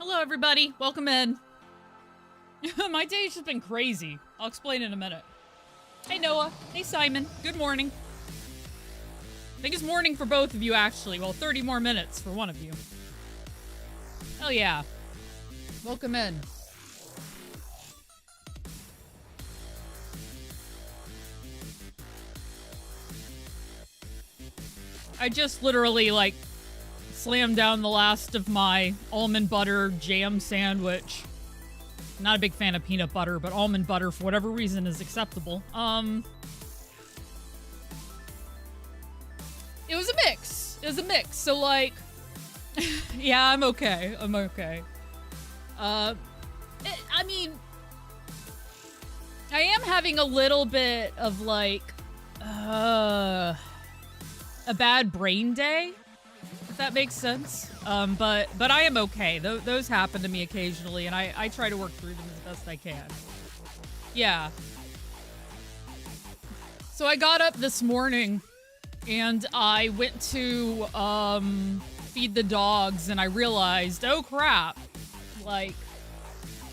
Hello, everybody. Welcome in. My day's just been crazy. I'll explain in a minute. Hey, Noah. Hey, Simon. Good morning. I think it's morning for both of you, actually. Well, 30 more minutes for one of you. Hell yeah. Welcome in. I just literally, like, slammed down the last of my almond butter jam sandwich. Not a big fan of peanut butter, but almond butter, for whatever reason, is acceptable. It was a mix. It was a mix. So, like, yeah, I'm okay. I'm okay. I mean, I am having a little bit of, like, a bad brain day, if that makes sense. But I am okay. Those happen to me occasionally, and I try to work through them as best I can. Yeah. So I got up this morning, and I went to feed the dogs, and I realized, oh crap, like,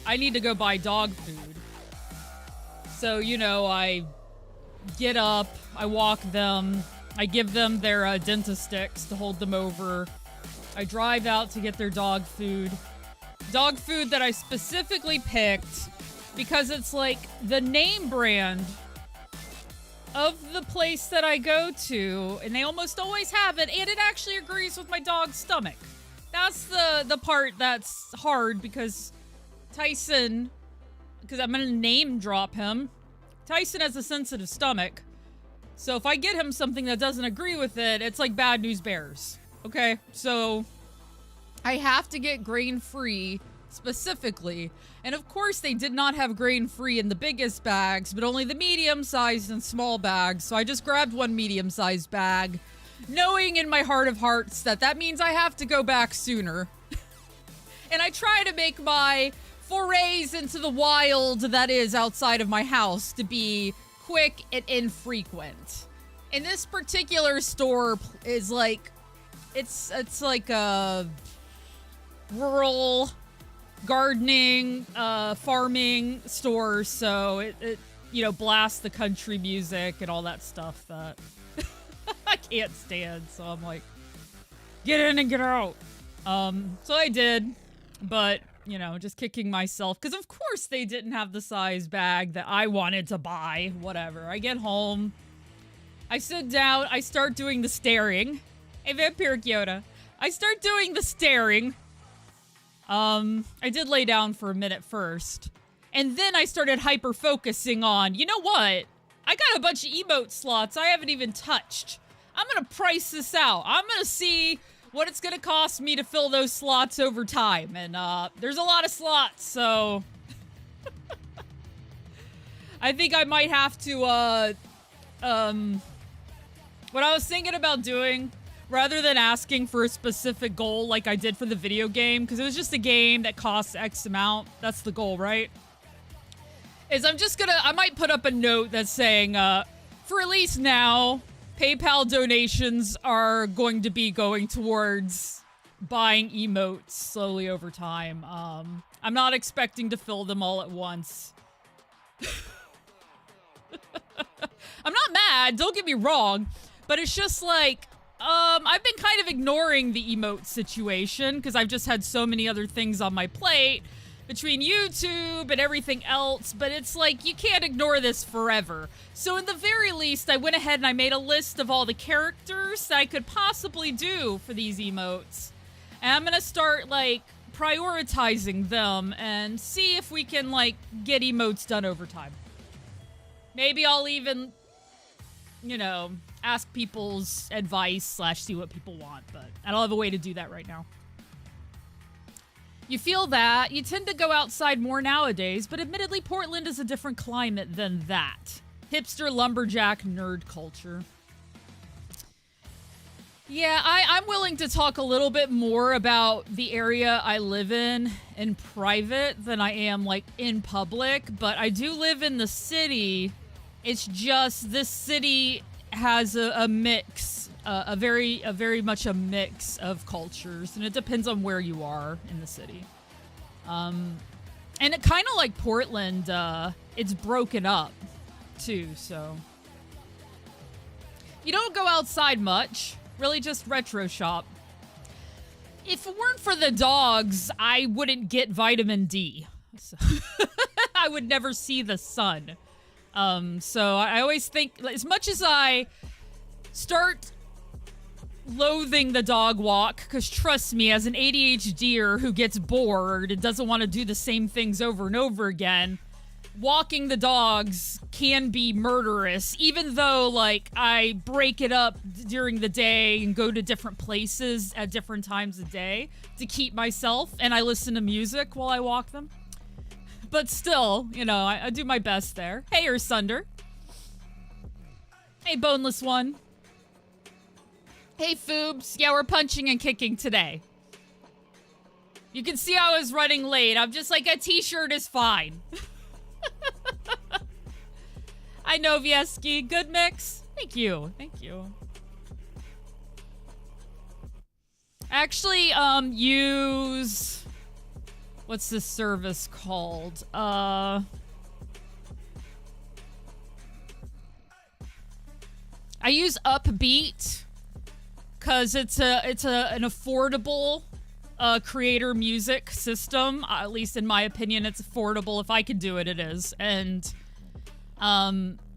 I need to go buy dog food. So, you know, I get up, I walk them, I give them their dentist sticks to hold them over. I drive out to get their dog food. Dog food that I specifically picked because it's like the name brand of the place that I go to, and they almost always have it, and it actually agrees with my dog's stomach. That's the part that's hard because Tyson, because I'm gonna name drop him, Tyson has a sensitive stomach. So if I get him something that doesn't agree with it, it's like bad news bears. Okay? So I have to get grain-free specifically. And of course they did not have grain-free in the biggest bags, but only the medium-sized and small bags. So I just grabbed one medium-sized bag, knowing in my heart of hearts that that means I have to go back sooner. And I try to make my forays into the wild that is outside of my house to be quick and infrequent. And this particular store is like, it's like a rural gardening, farming store, so it you know, blasts the country music and all that stuff that I can't stand. So I'm like, get in and get out. So I did, but you know, just kicking myself, because of course they didn't have the size bag that I wanted to buy. Whatever. I get home, I sit down, I start doing the staring. Hey, Vampiric Yoda. I start doing the staring. I did lay down for a minute first, and then I started hyper-focusing on, you know what? I got a bunch of emote slots I haven't even touched. I'm gonna price this out. I'm gonna see what it's gonna cost me to fill those slots over time. And there's a lot of slots, so I think I might have to what I was thinking about doing, rather than asking for a specific goal like I did for the video game, because it was just a game that costs X amount, that's the goal, right? Is I might put up a note that's saying, for at least now, PayPal donations are going to be going towards buying emotes slowly over time. I'm not expecting to fill them all at once. I'm not mad, don't get me wrong, but it's just like, I've been kind of ignoring the emote situation because I've just had so many other things on my plate between YouTube and everything else, but it's like, you can't ignore this forever. So in the very least, I went ahead and I made a list of all the characters that I could possibly do for these emotes. And I'm gonna start, like, prioritizing them and see if we can, like, get emotes done over time. Maybe I'll even, you know, ask people's advice / see what people want, but I don't have a way to do that right now. You feel that? You tend to go outside more nowadays, but admittedly, Portland is a different climate than that. Hipster, lumberjack, nerd culture. Yeah, I'm willing to talk a little bit more about the area I live in private than I am, like, in public, but I do live in the city. It's just, this city has a mix, a very much a mix of cultures, and it depends on where you are in the city. And it kind of like Portland, it's broken up too, so. You don't go outside much, really just retro shop. If it weren't for the dogs, I wouldn't get vitamin D. So I would never see the sun. So I always think, as much as I start loathing the dog walk, because trust me, as an ADHDer who gets bored and doesn't want to do the same things over and over again, walking the dogs can be murderous, even though, like, I break it up during the day and go to different places at different times of day to keep myself, and I listen to music while I walk them. But still, you know, I do my best there. Hey, Ursunder. Hey, Boneless One. Hey, Foobs. Yeah, we're punching and kicking today. You can see I was running late. I'm just like, a t-shirt is fine. I know, Vieski. Good mix. Thank you. Thank you. Actually, use... What's this service called? I use Upbeat because it's an affordable creator music system. At least in my opinion, it's affordable. If I could do it, it is. And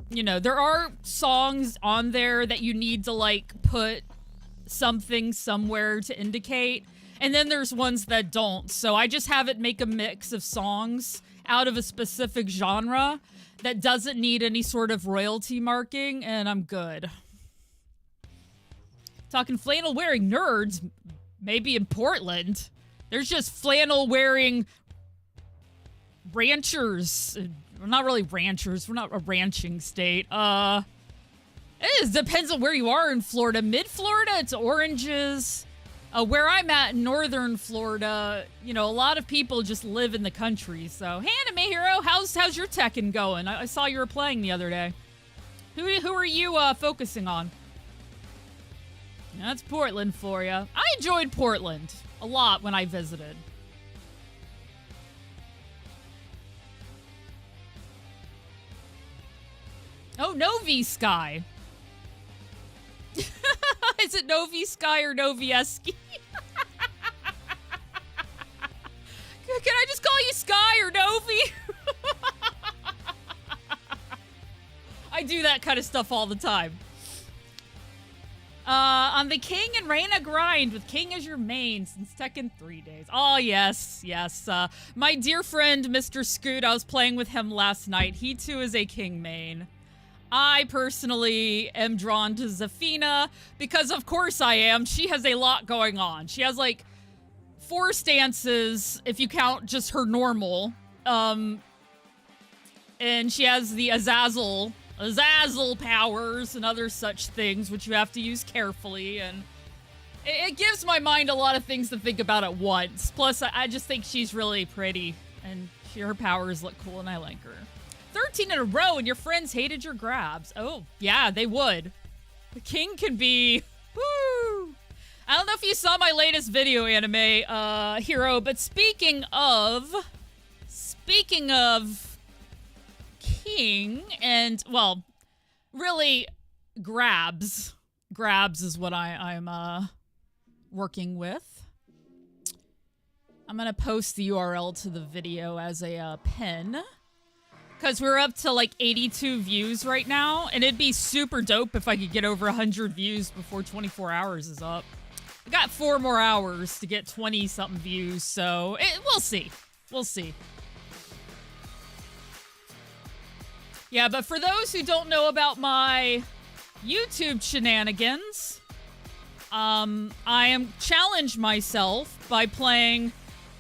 you know, there are songs on there that you need to like put something somewhere to indicate. And then there's ones that don't. So I just have it make a mix of songs out of a specific genre that doesn't need any sort of royalty marking, and I'm good. Talking flannel-wearing nerds, maybe in Portland. There's just flannel-wearing ranchers. We're not really ranchers. We're not a ranching state. It depends on where you are in Florida. Mid-Florida, it's oranges. Where I'm at in northern Florida, you know, a lot of people just live in the country. So, hey, Anime Hero, how's your Tekken going? I saw you were playing the other day. Who are you focusing on? That's Portland for you. I enjoyed Portland a lot when I visited. Oh, Novi Sky. Is it Novi Sky or Novieski? Can I just call you Sky or Novi? I do that kind of stuff all the time. On the King and Reina grind with King as your main since Tekken 3 days. Oh, yes, yes. My dear friend, Mr. Scoot, I was playing with him last night. He, too, is a King main. I personally am drawn to Zafina because, of course, I am. She has a lot going on. She has, like, 4 stances, if you count just her normal. And she has the Azazel powers and other such things, which you have to use carefully. And it gives my mind a lot of things to think about at once. Plus, I just think she's really pretty. And her powers look cool, and I like her. 13 in a row, and your friends hated your grabs. Oh, yeah, they would. The King can be... Woo! I don't know if you saw my latest video, Anime Hero, but speaking of King and, well, really, grabs. Grabs is what I'm working with. I'm going to post the URL to the video as a pin. Because we're up to like 82 views right now, and it'd be super dope if I could get over 100 views before 24 hours is up. I got 4 more hours to get 20-something views, so we'll see. We'll see. Yeah, but for those who don't know about my YouTube shenanigans, I am challenged myself by playing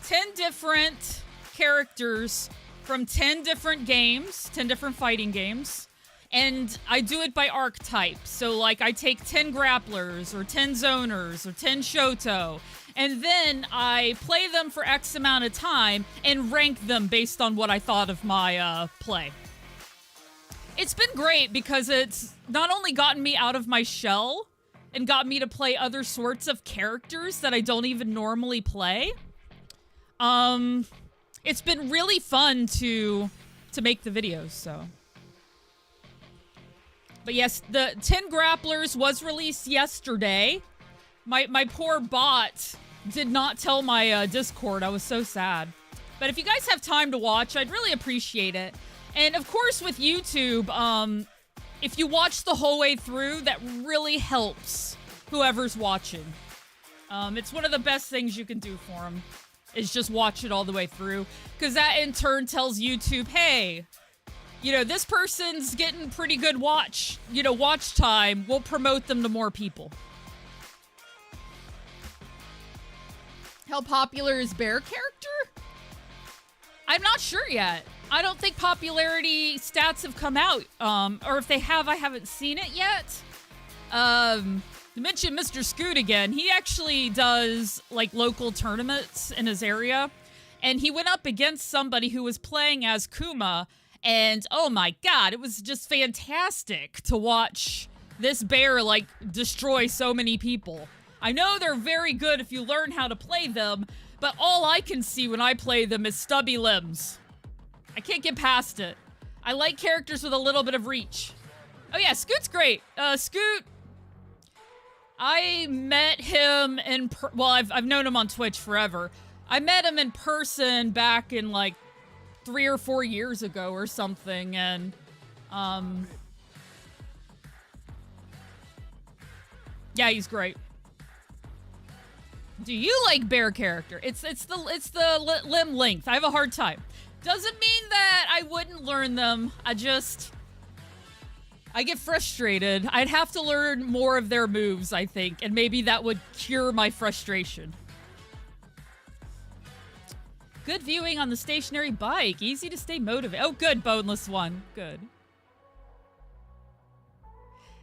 10 different characters from 10 different games, 10 different fighting games, and I do it by archetype. So, like, I take 10 grapplers, or 10 zoners, or 10 Shoto, and then I play them for X amount of time and rank them based on what I thought of my play. It's been great because it's not only gotten me out of my shell and got me to play other sorts of characters that I don't even normally play, it's been really fun to make the videos, so. But yes, the 10 Grapplers was released yesterday. My poor bot did not tell my Discord. I was so sad. But if you guys have time to watch, I'd really appreciate it. And of course with YouTube, if you watch the whole way through, that really helps whoever's watching. It's one of the best things you can do for them, is just watch it all the way through. Because that in turn tells YouTube, hey, you know, this person's getting pretty good watch time. We'll promote them to more people. How popular is Bear character? I'm not sure yet. I don't think popularity stats have come out. Or if they have, I haven't seen it yet. To mention Mr. Scoot again, he actually does like local tournaments in his area, and he went up against somebody who was playing as Kuma, and oh my god, it was just fantastic to watch this bear like destroy so many people. I know they're very good if you learn how to play them, but all I can see when I play them is stubby limbs. I can't get past it. I like characters with a little bit of reach. Oh yeah, Scoot's great. Scoot, I met him in well, I've known him on Twitch forever. I met him in person back in like 3 or 4 years ago or something, and yeah, he's great. Do you like bear character? It's the limb length. I have a hard time. Doesn't mean that I wouldn't learn them. I get frustrated. I'd have to learn more of their moves, I think, and maybe that would cure my frustration. Good viewing on the stationary bike. Easy to stay motivated. Oh, good, boneless one. Good.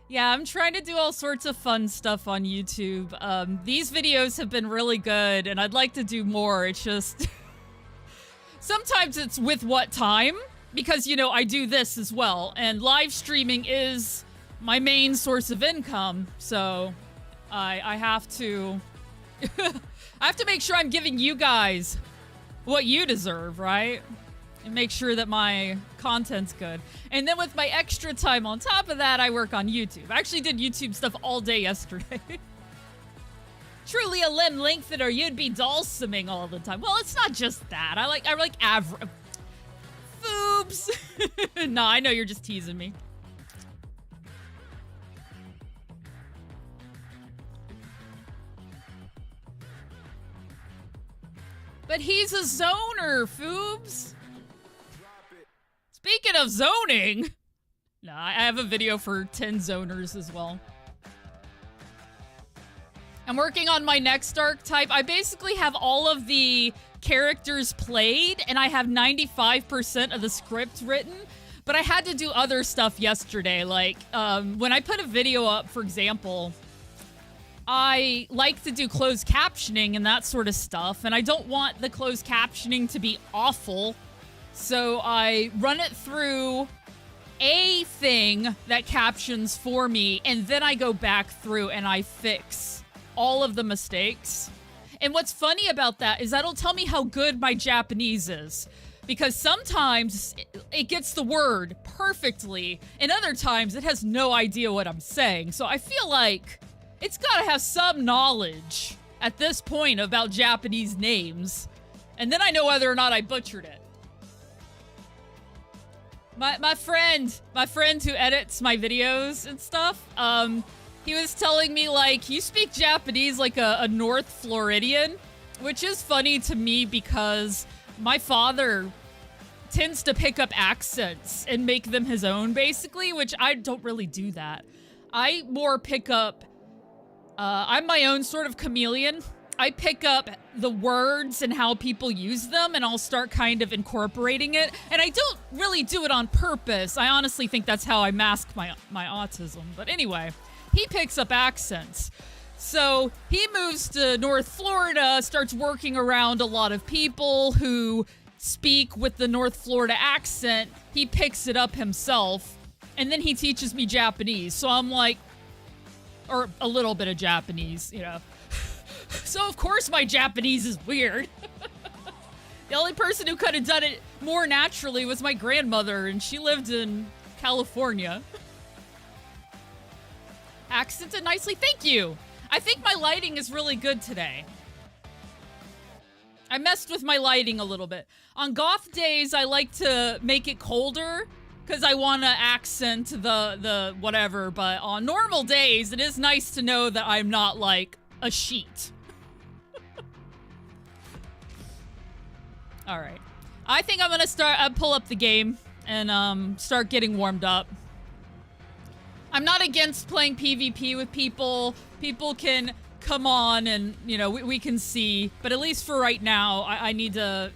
Yeah, I'm trying to do all sorts of fun stuff on YouTube. These videos have been really good, and I'd like to do more. It's just... sometimes it's with what time? Because, you know, I do this as well, and live streaming is my main source of income, so I have to... I have to make sure I'm giving you guys what you deserve, right? And make sure that my content's good. And then with my extra time on top of that, I work on YouTube. I actually did YouTube stuff all day yesterday. Truly a limb lengthener, you'd be dulciming all the time. Well, it's not just that. I like average... Oops. Nah, I know you're just teasing me. But he's a zoner, Foobs. Speaking of zoning. Nah, I have a video for 10 zoners as well. I'm working on my next archetype. I basically have all of the characters played, and I have 95% of the script written, but I had to do other stuff yesterday. Like, when I put a video up, for example, I like to do closed captioning and that sort of stuff, and I don't want the closed captioning to be awful, so I run it through a thing that captions for me, and then I go back through and I fix all of the mistakes. And what's funny about that is that'll tell me how good my Japanese is. Because sometimes it gets the word perfectly, and other times it has no idea what I'm saying. So I feel like it's gotta have some knowledge at this point about Japanese names. And then I know whether or not I butchered it. My friend who edits my videos and stuff, he was telling me, like, you speak Japanese like a North Floridian, which is funny to me because my father tends to pick up accents and make them his own, basically, which I don't really do that. I more pick up, I'm my own sort of chameleon. I pick up the words and how people use them, and I'll start kind of incorporating it. And I don't really do it on purpose. I honestly think that's how I mask my autism. But anyway... he picks up accents. So he moves to North Florida, starts working around a lot of people who speak with the North Florida accent. He picks it up himself, and then he teaches me Japanese. So I'm like, or a little bit of Japanese, you know. So of course my Japanese is weird. The only person who could have done it more naturally was my grandmother, and she lived in California. Accented nicely. Thank you. I think my lighting is really good today. I messed with my lighting a little bit. On goth days, I like to make it colder because I want to accent the whatever, but on normal days, it is nice to know that I'm not like a sheet. All right. I think I'm going to pull up the game and start getting warmed up. I'm not against playing PvP with people. People can come on and, you know, we can see. But at least for right now, I need to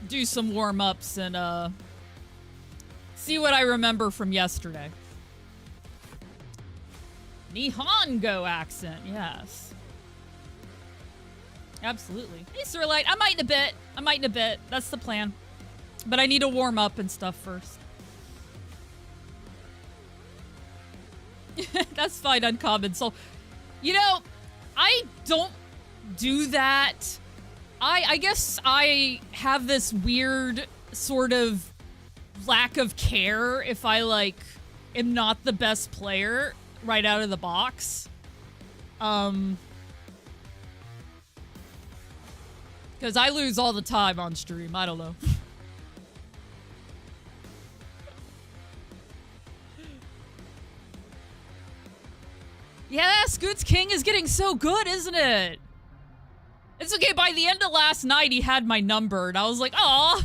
do some warm-ups and see what I remember from yesterday. Nihongo accent, yes. Absolutely. Hey, Sirlight, I might in a bit. I might in a bit. That's the plan. But I need to warm up and stuff first. That's fine, uncommon. So, you know, I don't do that. I guess I have this weird sort of lack of care if I, like, am not the best player right out of the box. Because I lose all the time on stream. I don't know. Yeah, Scoots King is getting so good, isn't it? It's okay. By the end of last night, he had my number, and I was like, "Aw."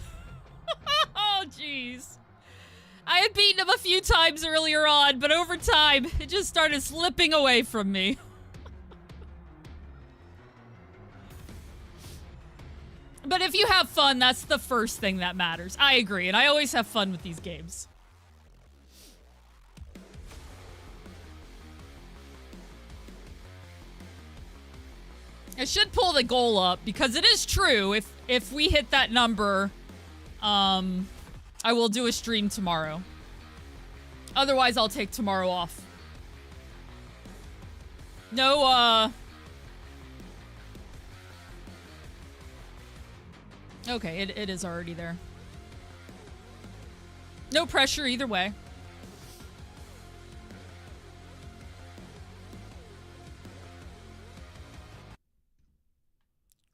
Oh, jeez. I had beaten him a few times earlier on, but over time, it just started slipping away from me. But if you have fun, that's the first thing that matters. I agree, and I always have fun with these games. I should pull the goal up, because it is true. If we hit that number, I will do a stream tomorrow. Otherwise, I'll take tomorrow off. No, okay, it is already there. No pressure either way.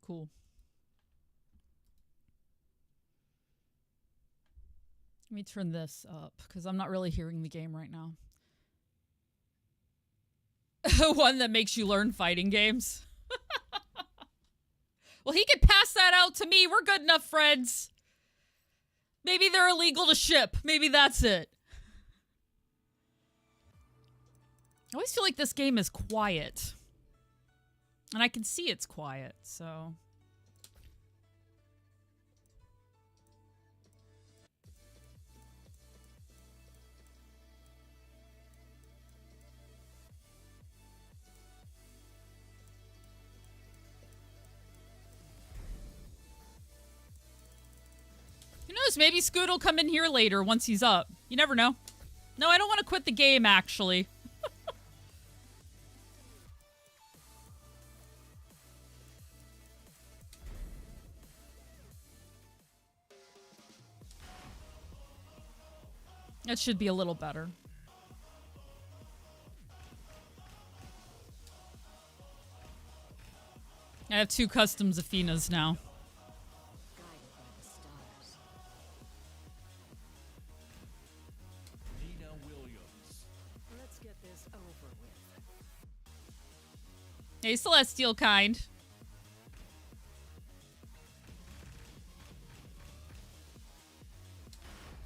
Cool. Let me turn this up, because I'm not really hearing the game right now. One that makes you learn fighting games. Well, he could pass that out to me. We're good enough friends. Maybe they're illegal to ship. Maybe that's it. I always feel like this game is quiet. And I can see it's quiet, so... Who knows? Maybe Scoot will come in here later once he's up. You never know. No, I don't want to quit the game, actually. That should be a little better. I have 2 custom Zafinas now. Yeah, he still has Steel Kind.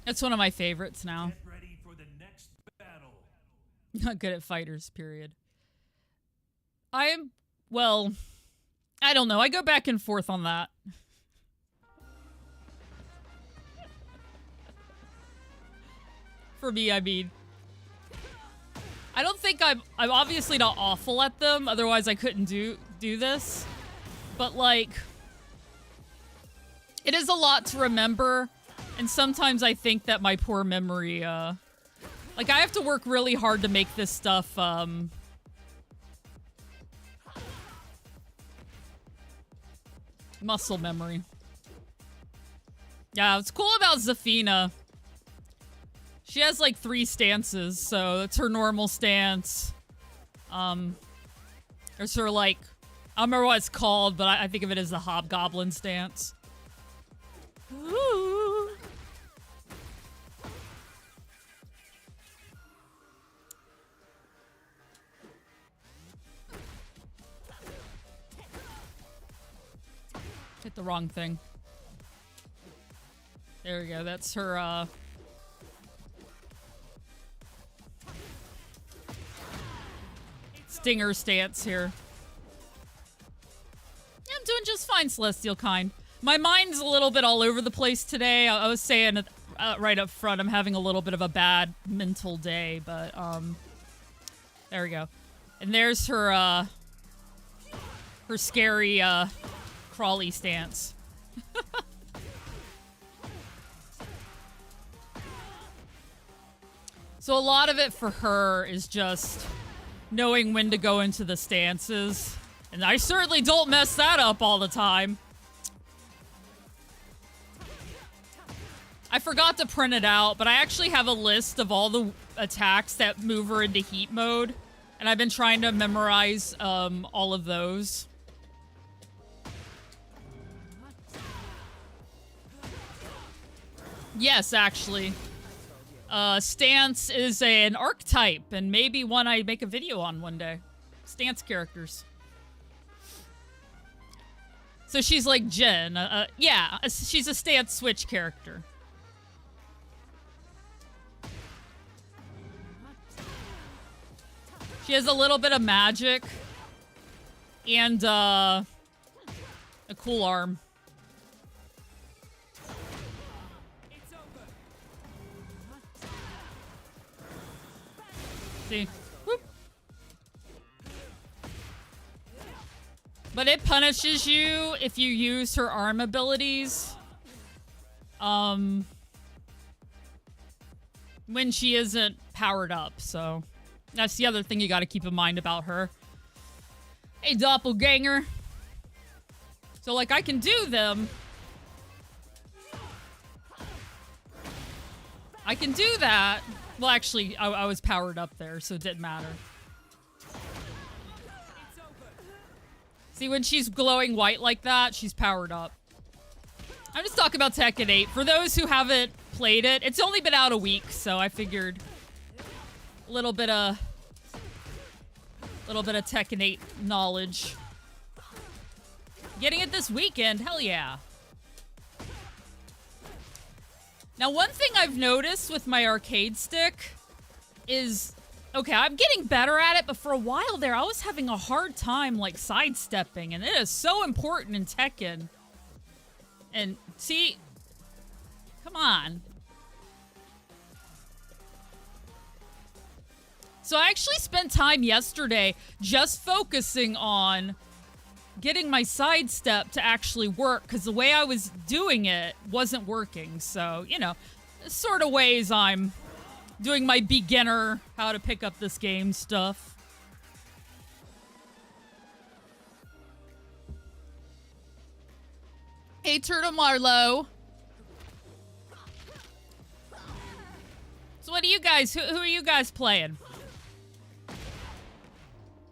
That's one of my favorites now. Get ready for the next battle. Not good at fighters, period. Well, I don't know. I go back and forth on that. For me, I mean. I don't think I'm obviously not awful at them, otherwise I couldn't do this. But like, it is a lot to remember, and sometimes I think that my poor memory, like I have to work really hard to make this stuff, muscle memory. Yeah, what's cool about Zafina, she has like 3 stances, so that's her normal stance. There's her like, I don't remember what it's called, but I think of it as the Hobgoblin stance. Ooh. Hit the wrong thing. There we go. That's her, stinger stance here. Yeah, I'm doing just fine, Celestial Kind. My mind's a little bit all over the place today. I was saying right up front, I'm having a little bit of a bad mental day, but, there we go. And there's her, her scary, crawly stance. So a lot of it for her is just knowing when to go into the stances. And I certainly don't mess that up all the time. I forgot to print it out, but I actually have a list of all the attacks that move her into heat mode. And I've been trying to memorize all of those. Yes, actually. Stance is an archetype, and maybe one I make a video on one day. Stance characters. So she's like Jen. Yeah, she's a stance switch character. She has a little bit of magic. And, a cool arm. See? Whoop. But it punishes you if you use her arm abilities. When she isn't powered up, so that's the other thing you gotta keep in mind about her. Hey, doppelganger. So, like, I can do them. I can do that. Well, actually, I was powered up there, so it didn't matter. See, when she's glowing white like that, she's powered up. I'm just talking about Tekken 8. For those who haven't played it, it's only been out a week, so I figured a little bit of Tekken 8 knowledge. Getting it this weekend, hell yeah. Now, one thing I've noticed with my arcade stick is, okay, I'm getting better at it, but for a while there, I was having a hard time, like, sidestepping, and it is so important in Tekken. And, see? Come on. So I actually spent time yesterday just focusing on getting my sidestep to actually work, because the way I was doing it wasn't working. So, you know, sort of ways I'm doing my beginner how to pick up this game stuff. Hey, Turtle Marlowe. So what do you guys, who are you guys playing?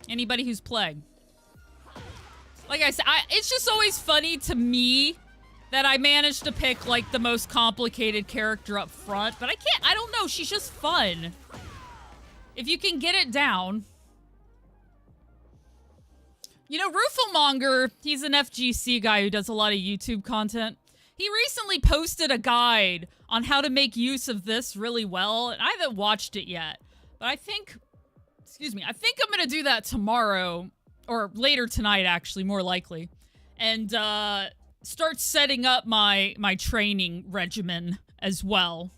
Anybody who's playing? Like I said, it's just always funny to me that I managed to pick, like, the most complicated character up front. But I don't know, she's just fun. If you can get it down. You know, Rooflemonger, he's an FGC guy who does a lot of YouTube content. He recently posted a guide on how to make use of this really well. And I haven't watched it yet. But I think, excuse me, I think I'm going to do that tomorrow. Or later tonight, actually, more likely. And start setting up my training regimen as well.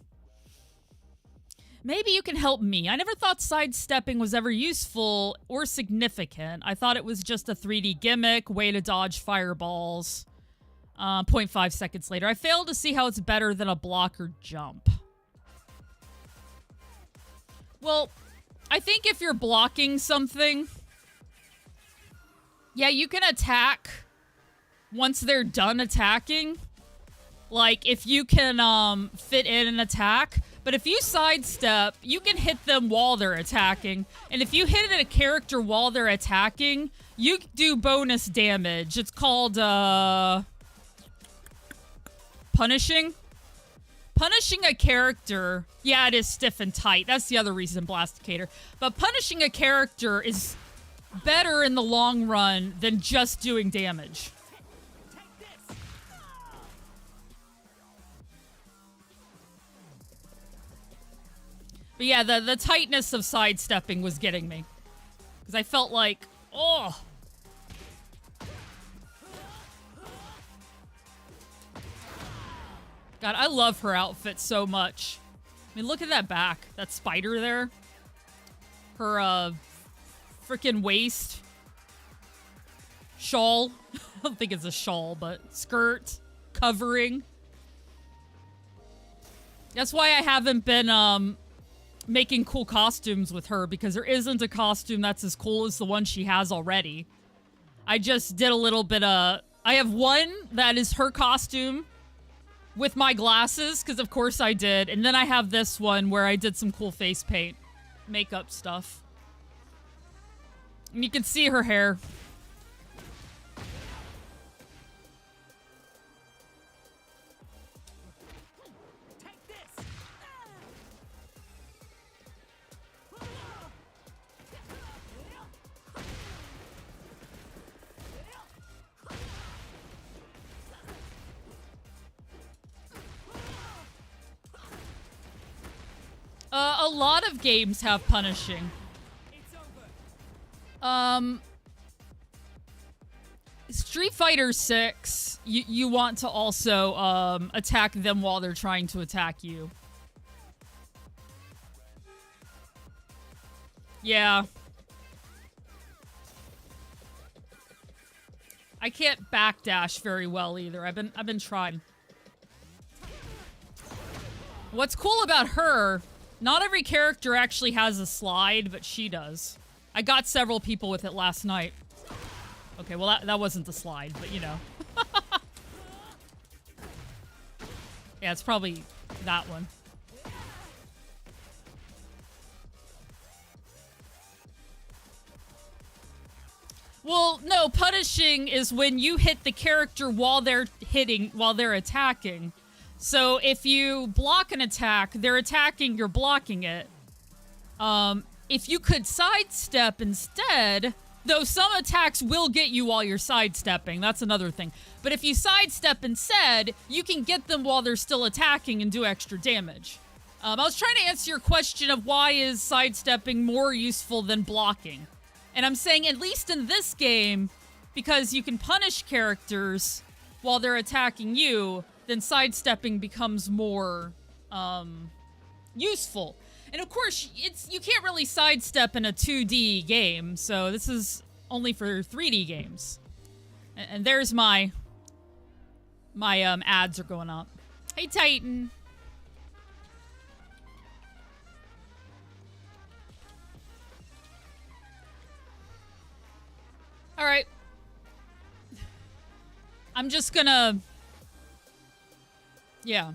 Maybe you can help me. I never thought sidestepping was ever useful or significant. I thought it was just a 3D gimmick, way to dodge fireballs. 0.5 seconds later. I failed to see how it's better than a block or jump. Well, I think if you're blocking something... Yeah, you can attack once they're done attacking. Like, if you can fit in an attack, but if you sidestep, you can hit them while they're attacking. And if you hit a character while they're attacking, you do bonus damage. It's called, punishing. Punishing a character, yeah, it is stiff and tight. That's the other reason, Blasticator. But punishing a character is better in the long run than just doing damage. But yeah, the tightness of sidestepping was getting me. Because I felt like, oh. God, I love her outfit so much. I mean, look at that back. That spider there. Her, freaking waist. Shawl. I don't think it's a shawl, but skirt. Covering. That's why I haven't been, making cool costumes with her, because there isn't a costume that's as cool as the one she has already. I just did a little bit of... I have one that is her costume with my glasses, because of course I did. And then I have this one where I did some cool face paint, makeup stuff. And you can see her hair. A lot of games have punishing. Street Fighter 6, you want to also attack them while they're trying to attack you. Yeah. I can't backdash very well either. I've been trying. What's cool about her, not every character actually has a slide, but she does. I got several people with it last night. Okay, well that wasn't the slide, but you know. Yeah, it's probably that one. Well, no, punishing is when you hit the character while they're attacking. So if you block an attack, they're attacking, you're blocking it. If you could sidestep instead, though some attacks will get you while you're sidestepping, that's another thing. But if you sidestep instead, you can get them while they're still attacking and do extra damage. I was trying to answer your question of why is sidestepping more useful than blocking. And I'm saying, at least in this game, because you can punish characters while they're attacking you, then sidestepping becomes more useful. And of course, you can't really sidestep in a 2D game, so this is only for 3D games. And there's my ads are going up. Hey, Titan. All right. I'm just gonna... Yeah.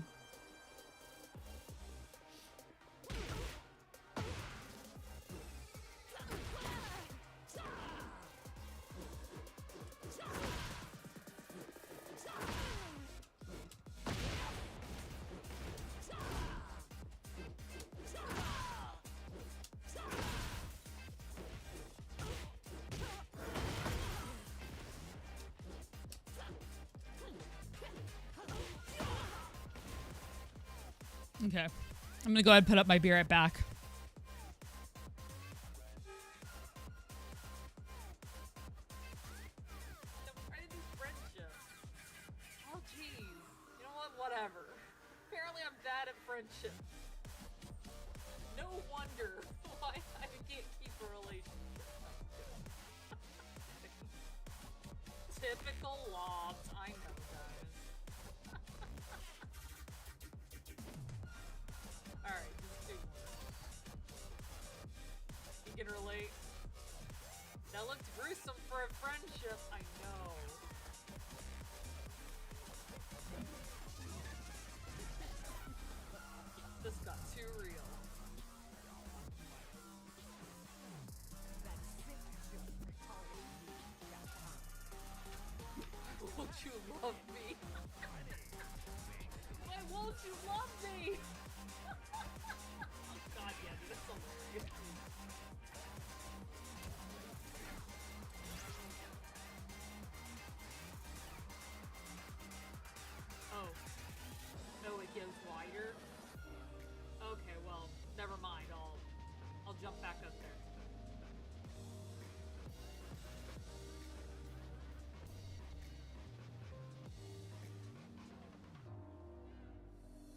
Okay. I'm gonna go ahead and put up my beer right back. Try to do friendship. Oh, geez. You know what? Whatever. Apparently I'm bad at friendship. No wonder why I can't keep a relationship. Typical lobs. I know, guys. Alright, just do one. You can relate. That looks gruesome for a friendship. I know. you love me? Oh god, yeah, dude, that's hilarious. Oh. Oh, it goes wider? Okay, well, never mind. I'll jump back up there.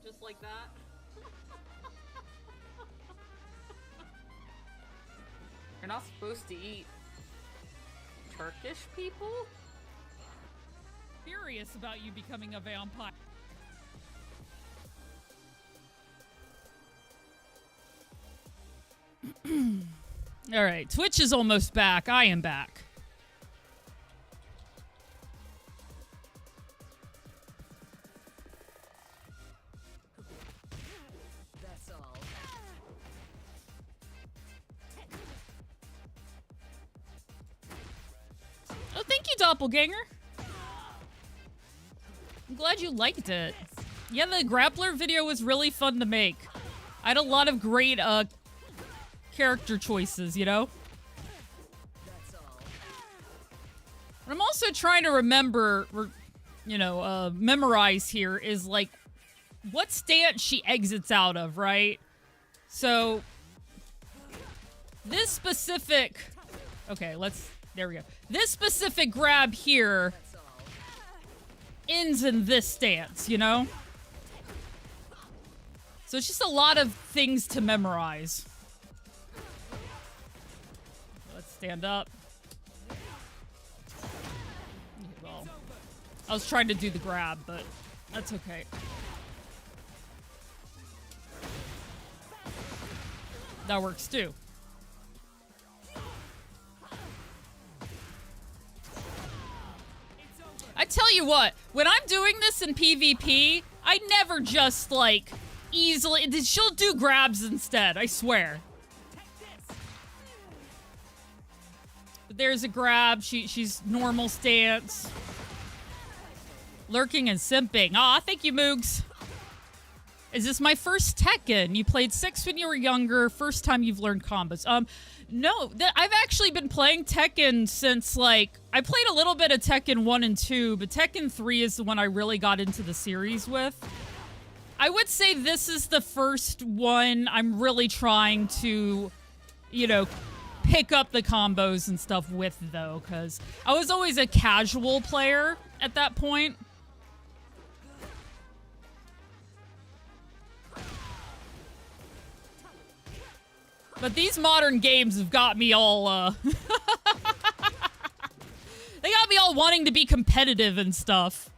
Just like that. You're not supposed to eat Turkish people? Furious about you becoming a vampire. All right, Twitch is almost back. I am back. That's all. Oh, thank you, Doppelganger. I'm glad you liked it. Yeah, the grappler video was really fun to make. I had a lot of great character choices, you know? That's all. What I'm also trying to remember, or, you know, memorize here is, like, what stance she exits out of, right? So, this specific... Okay, there we go. This specific grab here That's all. ends in this stance, you know? So it's just a lot of things to memorize. Let's stand up. Well, I was trying to do the grab, but that's okay. That works too. I tell you what, when I'm doing this in PvP, I never just, like, easily... She'll do grabs instead, I swear. But there's a grab. She's normal stance. Lurking and simping. Aw, thank you, Moogs. Is this my first Tekken? You played 6 when you were younger. First time you've learned combos. No, I've actually been playing Tekken since, like, I played a little bit of Tekken 1 and 2, but Tekken 3 is the one I really got into the series with. I would say this is the first one I'm really trying to, you know, pick up the combos and stuff with, though, because I was always a casual player at that point. But these modern games have got me all, they got me all wanting to be competitive and stuff.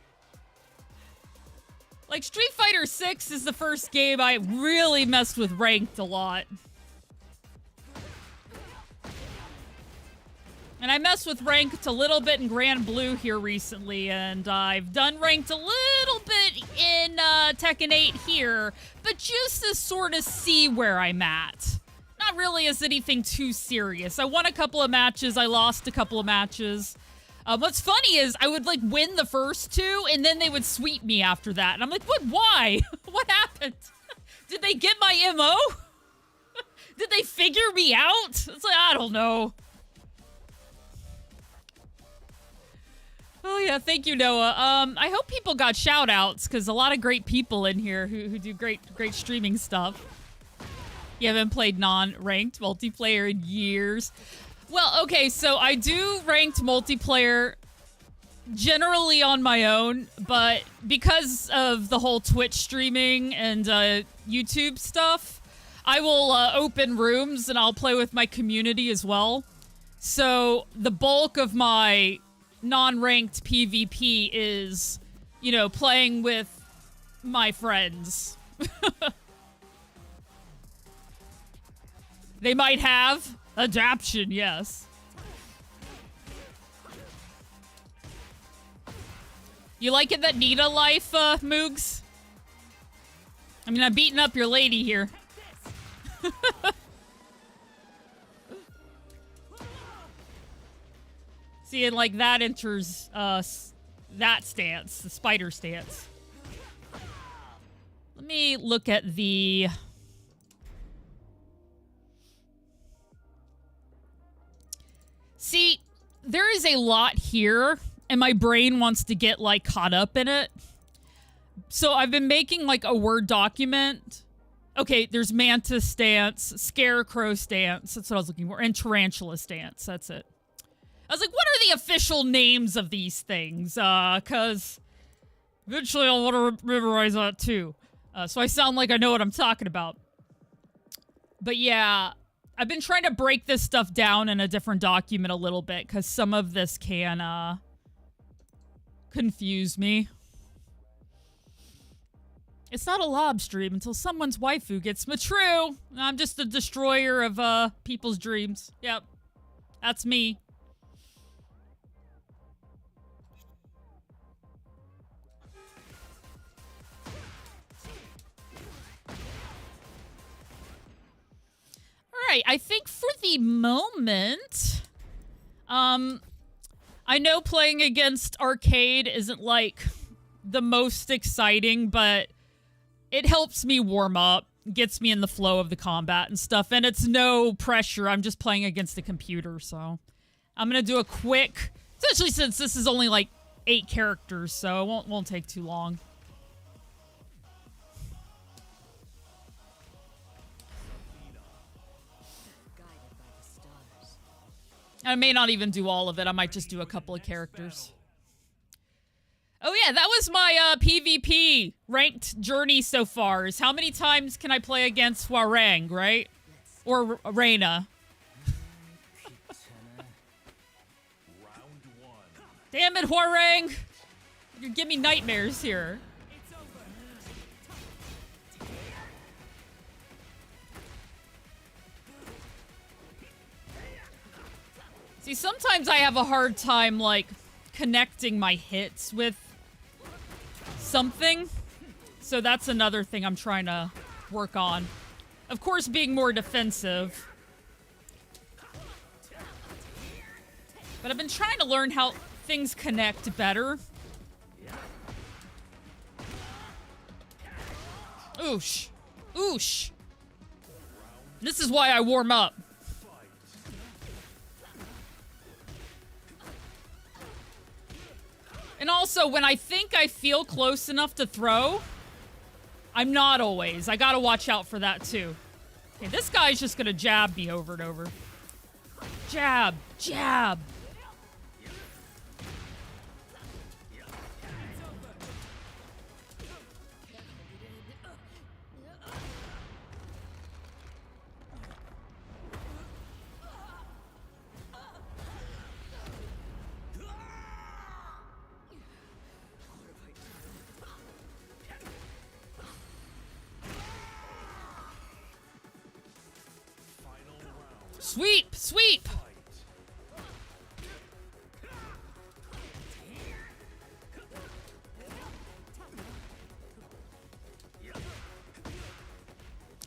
Like, Street Fighter 6 is the first game I really messed with ranked a lot. And I messed with ranked a little bit in Grand Blue here recently, and I've done ranked a little bit in Tekken 8 here, but just to sort of see where I'm at. Not really as anything too serious. I won a couple of matches, I lost a couple of matches. What's funny is I would, like, win the first 2, and then they would sweep me after that. And I'm like, what? Why? What happened? Did they get my MO? Did they figure me out? It's like, I don't know. Oh, yeah, thank you, Noah. I hope people got shout-outs, because a lot of great people in here who do great streaming stuff. You haven't played non-ranked multiplayer in years. Well, okay, so I do ranked multiplayer generally on my own, but because of the whole Twitch streaming and YouTube stuff, I will open rooms and I'll play with my community as well. So the bulk of my non-ranked PvP is, you know, playing with my friends. They might have adaption, yes. You like it that Nita life, Moogs? I mean, I'm beating up your lady here. See, and like that enters that stance, the spider stance. me look at the... See, there is a lot here, and my brain wants to get, like, caught up in it. So I've been making, like, a Word document. Okay, there's Mantis stance, Scarecrow stance, that's what I was looking for, and Tarantula stance, that's it. I was like, what are the official names of these things? Because eventually I'll want to memorize that too. So I sound like I know what I'm talking about. But yeah, I've been trying to break this stuff down in a different document a little bit, because some of this can, confuse me. It's not a lob stream until someone's waifu gets true. I'm just a destroyer of, people's dreams. Yep. That's me. Alright, I think for the moment, I know playing against Arcade isn't, like, the most exciting, but it helps me warm up, gets me in the flow of the combat and stuff, and it's no pressure. I'm just playing against a computer, so I'm gonna do a quick, especially since this is only like 8 characters, so it won't take too long. I may not even do all of it. I might just do a couple of characters. Oh yeah, that was my PvP ranked journey so far. Is how many times can I play against Hwarang, right? Or Reina. Damn it, Hwarang! You're giving me nightmares here. See, sometimes I have a hard time, like, connecting my hits with something. So that's another thing I'm trying to work on. Of course, being more defensive. But I've been trying to learn how things connect better. Oosh. Oosh. This is why I warm up. And also, when I think I feel close enough to throw, I'm not always. I gotta watch out for that, too. Okay, this guy's just gonna jab me over and over. Jab. Jab. Sweep! Sweep!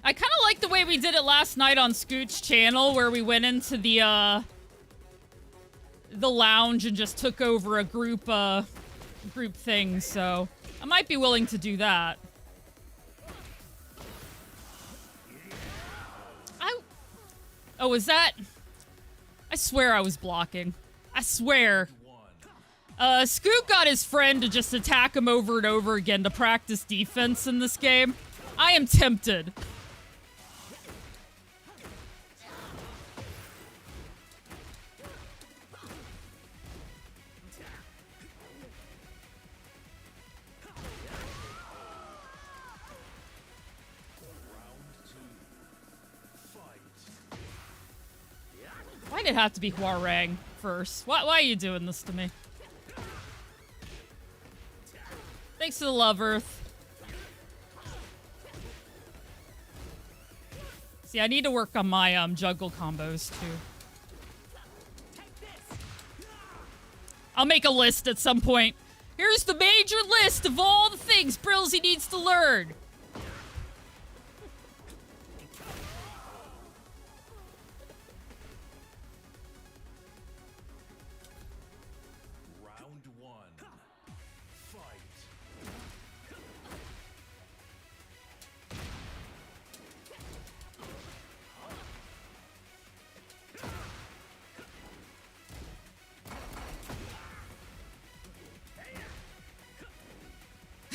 I kind of like the way we did it last night on Scoot's channel, where we went into the lounge and just took over a group thing, so I might be willing to do that. Oh, was that? I swear I was blocking. I swear. Scoot got his friend to just attack him over and over again to practice defense in this game. I am tempted. Why did it have to be Hwarang first? Why are you doing this to me? Thanks to the Love Earth. See, I need to work on my juggle combos too. I'll make a list at some point. Here's the major list of all the things Brilsy needs to learn.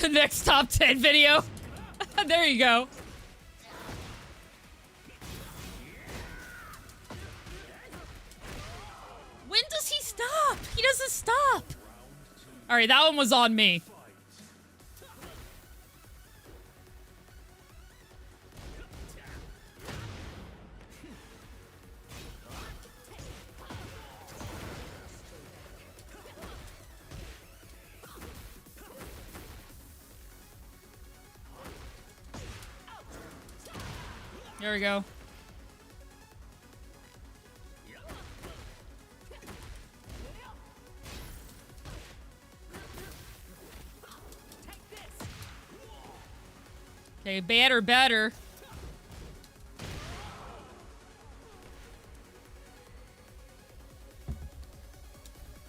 Next top 10 video. There you go. When does he stop? He doesn't stop. All right, that one was on me. There we go. Okay, better.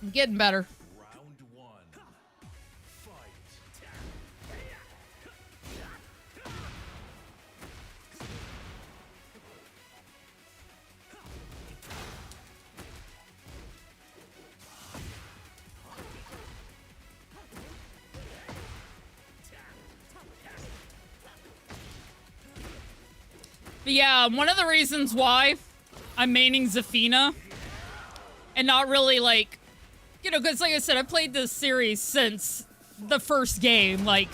I'm getting better. Round one. Fight. But yeah, one of the reasons why I'm maining Zafina and not really like, you know, because like I said, I played this series since the first game. Like,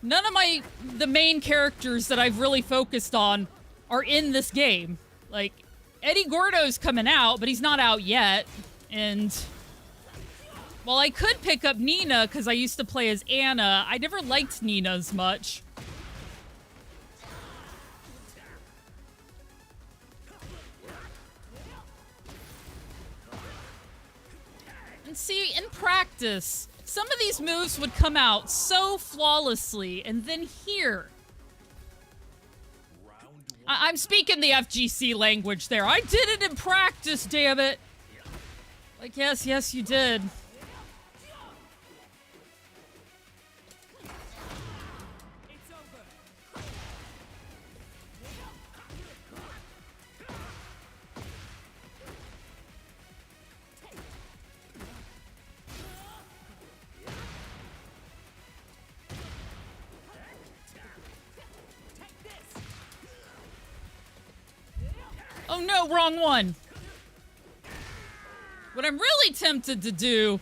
none of the main characters that I've really focused on are in this game. Like, Eddie Gordo's coming out, but he's not out yet. And while I could pick up Nina because I used to play as Anna, I never liked Nina as much. And see, in practice, some of these moves would come out so flawlessly, and then here. I'm speaking the FGC language there. I did it in practice, damn it. Like, yes, you did. Oh no, wrong one. What I'm really tempted to do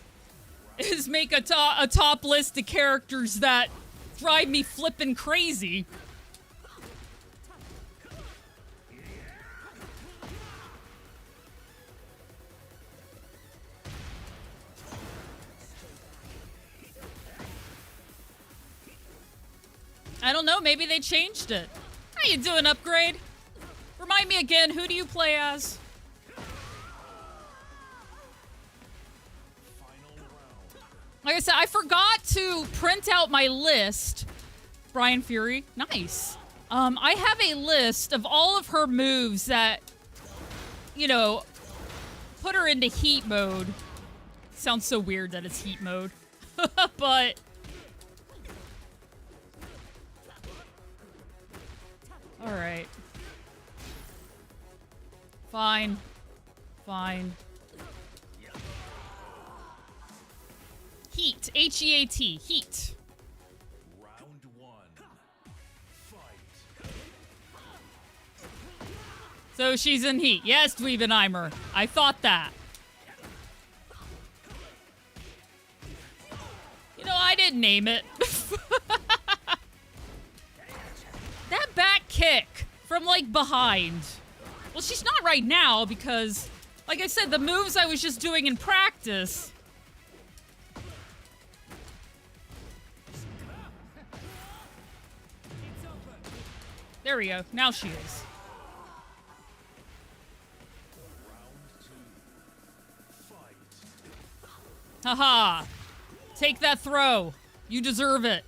is make a top list of characters that drive me flippin' crazy. I don't know, maybe they changed it. How you doing, Upgrade? Remind me again, who do you play as? Like I said, I forgot to print out my list. Brian Fury, nice. I have a list of all of her moves that, you know, put her into heat mode. Sounds so weird that it's heat mode. But all right. Fine. Heat. H-E-A-T. Heat. Round one. Fight. So she's in heat. Yes, Dweebenheimer. I thought that. You know, I didn't name it. That back kick from, like, behind. Well, she's not right now because, like I said, the moves I was just doing in practice. There we go. Now she is. Haha. Take that throw. You deserve it.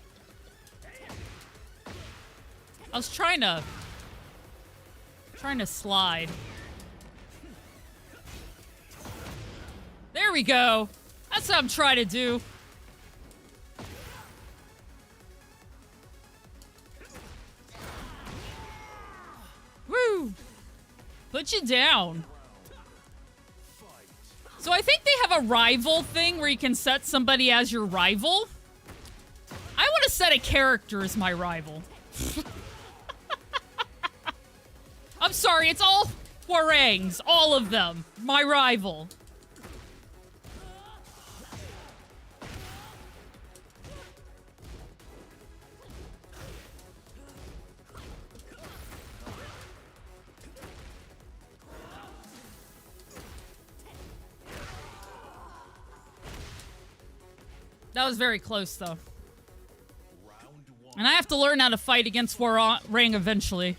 I was trying to slide. There we go. That's what I'm trying to do. Woo! Put you down. So I think they have a rival thing where you can set somebody as your rival. just said a character is my rival. I'm sorry, it's all Hwoarangs. All of them. My rival. That was very close, though. And I have to learn how to fight against Hwoarang eventually.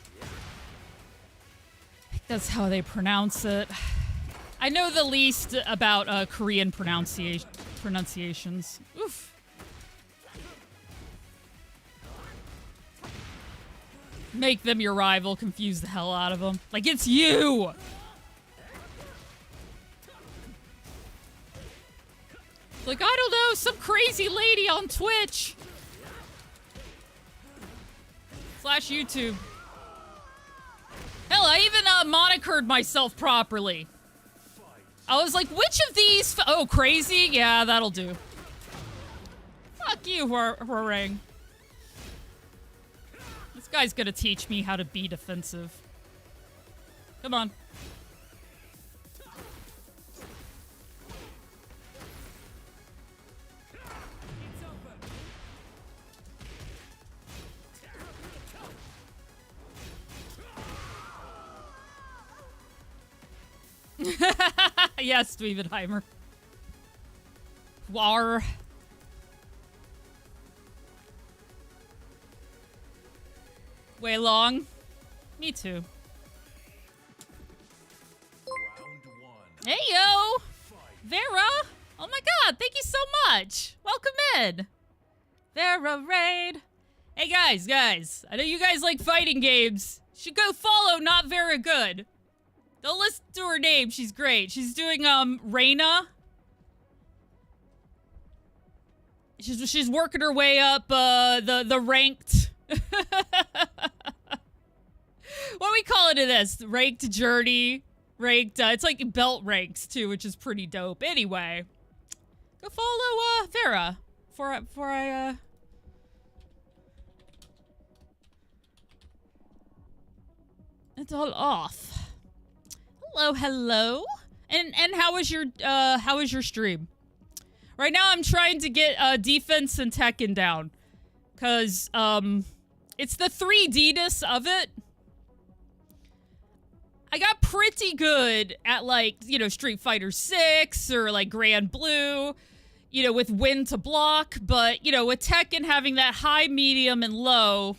I think that's how they pronounce it. I know the least about Korean pronunciations. Oof. Make them your rival, confuse the hell out of them. Like, it's you! Like, I don't know, some crazy lady on Twitch. / YouTube. Hell, I even monikered myself properly. I was like, which of these... Oh, crazy? Yeah, that'll do. Fuck you, Hwoarang. This guy's gonna teach me how to be defensive. Come on. Yes, Dweebenheimer. War. Way long. Me too. Hey yo, Vera. Oh my God, thank you so much. Welcome in, Vera Raid. Hey guys. I know you guys like fighting games. You should go follow Not Very Good. Don't listen to her name. She's great. She's doing Reina. She's working her way up the ranked. What do we call it in this? Ranked journey. Ranked. It's like belt ranks too, which is pretty dope. Anyway, go follow Vera before I it's all off. Hello. And how was your stream? Right now I'm trying to get defense and Tekken down. Cause it's the 3D-ness of it. I got pretty good at, like, you know, Street Fighter 6 or like Grand Blue, you know, with win to block, but you know, with Tekken having that high, medium, and low.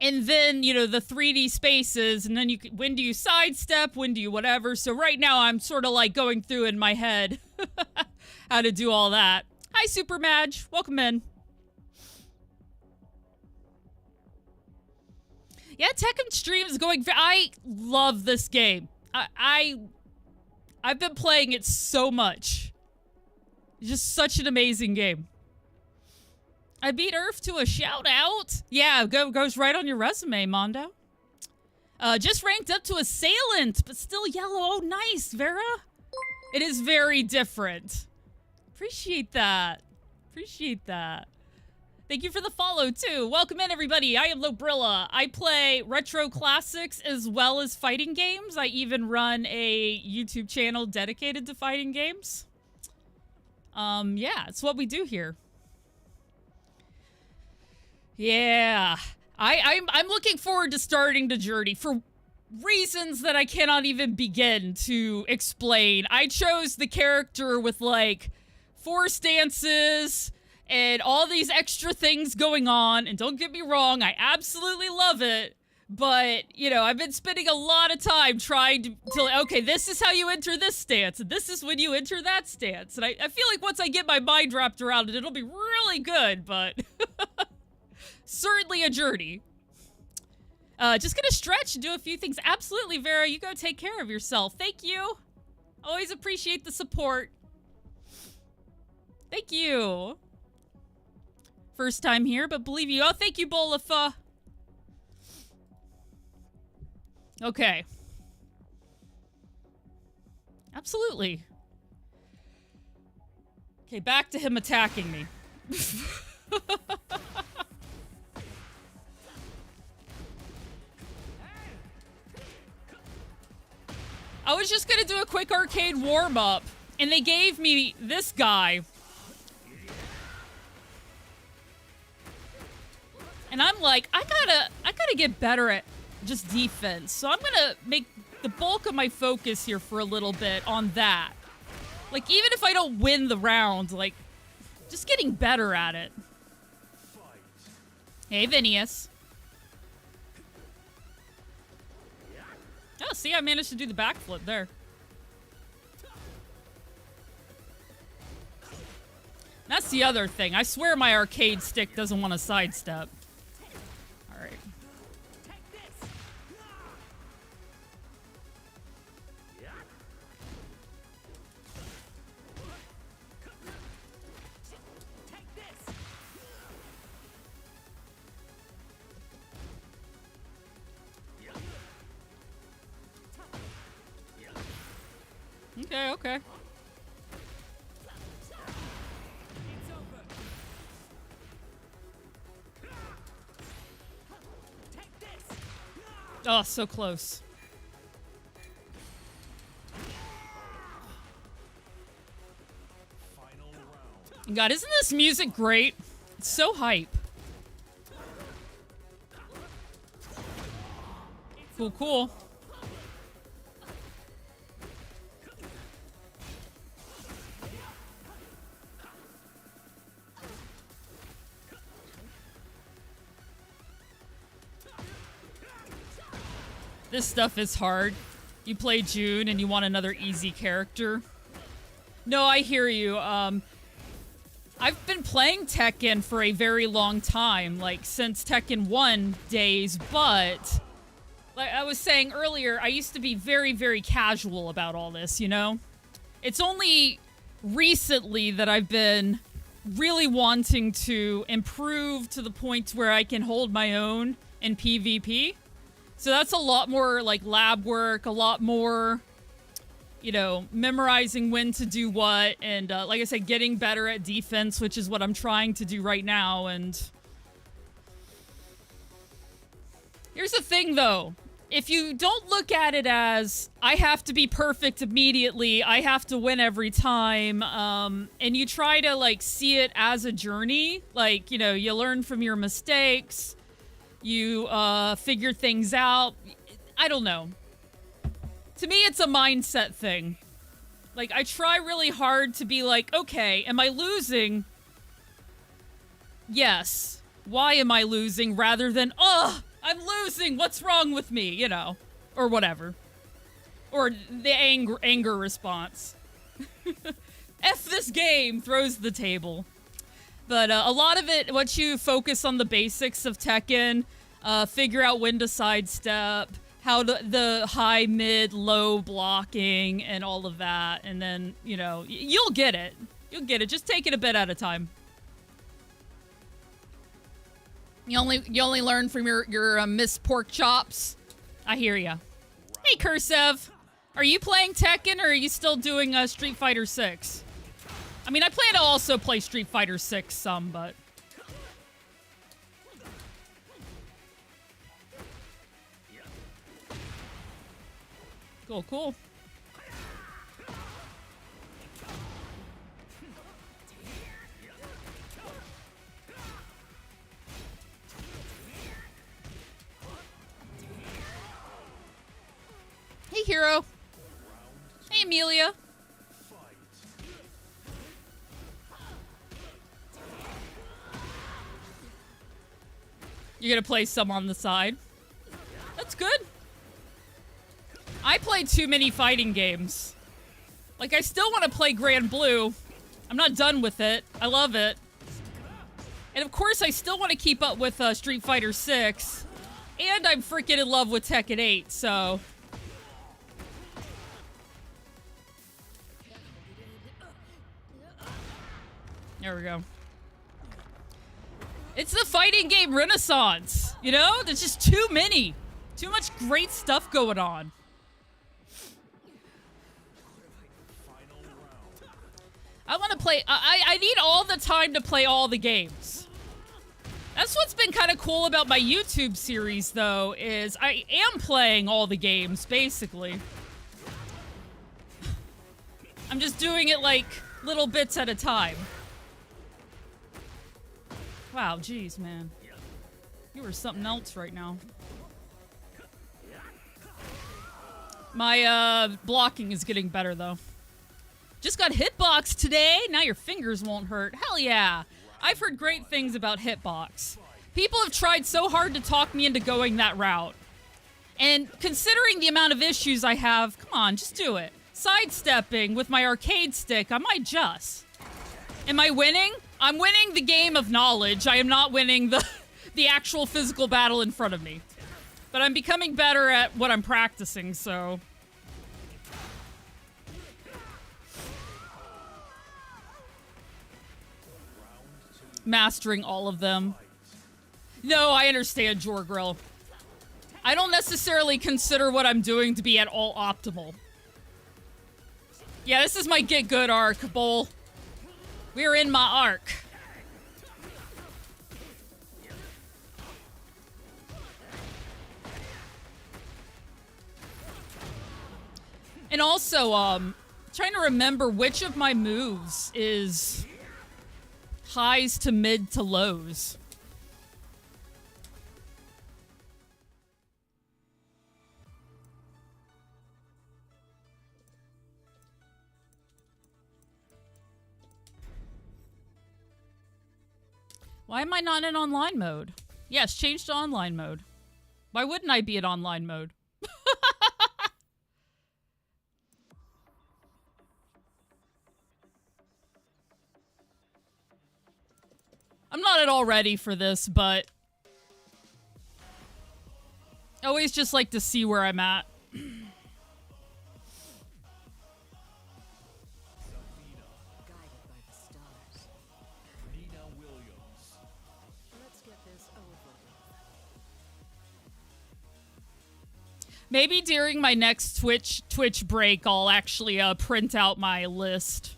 And then, you know, the 3D spaces, and then when do you sidestep, when do you whatever. So right now I'm sort of like going through in my head how to do all that. Hi, Super Madge. Welcome in. Yeah, Tekken stream is going... I love this game. I've been playing it so much. It's just such an amazing game. I beat Earth to a shout out. Yeah, goes right on your resume, Mondo. Just ranked up to Assailant, but still yellow. Oh, nice, Vera. It is very different. Appreciate that. Appreciate that. Thank you for the follow, too. Welcome in, everybody. I am Lobrilla. I play retro classics as well as fighting games. I even run a YouTube channel dedicated to fighting games. Yeah, it's what we do here. Yeah, I'm looking forward to starting the journey for reasons that I cannot even begin to explain. I chose the character with like 4 stances and all these extra things going on, and don't get me wrong, I absolutely love it. But, you know, I've been spending a lot of time trying to okay, this is how you enter this stance, and this is when you enter that stance. And I feel like once I get my mind wrapped around it, it'll be really good, but certainly a journey. Just gonna stretch and do a few things. Absolutely, Vera, you go take care of yourself. Thank you. Always appreciate the support. Thank you. First time here, but believe you. Oh, thank you, Bolifa. Okay. Absolutely. Okay, back to him attacking me. I was just gonna do a quick arcade warm-up, and they gave me this guy. And I'm like, I gotta get better at just defense. So I'm gonna make the bulk of my focus here for a little bit on that. Like, even if I don't win the round, like, just getting better at it. Hey, Vinius. Oh, see, I managed to do the backflip there. That's the other thing. I swear my arcade stick doesn't want to sidestep. All right. Okay, okay. Oh, so close. God, isn't this music great? It's so hype. Cool, cool. This stuff is hard. You play June and you want another easy character. No, I hear you. I've been playing Tekken for a very long time, like since Tekken 1 days, but like I was saying earlier, I used to be very, very casual about all this, you know? It's only recently that I've been really wanting to improve to the point where I can hold my own in PvP. So that's a lot more like lab work, a lot more, you know, memorizing when to do what. And like I said, getting better at defense, which is what I'm trying to do right now. And here's the thing, though. If you don't look at it as, I have to be perfect immediately, I have to win every time, and you try to, like, see it as a journey, like, you know, you learn from your mistakes, you figure things out. I don't know. To me, it's a mindset thing. Like, I try really hard to be like, okay, am I losing? Yes. Why am I losing? Rather than, oh, I'm losing. What's wrong with me? You know, or whatever. Or the anger response. F this game throws the table. But a lot of it, once you focus on the basics of Tekken, figure out when to sidestep, how to, the high, mid, low blocking, and all of that, and then, you know, you'll get it. You'll get it. Just take it a bit at a time. You only learn from your missed pork chops. I hear ya. Hey, Kursev. Are you playing Tekken, or are you still doing Street Fighter 6? I mean, I plan to also play Street Fighter 6 some, but... Cool, cool. Hey, Hero. Hey, Amelia. You're gonna play some on the side. That's good. I played too many fighting games. Like, I still want to play Grand Blue. I'm not done with it. I love it. And of course, I still want to keep up with Street Fighter 6. And I'm freaking in love with Tekken 8, so... There we go. It's the fighting game renaissance, you know? There's just too many. Too much great stuff going on. I want to play... I need all the time to play all the games. That's what's been kind of cool about my YouTube series, though, is I am playing all the games, basically. I'm just doing it, like, little bits at a time. Wow, geez, man. You were something else right now. My, blocking is getting better, though. Just got hitbox today. Now your fingers won't hurt. Hell yeah. I've heard great things about hitbox. People have tried so hard to talk me into going that route. And considering the amount of issues I have, come on, just do it. Sidestepping with my arcade stick, I might just. Am I winning? I'm winning the game of knowledge. I am not winning the actual physical battle in front of me. But I'm becoming better at what I'm practicing, so... Mastering all of them. No, I understand, Jorgrill. I don't necessarily consider what I'm doing to be at all optimal. Yeah, this is my get good arc, Bull. We're in my arc. And also, trying to remember which of my moves is highs to mid to lows. Why am I not in online mode? Yes, change to online mode. Why wouldn't I be in online mode? I'm not at all ready for this, but I always just like to see where I'm at. Zafina. Guided by the stars. Nina Williams. Let's get this over with. Maybe during my next Twitch break, I'll actually print out my list.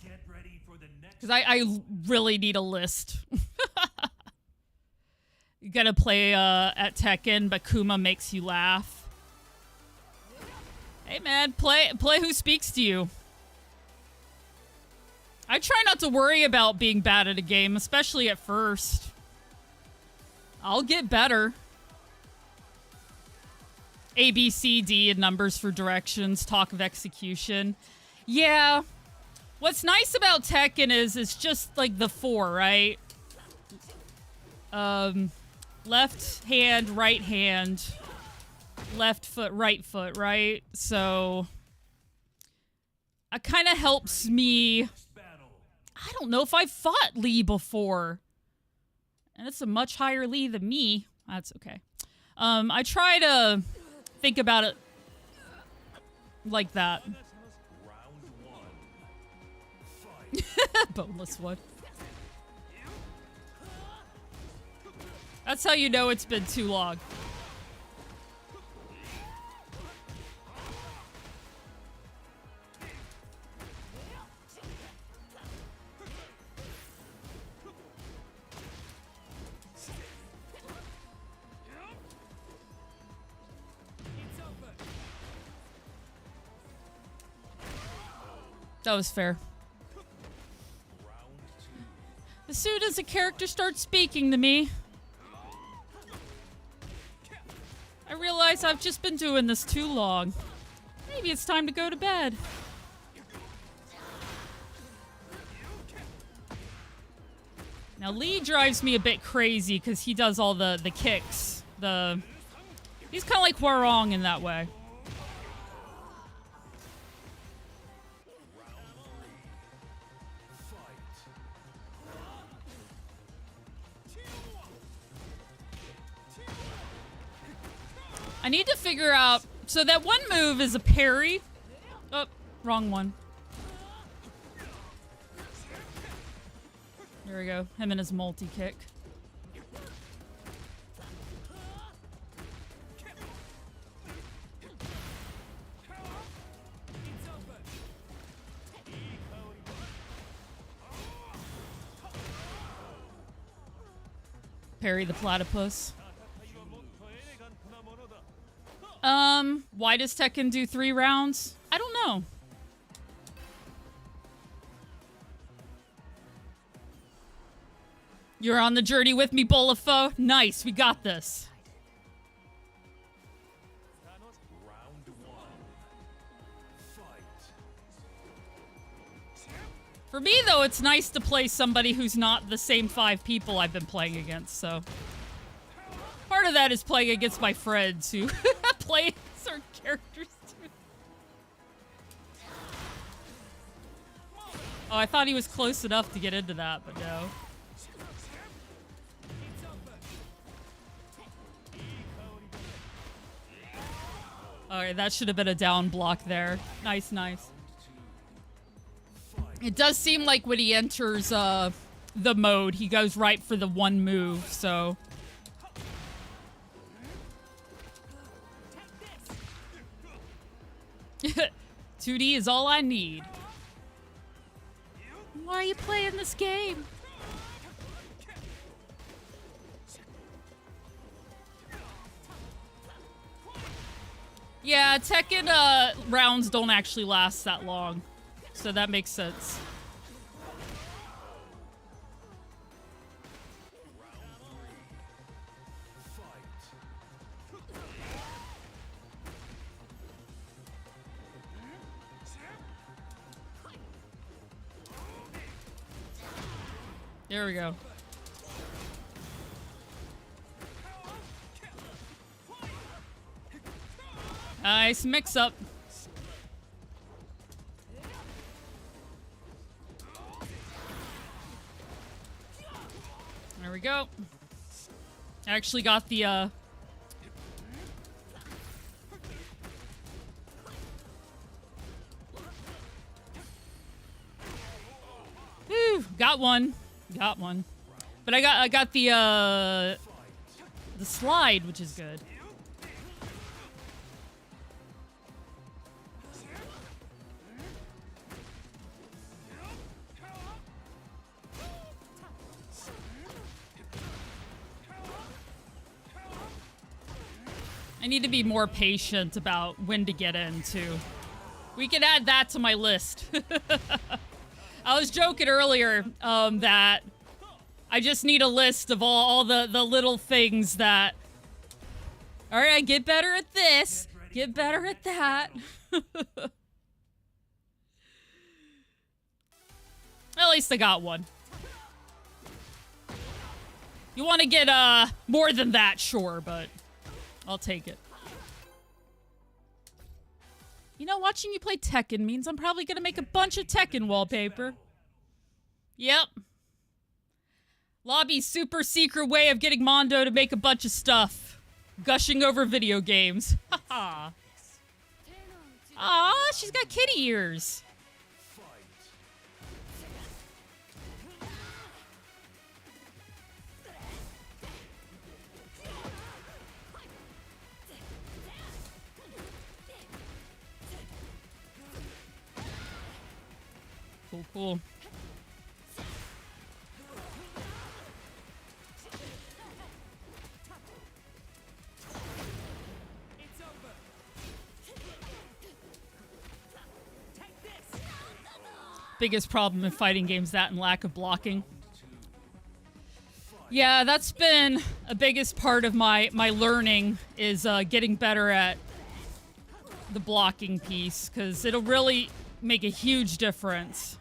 Get ready for the next. Because I really need a list. You gotta play at Tekken, but Kuma makes you laugh. Hey man, play who speaks to you. I try not to worry about being bad at a game, especially at first. I'll get better. A, B, C, D, and numbers for directions, talk of execution. Yeah. What's nice about Tekken is it's just like the 4, right? Left hand, right hand, left foot, right? So it kind of helps me. I don't know if I've fought Lee before. And it's a much higher Lee than me. That's okay. I try to think about it like that. Round 1. Fight. Boneless one. That's how you know it's been too long. That was fair. As soon as a character starts speaking to me, I realize I've just been doing this too long. Maybe it's time to go to bed. Now Lee drives me a bit crazy because he does all the kicks. He's kind of like Hwarong in that way. I need to figure out... So that one move is a parry. Oh, wrong one. There we go. Him and his multi-kick. Parry the platypus. Why does Tekken do 3 rounds? I don't know. You're on the journey with me, Bolafo. Nice, we got this. Round one. Fight. For me, though, it's nice to play somebody who's not the same 5 people I've been playing against, so... Part of that is playing against my friends who play certain characters, too. Oh, I thought he was close enough to get into that, but no. Alright, that should have been a down block there. Nice, nice. It does seem like when he enters the mode, he goes right for the one move, so... 2D is all I need. Why are you playing this game? Yeah, Tekken rounds don't actually last that long, so that makes sense. There we go. Nice mix up. There we go. I actually got the Whew, got one. Got one. But I got the slide, which is good. I need to be more patient about when to get into. We can add that to my list. I was joking earlier that I just need a list of all the little things that... Alright, get better at this. Get better at that. At least I got one. You want to get more than that, sure, but I'll take it. You know, watching you play Tekken means I'm probably gonna make a bunch of Tekken wallpaper. Yep. Lobby's super secret way of getting Mondo to make a bunch of stuff. Gushing over video games. Haha. Aw, she's got kitty ears. Cool, cool. Biggest problem in fighting games, that and lack of blocking. Yeah, that's been a biggest part of my learning is getting better at the blocking piece, because it'll really make a huge difference.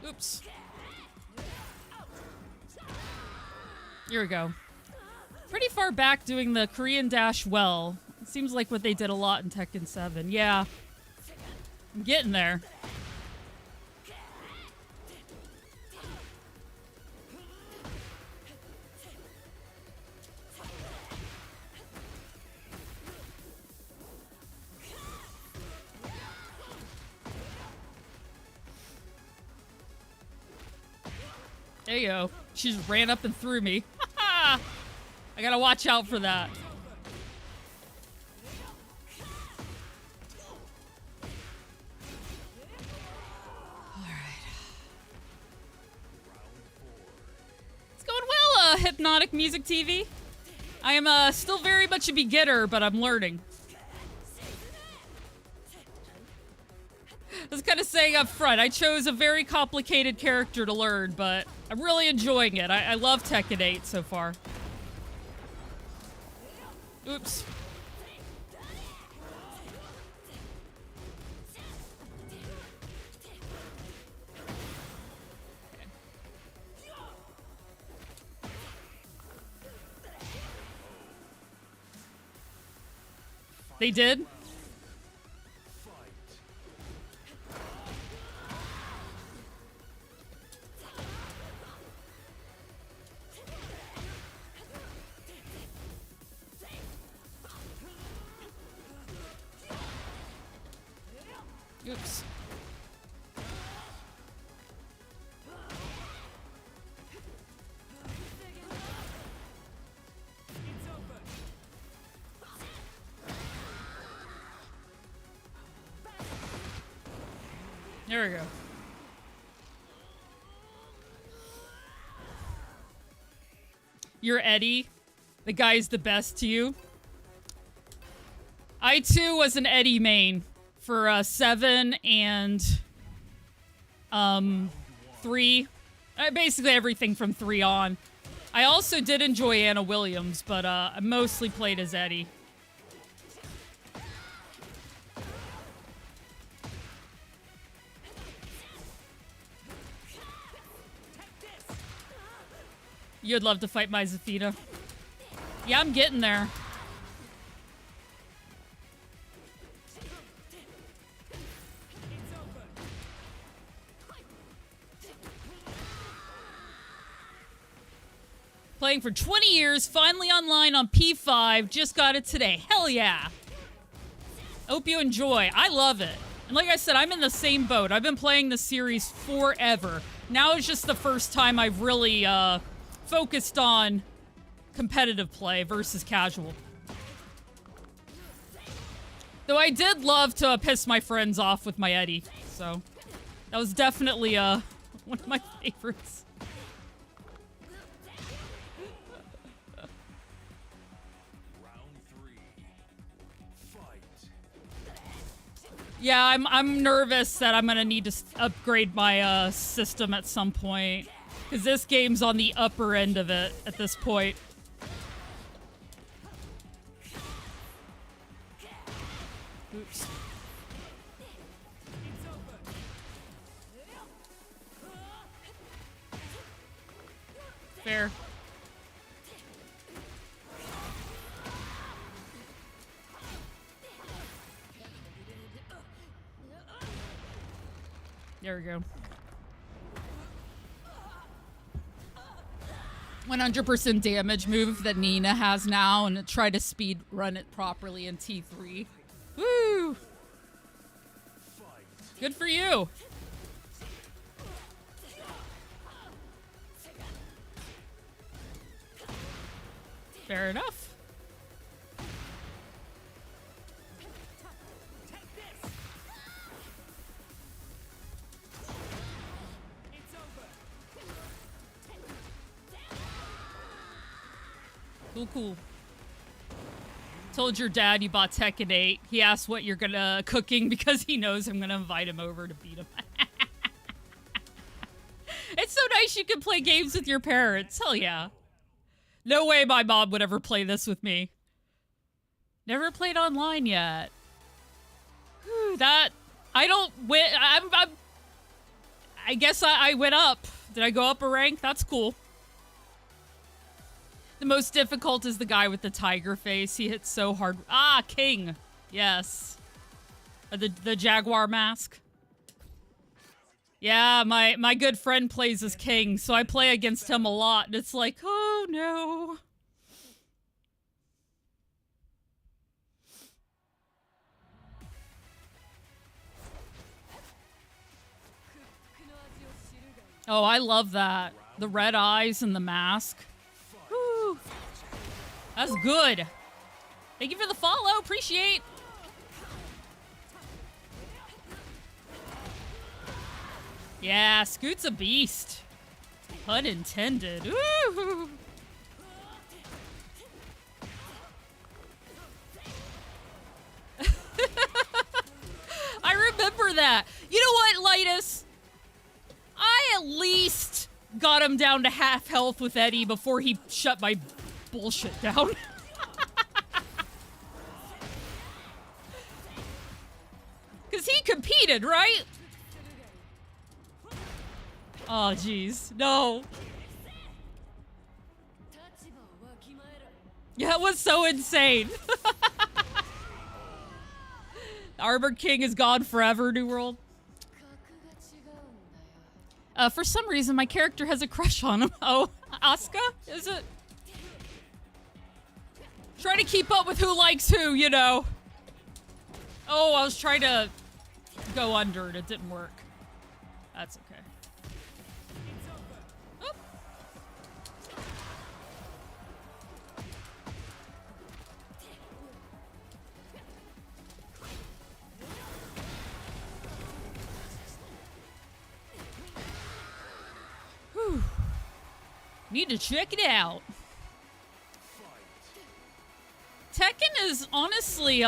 Oops. Here we go. Pretty far back doing the Korean dash well. It seems like what they did a lot in Tekken 7. Yeah. I'm getting there. Ayo. She just ran up and threw me. I gotta watch out for that. It's going well, Hypnotic Music TV. I am still very much a beginner, but I'm learning. I was kind of saying up front, I chose a very complicated character to learn, but I'm really enjoying it. I love Tekken 8 so far. Oops. They did? Oops. There we go. You're Eddie. The guy's the best to you. I too was an Eddie main for 7 and 3. Basically everything from 3 on. I also did enjoy Anna Williams, but I mostly played as Eddie. You'd love to fight my Zafina. Yeah, I'm getting there. Playing for 20 years, finally online on P5, just got it today. Hell yeah. Hope you enjoy. I love it. And like I said, I'm in the same boat. I've been playing the series forever. Now it's just the first time I've really focused on competitive play versus casual. Though I did love to piss my friends off with my Eddie, so that was definitely one of my favorites. Yeah, I'm nervous that I'm gonna need to upgrade my system at some point, because this game's on the upper end of it at this point. Oops. Fair. There we go. 100% damage move that Nina has now, and try to speed run it properly in T3. Woo! Good for you. Fair enough. Cool, cool. Told your dad you bought Tekken 8. He asked what you're gonna cooking because he knows I'm gonna invite him over to beat him. It's so nice you can play games with your parents. Hell yeah. No way my mom would ever play this with me. Never played online yet. Whew, that I don't win. I guess I went up. Did I go up a rank? That's cool. The most difficult is the guy with the tiger face. He hits so hard. Ah, King. Yes. The jaguar mask. Yeah, my good friend plays as King, so I play against him a lot, and it's like, oh no. Oh, I love that. The red eyes and the mask. Woo. That's good. Thank you for the follow. Appreciate. Yeah, Scoot's a beast. Pun intended. Ooh. I remember that. You know what, Lightus? I at least got him down to half health with Eddie before he shut my bullshit down. Because he competed, right? Oh, jeez. No. Yeah, it was so insane. Armored King is gone forever, New World. For some reason, my character has a crush on him. Oh, Asuka? Is it? Trying to keep up with who likes who, you know. Oh, I was trying to go under and it didn't work. That's okay. Oh. Whew. Need to check it out. Tekken is honestly,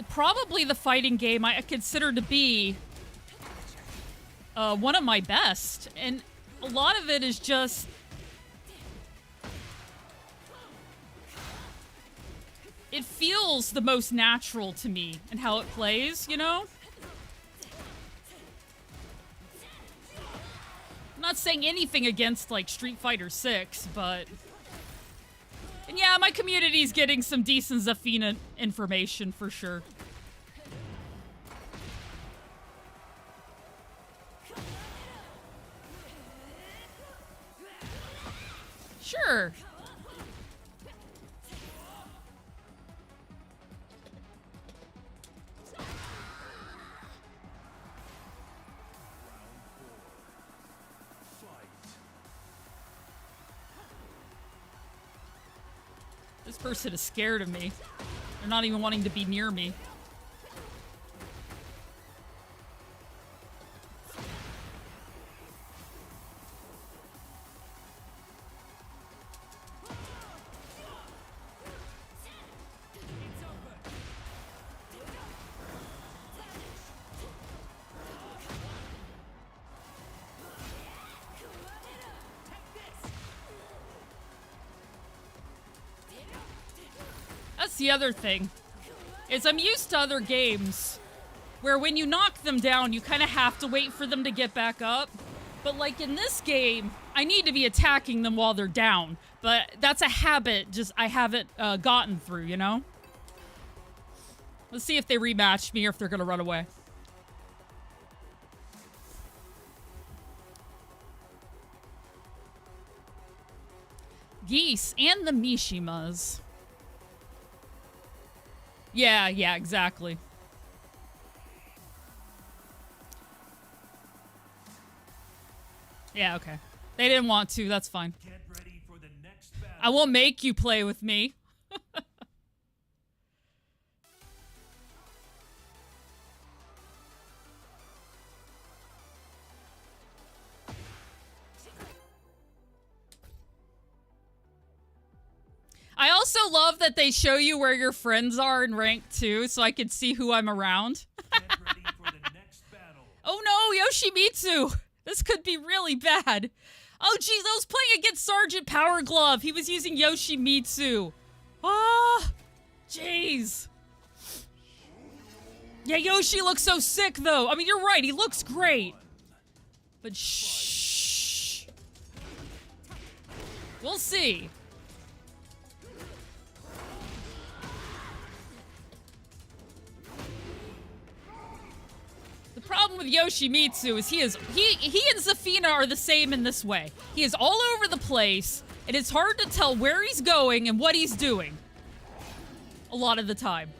probably the fighting game I consider to be one of my best. And a lot of it is just... It feels the most natural to me in how it plays, you know? I'm not saying anything against, like, Street Fighter 6, but... And yeah, my community's getting some decent Zafina information for sure. Sure. This person is scared of me. They're not even wanting to be near me. That's the other thing, is I'm used to other games where when you knock them down, you kind of have to wait for them to get back up. But like in this game, I need to be attacking them while they're down. But that's a habit just I haven't gotten through, you know? Let's see if they rematch me or if they're gonna run away. Geese and the Mishimas. Yeah, exactly. Yeah, okay. They didn't want to, that's fine. Get ready for the next battle. I won't make you play with me. I also love that they show you where your friends are in rank 2, so I can see who I'm around. Get ready for the next battle. Oh no, Yoshimitsu! This could be really bad. Oh jeez, I was playing against Sergeant Power Glove. He was using Yoshimitsu. Ah, jeez. Yeah, Yoshi looks so sick though. I mean, you're right, he looks great. But shh. We'll see. The problem with Yoshimitsu is he and Zafina are the same in this way. He is all over the place, and it's hard to tell where he's going and what he's doing. A lot of the time.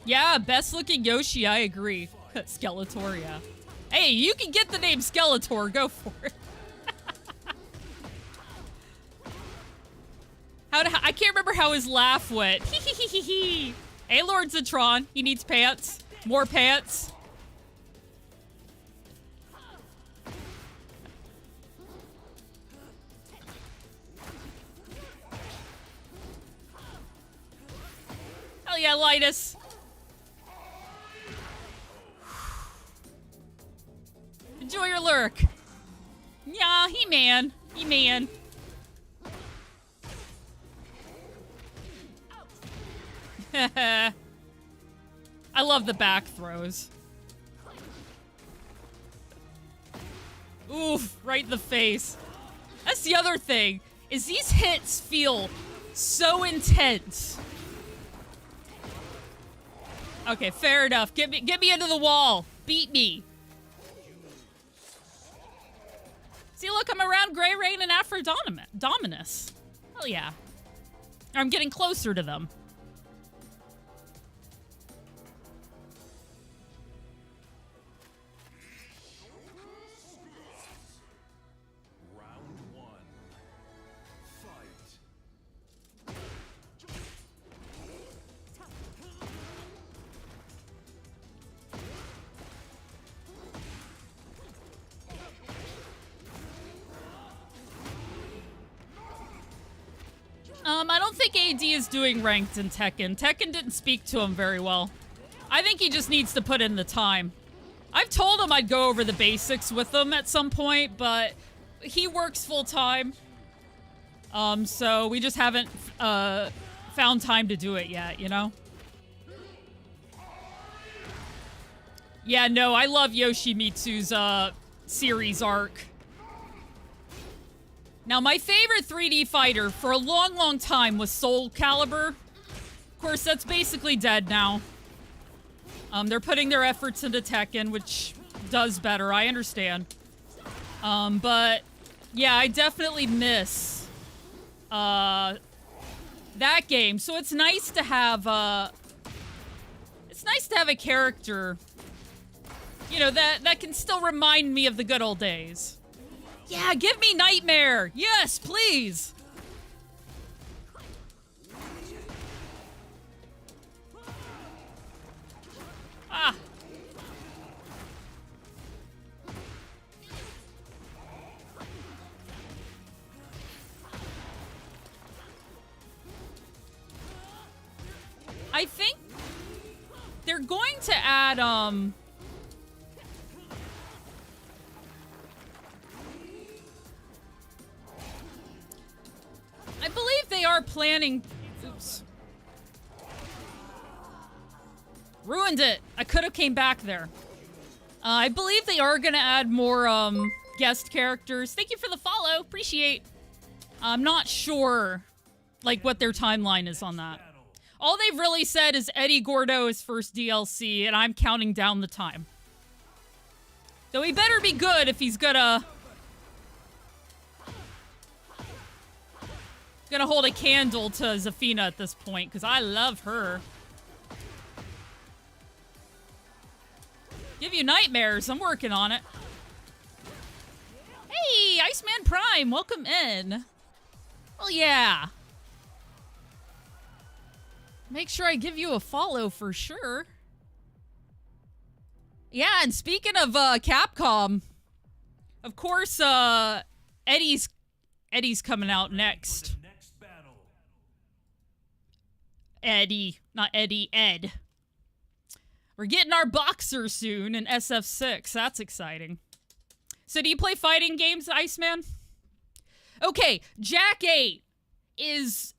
Yeah, best looking Yoshi, I agree. Skeletor, yeah. Hey, you can get the name Skeletor, go for it. I can't remember how his laugh went. Hee. Hey, Lord Zatron, he needs pants. More pants. Hell yeah, Linus. Enjoy your lurk. Yeah, He-Man. He-Man. I love the back throws. Oof, right in the face. That's the other thing, is these hits feel so intense. Okay, fair enough. Get me into the wall. Beat me. See, look, I'm around Grey Rain and Dominus. Hell yeah. I'm getting closer to them. Round one. Fight. I don't think AD is doing ranked in Tekken. Tekken didn't speak to him very well. I think he just needs to put in the time. I've told him I'd go over the basics with him at some point, but he works full time. So we just haven't found time to do it yet, you know? Yeah, no, I love Yoshimitsu's series arc. Now, my favorite 3D fighter for a long, long time was Soul Calibur. Of course, that's basically dead now. They're putting their efforts into Tekken, which does better, I understand. But, yeah, I definitely miss that game. So it's nice to have a character, you know, that can still remind me of the good old days. Yeah, give me Nightmare! Yes, please! Ah! I think they're going to add, I believe they are planning... Oops. Ruined it. I could have came back there. I believe they are going to add more guest characters. Thank you for the follow. Appreciate. I'm not sure like what their timeline is on that. All they've really said is Eddie Gordo's first DLC, and I'm counting down the time. Though he better be good if he's gonna hold a candle to Zafina at this point, because I love her. Give you nightmares. I'm working on it. Hey, Iceman Prime, welcome in. Well, yeah. Make sure I give you a follow for sure. Yeah, and speaking of Capcom, of course, Eddie's coming out next. Eddie, not Eddie, Ed. We're getting our boxer soon in SF6. That's exciting. So do you play fighting games, Iceman? Okay, Jack 8 is...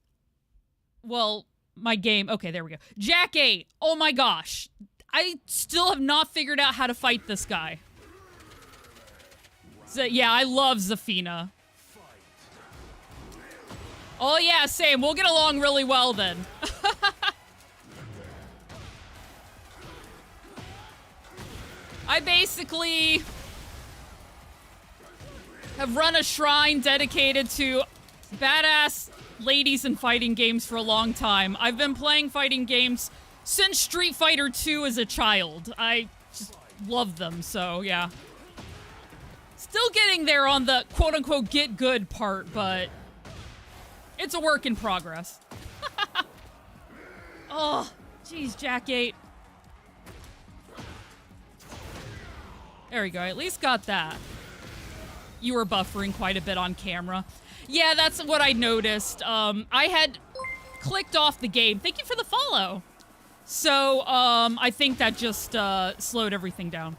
Well, my game... Okay, there we go. Jack 8. Oh my gosh. I still have not figured out how to fight this guy. So, yeah, I love Zafina. Oh yeah, same. We'll get along really well then. I basically have run a shrine dedicated to badass ladies in fighting games for a long time. I've been playing fighting games since Street Fighter 2 as a child. I just love them, so yeah. Still getting there on the quote-unquote get good part, but it's a work in progress. Oh, jeez, Jack 8. There we go, I at least got that. You were buffering quite a bit on camera. Yeah, that's what I noticed. I had clicked off the game. Thank you for the follow. So, I think that just slowed everything down.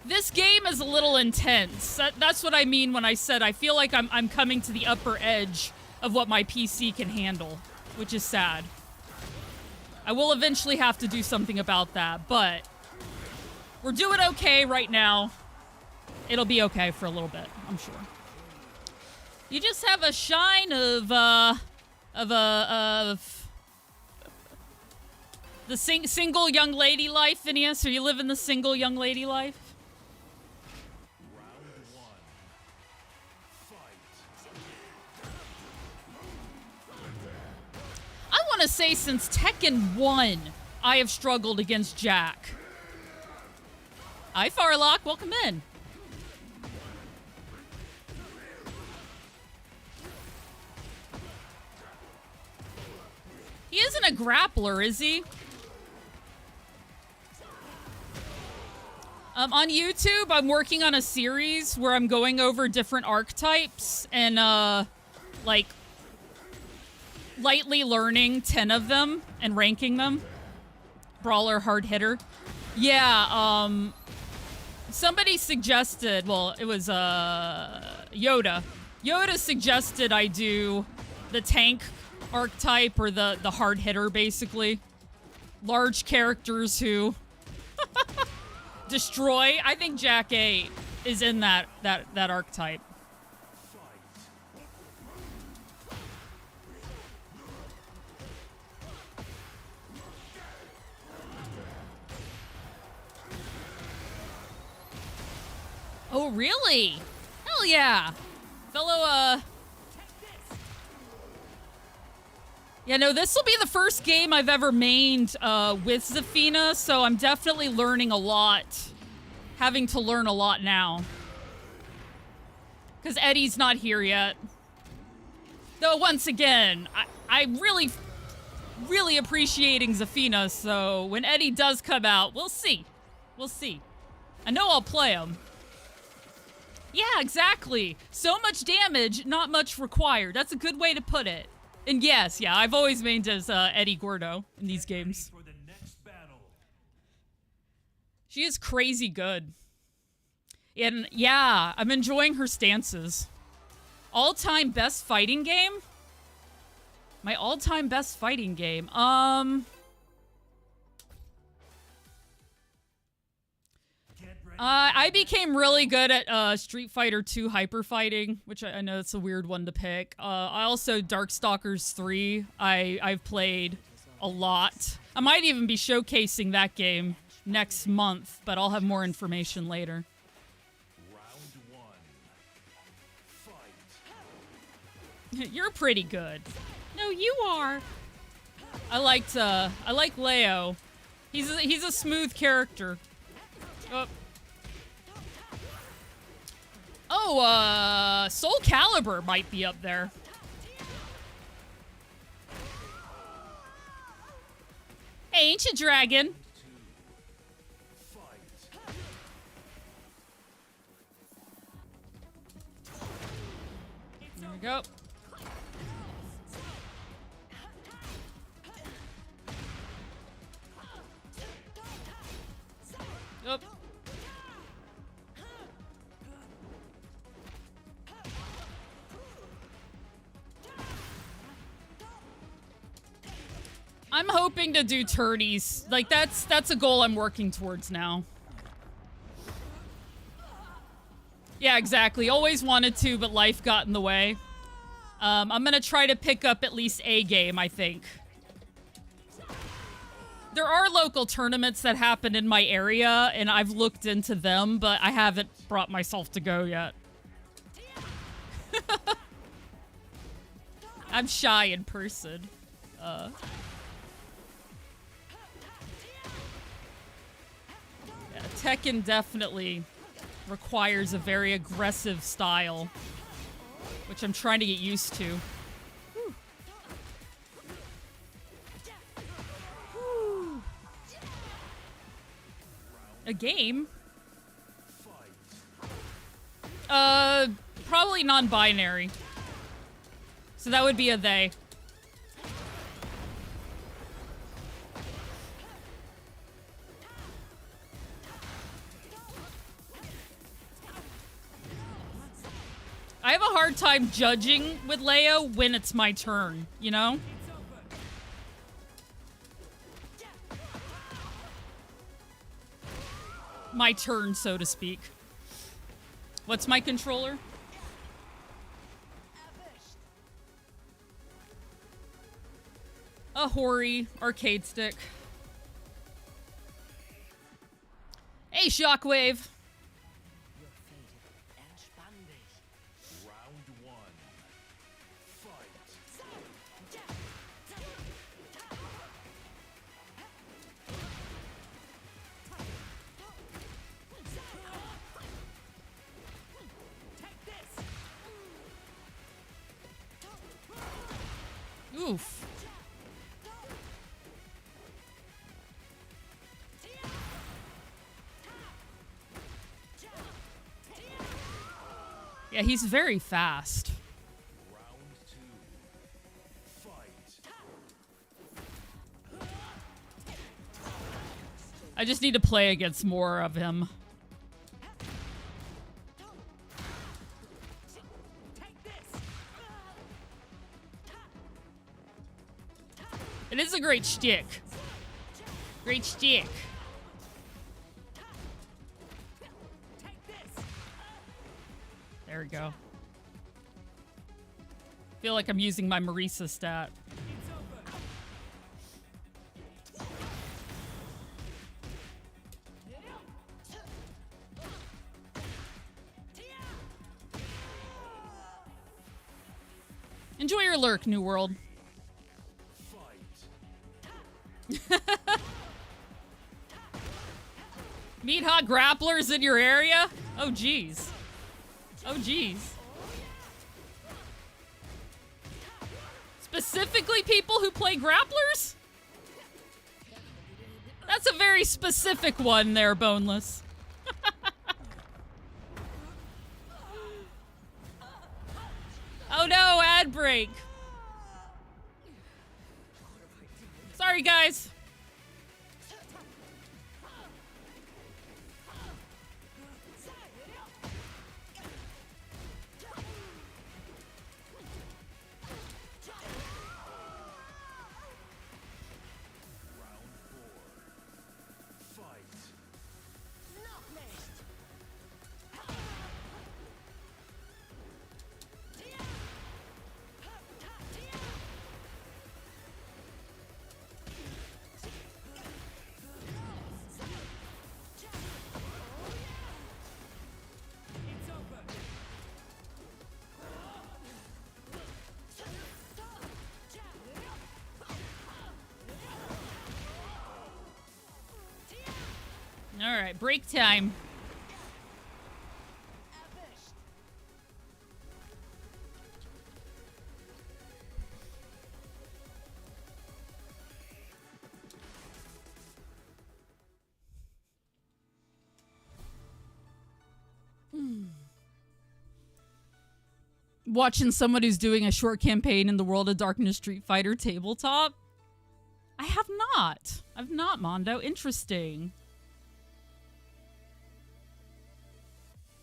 This game is a little intense. That's what I mean when I said I feel like I'm coming to the upper edge of what my PC can handle, which is sad. I will eventually have to do something about that, but we're doing okay right now. It'll be okay for a little bit, I'm sure. You just have a shine of the single young lady life, Phineas. Are you living the single young lady life? Round one. Fight. I want to say since Tekken 1, I have struggled against Jack. Hi, Farlock. Welcome in. He isn't a grappler, is he? On YouTube, I'm working on a series where I'm going over different archetypes and, like, lightly learning 10 of them and ranking them. Brawler, hard hitter. Yeah, somebody suggested, well, it was, Yoda. Yoda suggested I do the tank archetype or the hard hitter, basically. Large characters who destroy. I think Jack 8 is in that archetype. Oh, really? Hell yeah. Fellow, yeah, no, this will be the first game I've ever mained with Zafina, so I'm definitely learning a lot. Having to learn a lot now. Because Eddie's not here yet. Though, once again, I'm really appreciating Zafina, so when Eddie does come out, we'll see. We'll see. I know I'll play him. Yeah, exactly. So much damage, not much required. That's a good way to put it. And yes, yeah, I've always mained as Eddie Gordo in these games. For the next battle. She is crazy good. And yeah, I'm enjoying her stances. All-time best fighting game? My all-time best fighting game? I became really good at Street Fighter 2 hyper fighting, which I know it's a weird one to pick. I also Darkstalkers 3. I've played a lot. I might even be showcasing that game next month, but I'll have more information later. Round one. Fight. You're pretty good. No, you are. I like Leo. He's a smooth character. Oh, Soul Calibur might be up there. Hey, Ancient Dragon. There we go. Yep. I'm hoping to do turnies. Like, that's a goal I'm working towards now. Yeah, exactly. Always wanted to, but life got in the way. I'm gonna try to pick up at least a game, I think. There are local tournaments that happen in my area, and I've looked into them, but I haven't brought myself to go yet. I'm shy in person. Tekken definitely requires a very aggressive style, which I'm trying to get used to. Whew. Whew. A game? Probably non-binary. So that would be a they. I have a hard time judging with Leo when it's my turn, you know? My turn, so to speak. What's my controller? A Hori arcade stick. Hey, Shockwave. Round one. Fight. Oof. Yeah, he's very fast. Round two. Fight. I just need to play against more of him. It is a great shtick. Great shtick. There we go. Feel like I'm using my Marisa stat. Enjoy your lurk, New World. Meet hot grapplers in your area? Oh, geez. Oh, geez. Specifically people who play grapplers? That's a very specific one there, Boneless. Oh no, ad break. Sorry, guys. All right, break time. Watching someone who's doing a short campaign in the World of Darkness Street Fighter tabletop? I have not. I've not, Mondo. Interesting.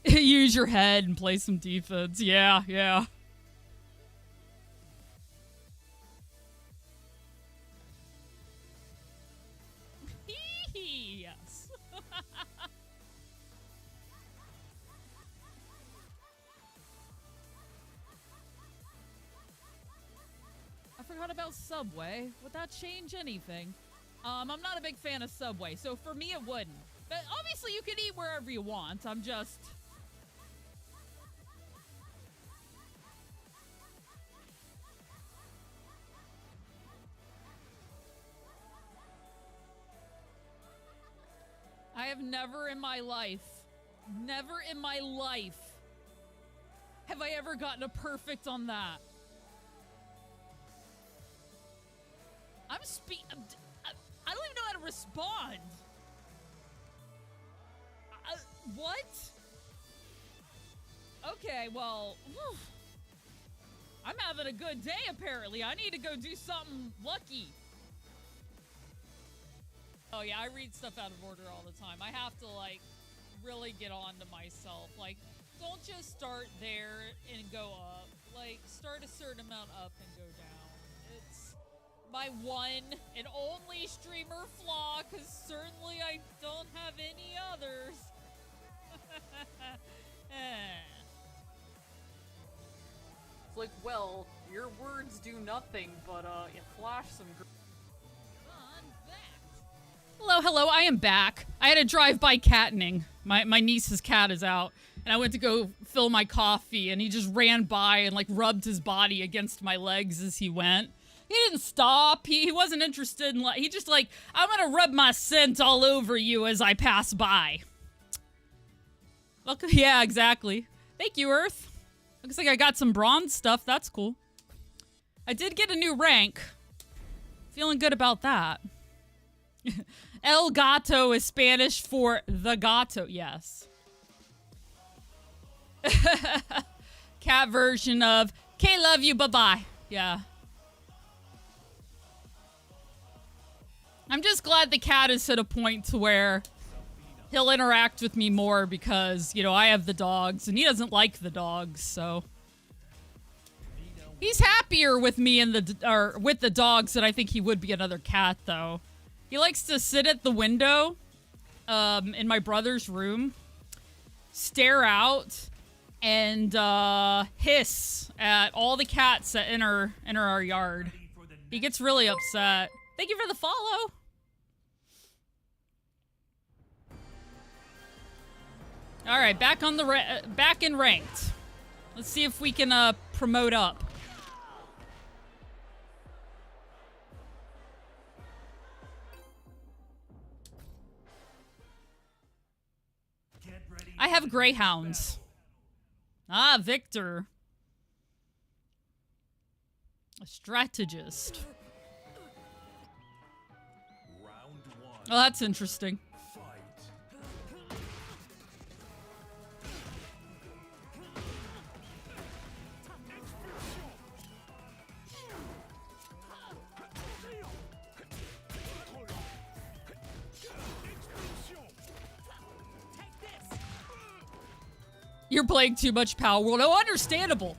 Use your head and play some defense. Yeah, yeah. Yes. I forgot about Subway. Would that change anything? I'm not a big fan of Subway, so for me it wouldn't. But obviously you can eat wherever you want. I'm just... I have never in my life have I ever gotten a perfect on that. I don't even know how to respond. What? Okay, well, whew. I'm having a good day, apparently. I need to go do something lucky. Oh, yeah, I read stuff out of order all the time. I have to, like, really get on to myself. Like, don't just start there and go up. Like, start a certain amount up and go down. It's my one and only streamer flaw, because certainly I don't have any others. It's like, well, your words do nothing, but you flash some. Hello, hello, I am back. I had a drive-by cattening. My niece's cat is out, and I went to go fill my coffee, and he just ran by and, like, rubbed his body against my legs as he went. He didn't stop. He wasn't interested in, like, he just, like, I'm gonna rub my scent all over you as I pass by. Welcome. Yeah, exactly. Thank you, Earth. Looks like I got some bronze stuff. That's cool. I did get a new rank. Feeling good about that. El gato is Spanish for the gato. Yes. Cat version of "K love you, bye-bye." Yeah. I'm just glad the cat is at a point to where he'll interact with me more because, you know, I have the dogs and he doesn't like the dogs, so he's happier with me and with the dogs than I think he would be another cat, though. He likes to sit at the window in my brother's room, stare out, and hiss at all the cats that enter our yard. He gets really upset. Thank you for the follow. All right, back on the back in ranked. Let's see if we can promote up. I have greyhounds. Ah, Victor. A strategist. Round one. Oh, that's interesting. You're playing too much Power World. Oh, understandable.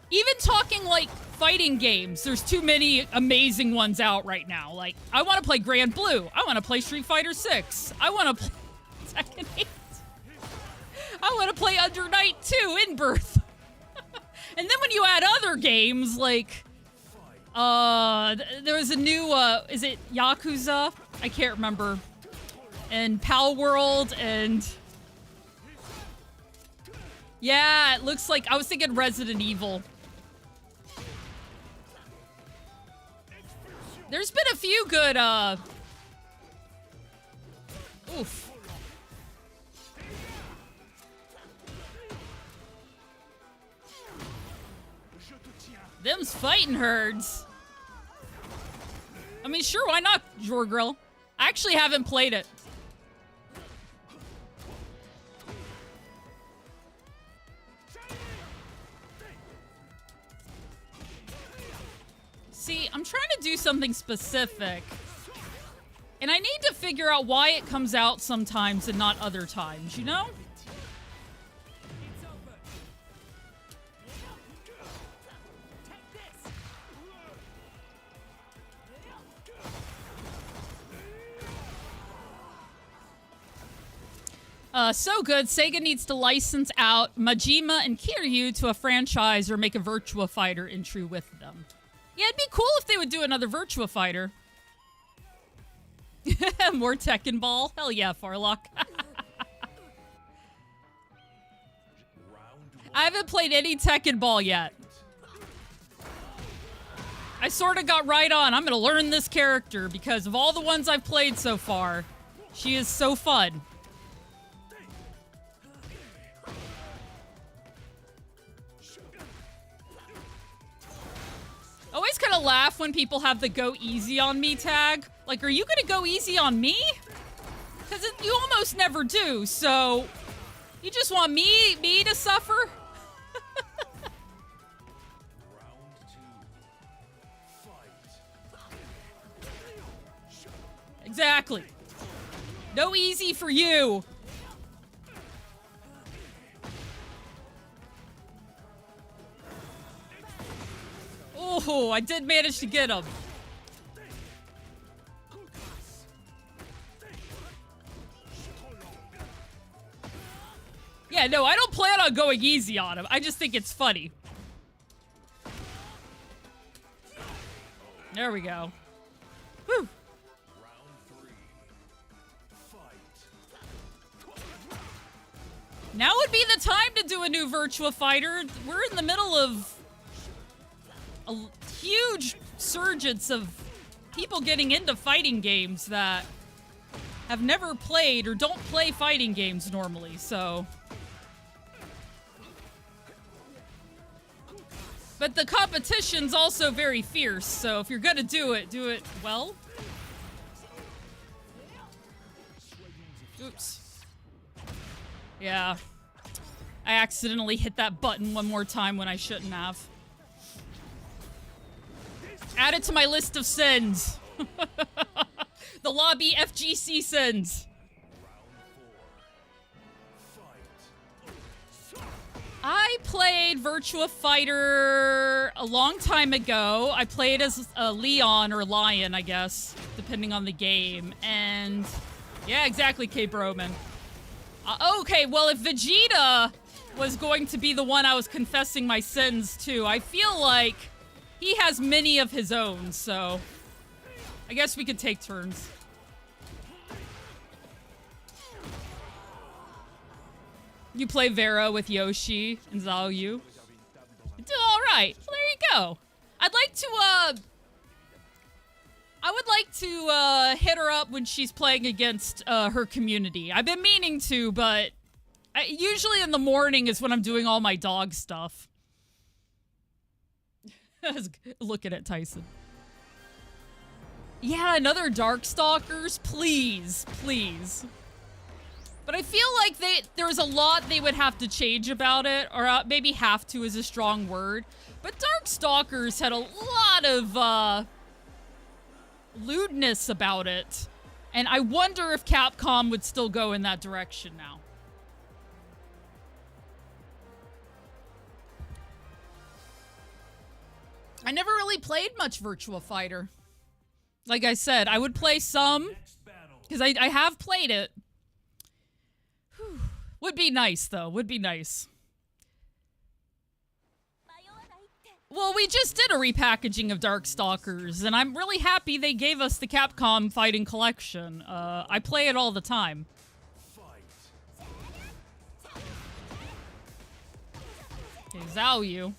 Even talking, like, fighting games, there's too many amazing ones out right now. Like, I want to play Grand Blue. I want to play Street Fighter 6. I want to play Tekken 8. I want to play Under Night 2 in Birth. And then when you add other games, like, there was a new, is it Yakuza? I can't remember. And Pal World and... Yeah, it looks like... I was thinking Resident Evil. There's been a few good, Oof. Them's fighting herds. I mean, sure, why not, Jorgrill? I actually haven't played it. See, I'm trying to do something specific. And I need to figure out why it comes out sometimes and not other times, you know? So good. Sega needs to license out Majima and Kiryu to a franchise or make a Virtua Fighter entry with them. Yeah, it'd be cool if they would do another Virtua Fighter. More Tekken Ball. Hell yeah, Farlock. I haven't played any Tekken Ball yet. I sort of got right on. I'm going to learn this character because of all the ones I've played so far, She is so fun. I always kind of laugh when people have the go easy on me tag. Like, are you gonna go easy on me? Because you almost never do, so you just want me to suffer? Round two. Fight. Exactly. No easy for you. Oh, I did manage to get him. Yeah, no, I don't plan on going easy on him. I just think it's funny. There we go. Whew. Round three. Fight. Now would be the time to do a new Virtua Fighter. We're in the middle of a huge surgence of people getting into fighting games that have never played or don't play fighting games normally, so. But the competition's also very fierce, so if you're gonna do it well. Oops. Yeah. I accidentally hit that button one more time when I shouldn't have. Add it to my list of sins. The lobby FGC sins. I played Virtua Fighter a long time ago. I played as Leon or Lion, I guess, depending on the game. And yeah, exactly, K. Broman. Okay, well, if Vegeta was going to be the one I was confessing my sins to, I feel like he has many of his own, so I guess we could take turns. You play Vera with Yoshi and Zhao Yu. You do all right. Well, there you go. I'd like to, I would like to, hit her up when she's playing against, her community. I've been meaning to, but usually in the morning is when I'm doing all my dog stuff. Look at it, Tyson. Yeah, another Darkstalkers, please, please. But I feel like there was a lot they would have to change about it, or maybe have to is a strong word. But Darkstalkers had a lot of lewdness about it, and I wonder if Capcom would still go in that direction now. I never really played much Virtua Fighter. Like I said, I would play some, because I have played it. Whew. Would be nice, though. Would be nice. Well, we just did a repackaging of Darkstalkers, and I'm really happy they gave us the Capcom Fighting Collection. I play it all the time. Okay, Zhao Yu.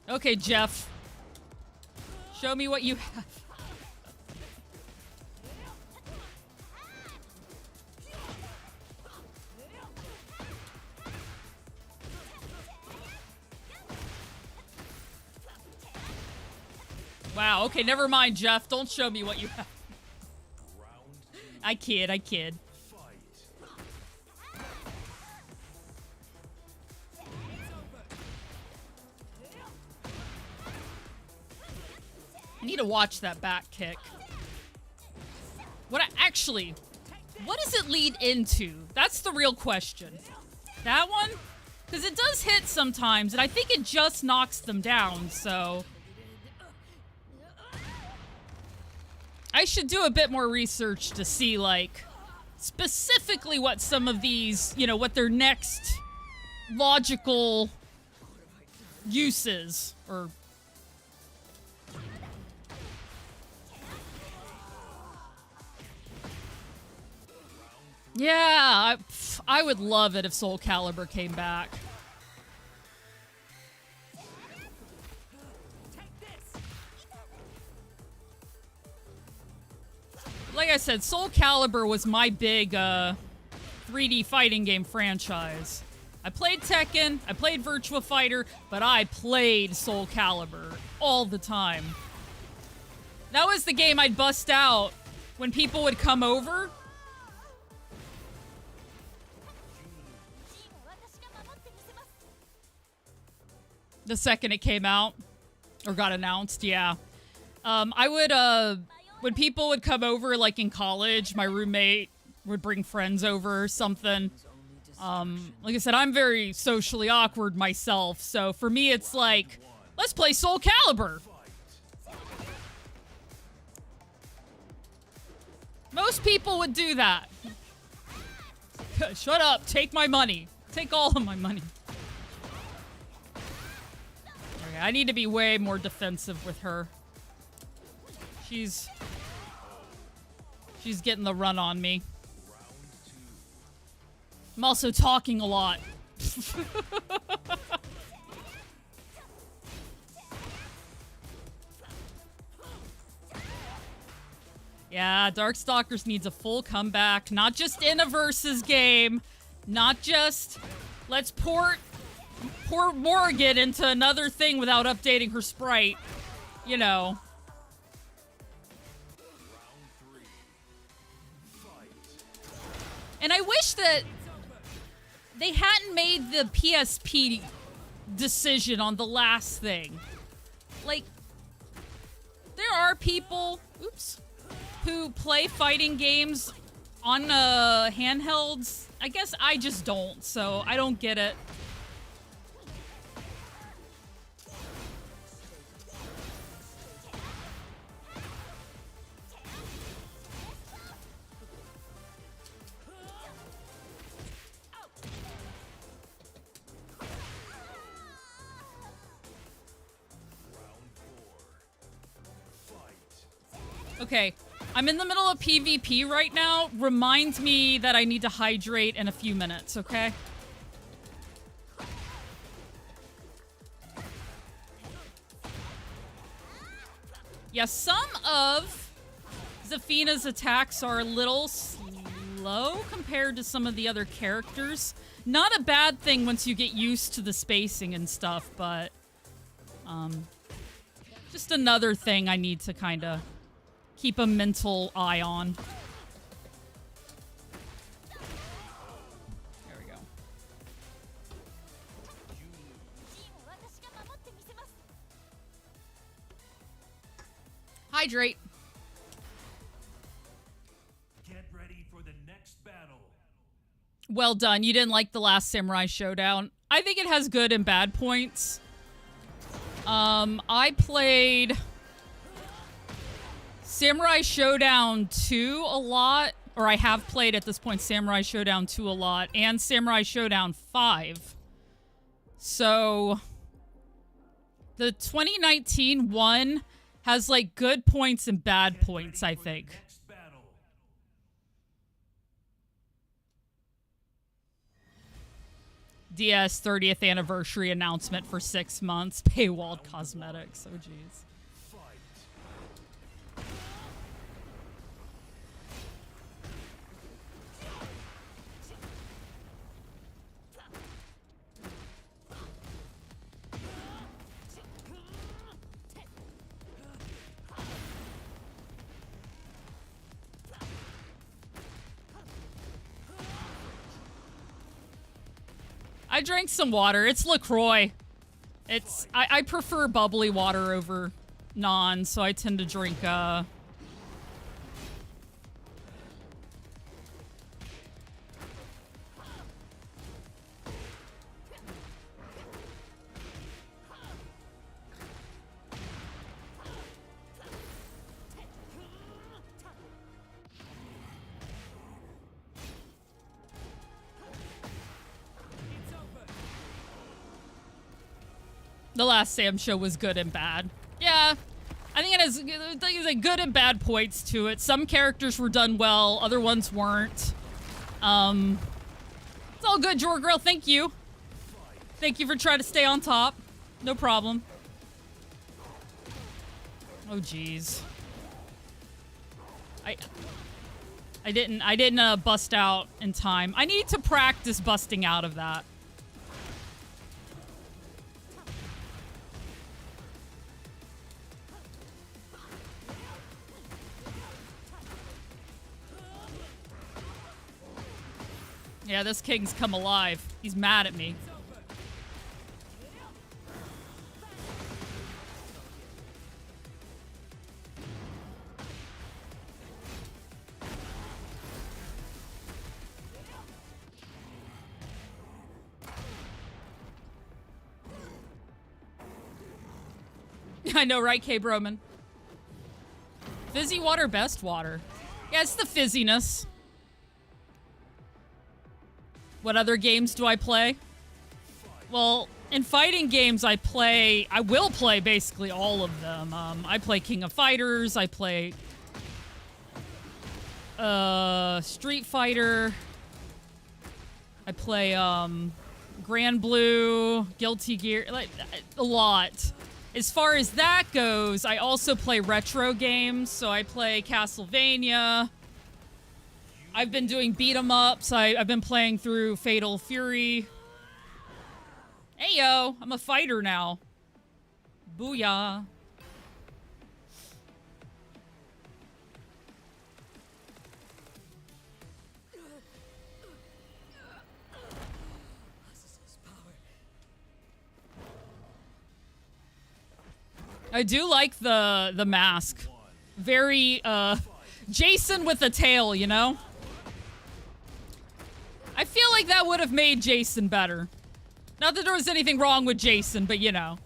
Okay, Jeff. Show me what you have. Wow, okay, never mind, Jeff. Don't show me what you have. I kid, I kid. I need to watch that back kick. What does it lead into? That's the real question. That one? Because it does hit sometimes, and I think it just knocks them down, so... I should do a bit more research to see, like, specifically what some of these, you know, what their next logical use is, or... Yeah, I would love it if Soul Calibur came back. Like like I said, Soul Calibur was my big 3D fighting game franchise. I played Tekken, I played Virtua Fighter, but I played Soul Calibur all the time. That was the game I'd bust out when people would come over. The second it came out, or got announced, yeah. I would, when people would come over, like in college, my roommate would bring friends over or something. Like I said, I'm very socially awkward myself, so for me it's like, let's play Soul Calibur. Most people would do that. Shut up, take my money. Take all of my money. Okay, I need to be way more defensive with her. She's getting the run on me. I'm also talking a lot. Yeah, Darkstalkers needs a full comeback. Not just in a versus game. Not just let's port Morrigan into another thing without updating her sprite. You know. And I wish that they hadn't made the PSP decision on the last thing. Like, there are people, who play fighting games on handhelds. I guess I just don't, so I don't get it. Okay, I'm in the middle of PvP right now. Reminds me that I need to hydrate in a few minutes, okay? Yeah, some of Zafina's attacks are a little slow compared to some of the other characters. Not a bad thing once you get used to the spacing and stuff, but just another thing I need to kind of keep a mental eye on. There we go. Hydrate. Get ready for the next battle. Well done. You didn't like the last Samurai Showdown. I think it has good and bad points. I played Samurai Showdown 2 a lot, or I have played at this point Samurai Showdown 2 a lot, and Samurai Showdown 5. So the 2019 one has like good points and bad points, I think. DS 30th anniversary announcement for 6 months. Paywalled cosmetics. Oh, jeez. I drank some water. It's LaCroix. I prefer bubbly water over non, so I tend to drink the last Sam show was good and bad. Yeah, I think it has good and bad points to it. Some characters were done well, other ones weren't. It's all good, Jorgrill. Thank you. Thank you for trying to stay on top. No problem. Oh, jeez. I didn't bust out in time. I need to practice busting out of that. Yeah, this king's come alive. He's mad at me. I know, right, K. Broman? Fizzy water, best water. Yeah, it's the fizziness. What other games do I play? Well, in fighting games, I will play basically all of them. I play King of Fighters. I play Street Fighter. I play Grand Blue, Guilty Gear, like a lot. As far as that goes, I also play retro games. So I play Castlevania. I've been doing beat 'em ups. I've been playing through Fatal Fury. Hey yo, I'm a fighter now. Booyah. I do like the mask. Very Jason with a tail, you know? I feel like that would have made Jason better. Not that there was anything wrong with Jason, but you know.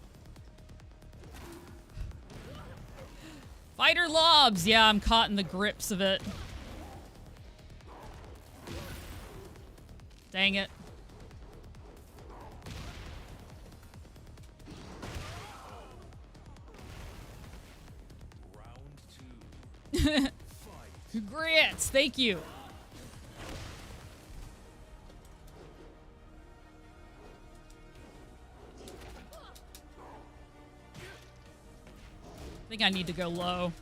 Fighter lobs. Yeah, I'm caught in the grips of it. Dang it. Congrats, thank you. I think I need to go low.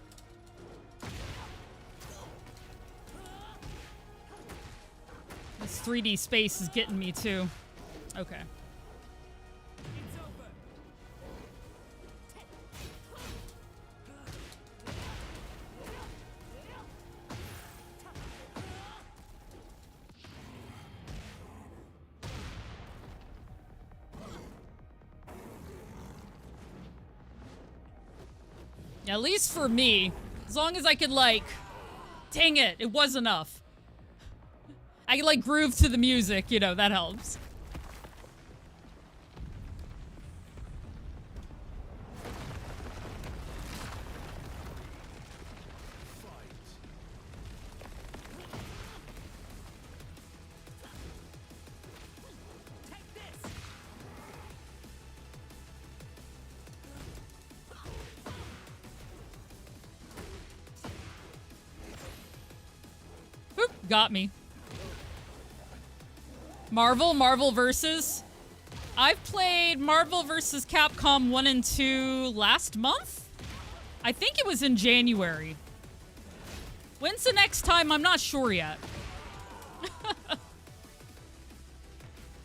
This 3D space is getting me too. Okay. At least for me, as long as I could, like, dang it, it was enough. I could, like, groove to the music, you know, that helps. Got me. Marvel versus. I've played Marvel vs. Capcom 1 and 2 last month? I think it was in January. When's the next time? I'm not sure yet.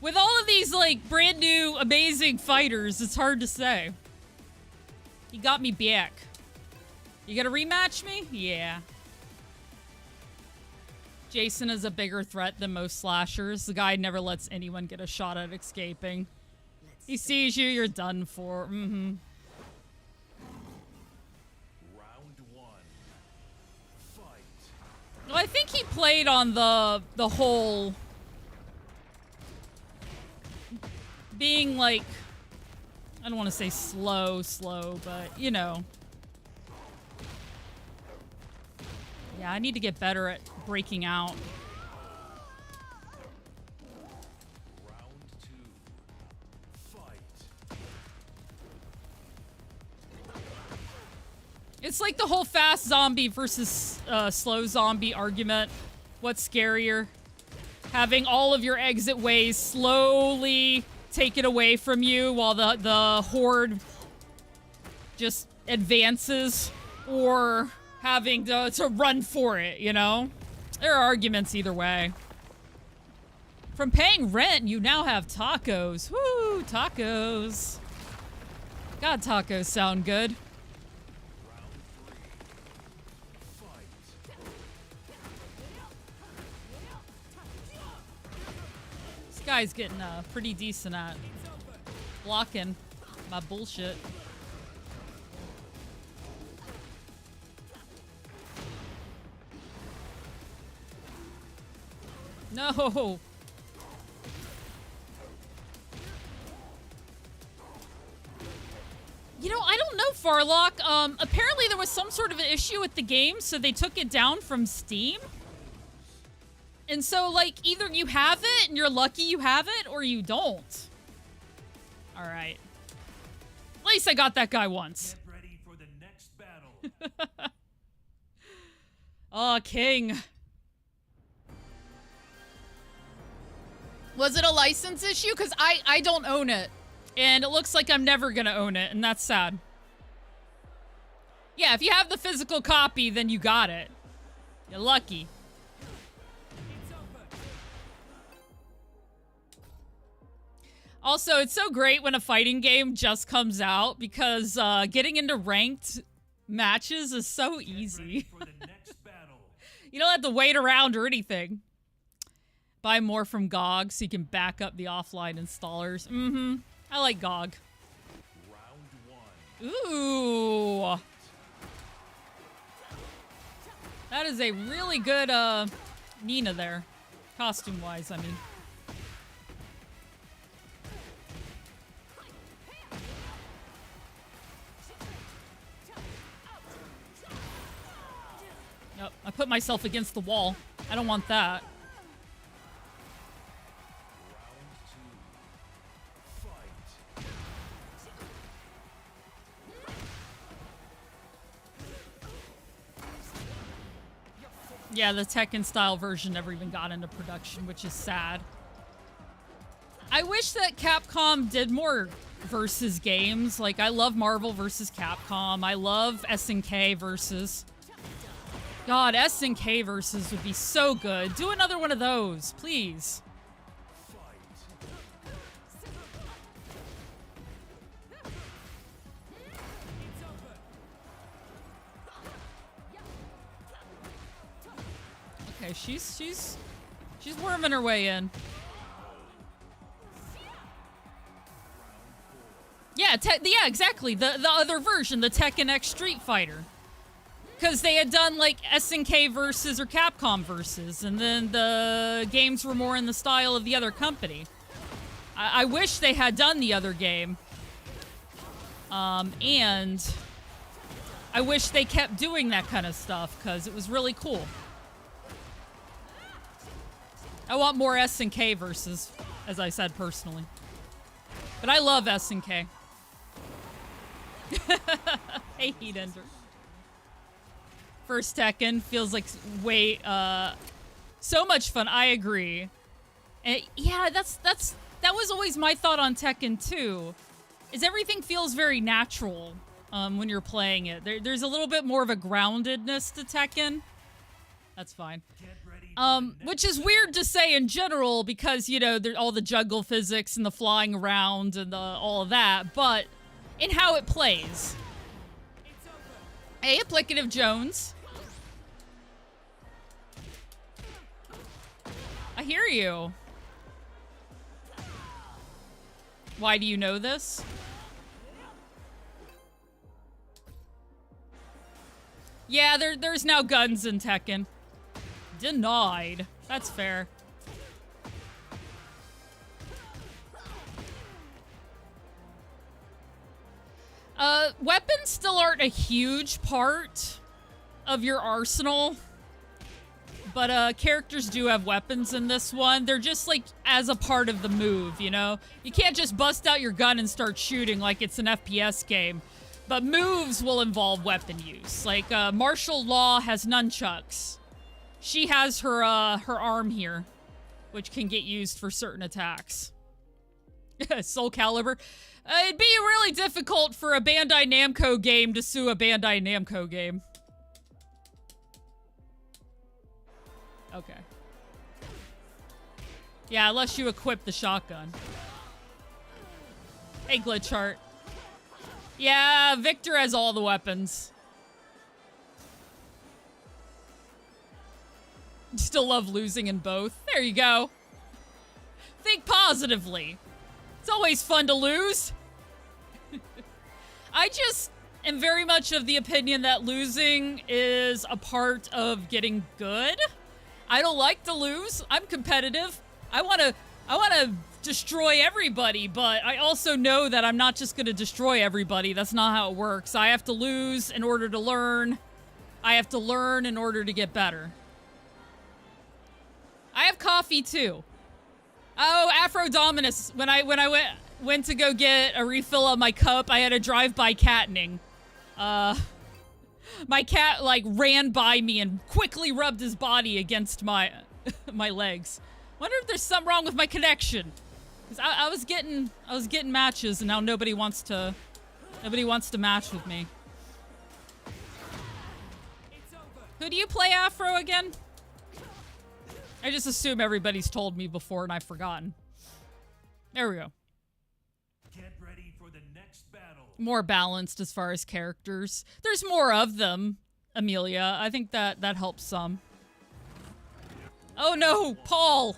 With all of these, like, brand new, amazing fighters, it's hard to say. You got me back. You gonna rematch me? Yeah. Jason is a bigger threat than most slashers. The guy never lets anyone get a shot at escaping. He sees you, you're done for. Mm-hmm. Round one. Fight. Well, I think he played on the whole being like, I don't want to say slow, but you know. Yeah, I need to get better at breaking out. Round two. Fight. It's like the whole fast zombie versus slow zombie argument. What's scarier? Having all of your exit ways slowly taken away from you while the horde just advances, or having to run for it, you know? There are arguments either way. From paying rent, you now have tacos. Woo, tacos. God, tacos sound good. This guy's getting pretty decent at blocking my bullshit. No. You know, I don't know, Farlock. Apparently there was some sort of an issue with the game, so they took it down from Steam. And so, like, either you have it and you're lucky you have it, or you don't. Alright. At least I got that guy once. Get ready for the next battle. Oh, King. Was it a license issue? Because I don't own it. And it looks like I'm never gonna own it, and that's sad. Yeah, if you have the physical copy, then you got it. You're lucky. Also, it's so great when a fighting game just comes out, because getting into ranked matches is so easy. You don't have to wait around or anything. Buy more from GOG so you can back up the offline installers. Mm-hmm. I like GOG. Round 1. Ooh. That is a really good Nina there. Costume-wise, I mean. Yep, I put myself against the wall. I don't want that. Yeah, the Tekken style version never even got into production, which is sad. I wish that Capcom did more versus games. Like, I love Marvel versus Capcom. I love SNK versus. God, SNK versus would be so good. Do another one of those, please. Okay, she's worming her way in. Yeah, yeah, exactly. The other version, the Tekken X Street Fighter. Because they had done, like, SNK versus or Capcom versus, and then the games were more in the style of the other company. I wish they had done the other game. And I wish they kept doing that kind of stuff, because it was really cool. I want more SNK versus, as I said personally. But I love SNK. Hey, Heat Ender. First Tekken feels like way, so much fun. I agree. And yeah, that was always my thought on Tekken 2. Is everything feels very natural when you're playing it. There's a little bit more of a groundedness to Tekken. That's fine. Which is weird to say in general because, you know, there's all the juggle physics and the flying around and all of that, but in how it plays. Hey, Applicative Jones. I hear you. Why do you know this? Yeah, there's now guns in Tekken. Denied. That's fair. Weapons still aren't a huge part of your arsenal. But characters do have weapons in this one. They're just like as a part of the move, you know? You can't just bust out your gun and start shooting like it's an FPS game. But moves will involve weapon use. Like Martial Law has nunchucks. She has her arm here, which can get used for certain attacks. Soul Calibur. It'd be really difficult for a Bandai Namco game to sue a Bandai Namco game. Okay. Yeah, unless you equip the shotgun. Hey, Glitch Heart. Yeah, Victor has all the weapons. Still love losing in both. There you go. Think positively. It's always fun to lose. I just am very much of the opinion that losing is a part of getting good. I don't like to lose. I'm competitive. I want to destroy everybody, but I also know that I'm not just going to destroy everybody. That's not how it works. I have to lose in order to learn. I have to learn in order to get better. I have coffee too. Oh, Afro Dominus. When I went to go get a refill on my cup, I had a drive-by catning. My cat like ran by me and quickly rubbed his body against my my legs. Wonder if there's something wrong with my connection. Cause I was getting matches and now nobody wants to match with me. Who do you play, Afro, again? I just assume everybody's told me before and I've forgotten. There we go. Get ready for the next battle. More balanced as far as characters. There's more of them, Amelia. I think that helps some. Oh no, Paul!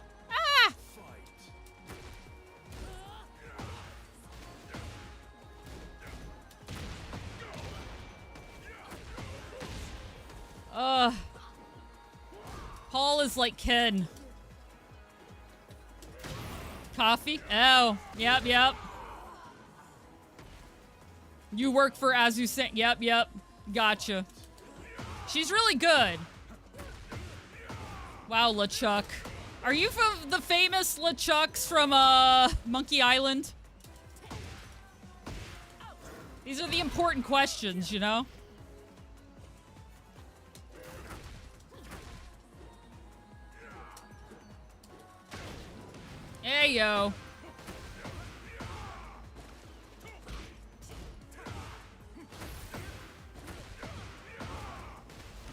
Ah! Paul is like Ken. Coffee? Oh, yep. You work for Azusa. Yep. Gotcha. She's really good. Wow, LeChuck. Are you from the famous LeChucks from Monkey Island? These are the important questions, you know? Hey, yo.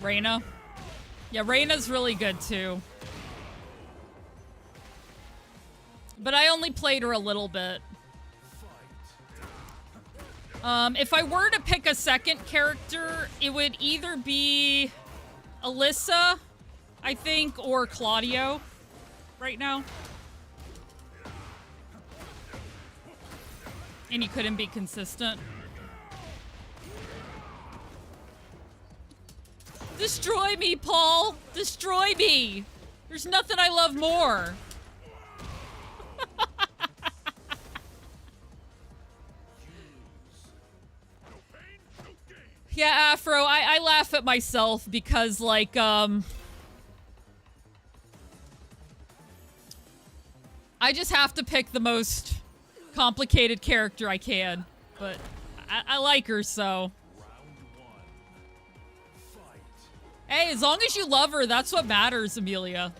Reyna. Yeah, Reyna's really good, too. But I only played her a little bit. If I were to pick a second character, it would either be Alyssa, I think, or Claudio right now. And you couldn't be consistent. Destroy me, Paul! Destroy me! There's nothing I love more. Yeah, Afro, I laugh at myself because, like, I just have to pick the most complicated character I can, but I like her, so. Hey, as long as you love her, that's what matters, Amelia.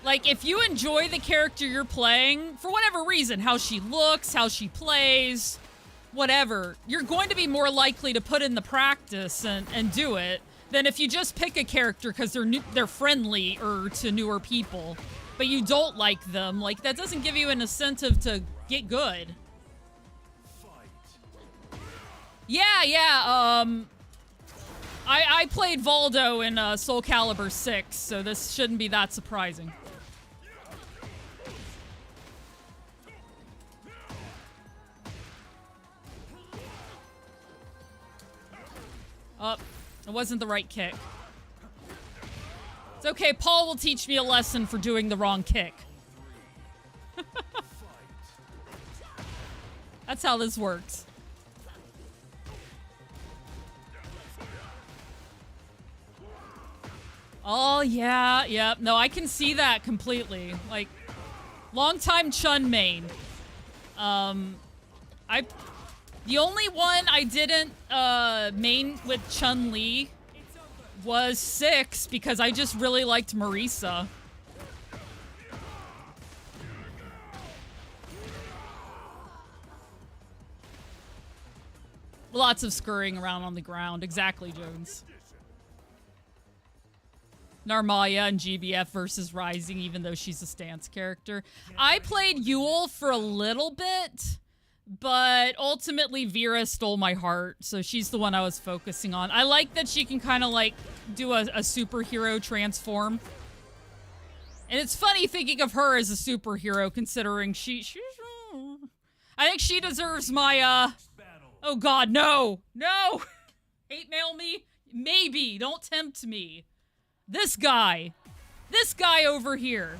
Like, if you enjoy the character you're playing, for whatever reason, how she looks, how she plays, whatever, you're going to be more likely to put in the practice and do it than if you just pick a character because they're friendly or to newer people. But you don't like them, like, that doesn't give you an incentive to get good. Yeah, I played Voldo in Soul Calibur 6, so this shouldn't be that surprising. Oh, it wasn't the right kick. It's okay, Paul will teach me a lesson for doing the wrong kick. That's how this works. Oh, yeah, yep. No, I can see that completely. Like, long-time Chun main. The only one I didn't main with Chun-Li was 6 because I just really liked Marisa. Lots of scurrying around on the ground. Exactly, Jones. Narmaya and GBF versus Rising, even though she's a stance character. I played Yule for a little bit, but ultimately Vera stole my heart, so she's the one I was focusing on. I like that she can kind of like do a superhero transform. And it's funny thinking of her as a superhero, considering she's I think she deserves my, oh god, no! No! Hate mail me? Maybe. Don't tempt me. This guy. This guy over here.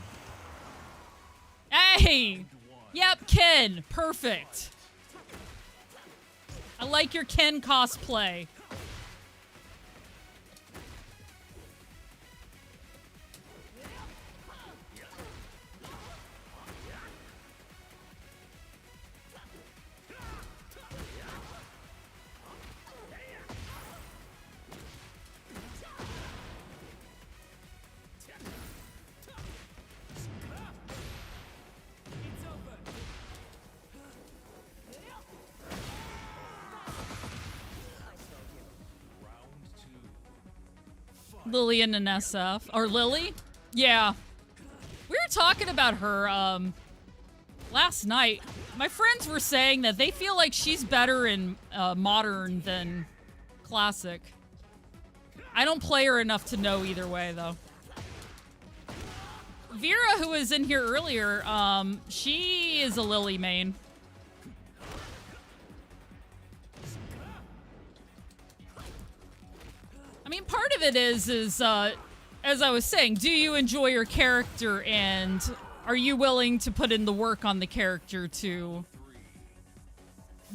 Hey! Yep, Ken. Perfect. I like your Ken cosplay. Lillian and SF. Or Lily? Yeah. We were talking about her, last night. My friends were saying that they feel like she's better in, modern than classic. I don't play her enough to know either way, though. Vera, who was in here earlier, she is a Lily main. I mean, part of it is, as I was saying, do you enjoy your character and are you willing to put in the work on the character to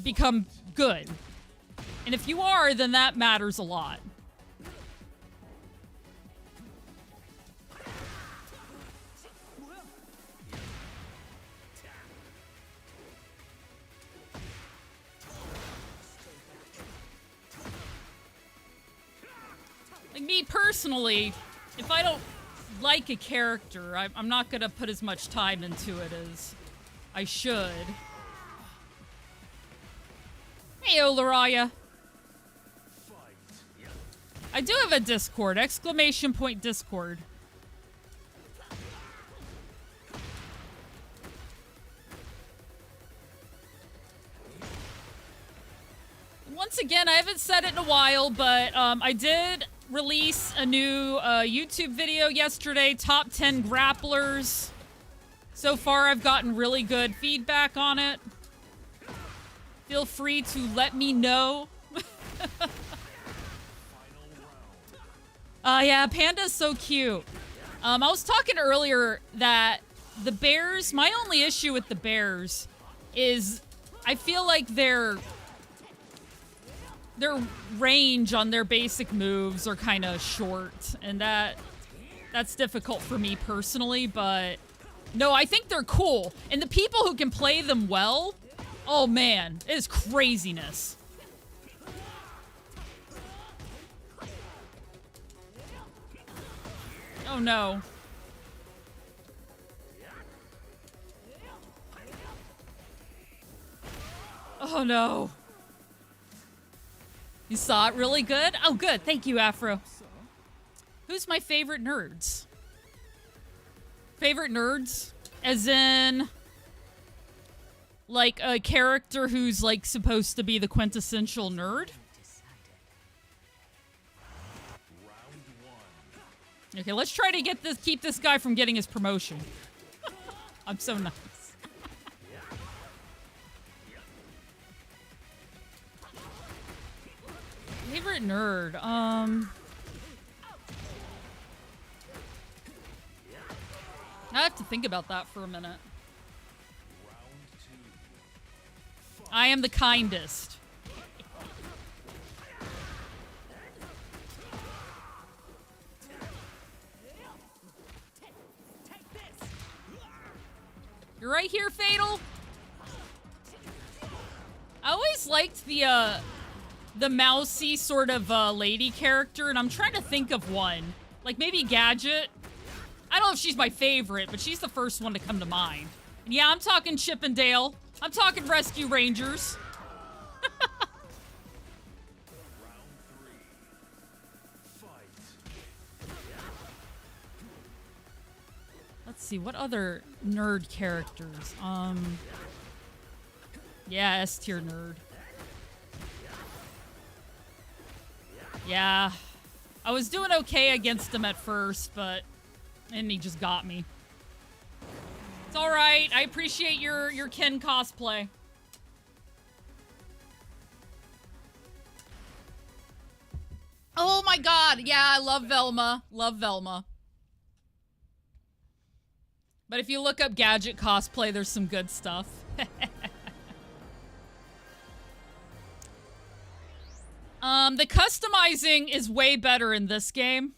become good? And if you are, then that matters a lot. Like me personally, if I don't like a character, I'm not gonna put as much time into it as I should. Hey, Olaraya. I do have a Discord, ! Discord. Once again, I haven't said it in a while, but I did release a new YouTube video yesterday, top 10 grapplers. So far, I've gotten really good feedback on it. Feel free to let me know. Yeah, Panda's so cute. I was talking earlier that the bears, my only issue with the bears is I feel like their range on their basic moves are kind of short, and that's difficult for me personally, but no, I think they're cool. And the people who can play them well, oh man, it is craziness. Oh no. Oh no. You saw it really good? Oh, good. Thank you, Afro. Who's my favorite nerds? Favorite nerds? As in, like, a character who's, like, supposed to be the quintessential nerd? Okay, let's try to keep this guy from getting his promotion. I'm so nice. Favorite nerd, I have to think about that for a minute. I am the kindest. You're right here, Fatal. I always liked the mousy sort of lady character, and I'm trying to think of one. Like maybe Gadget. I don't know if she's my favorite, but she's the first one to come to mind. And yeah, I'm talking Chip and Dale. I'm talking Rescue Rangers. Let's see, what other nerd characters? Yeah, S tier nerd. Yeah. I was doing okay against him at first, but and he just got me. It's alright. I appreciate your Ken cosplay. Oh my god, yeah, I love Velma. Love Velma. But if you look up gadget cosplay, there's some good stuff. The customizing is way better in this game.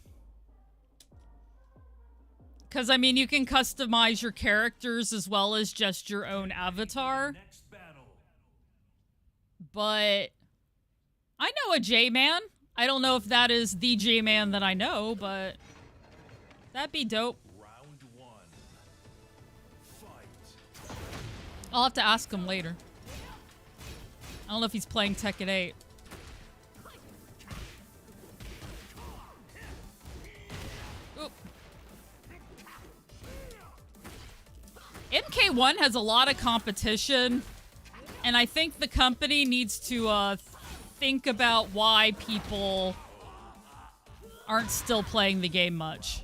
Because, I mean, you can customize your characters as well as just your own avatar. But I know a J-Man. I don't know if that is the J-Man that I know, but that'd be dope. Round one. Fight. I'll have to ask him later. I don't know if he's playing Tekken 8. Oop. MK1 has a lot of competition, and I think the company needs to think about why people aren't still playing the game much.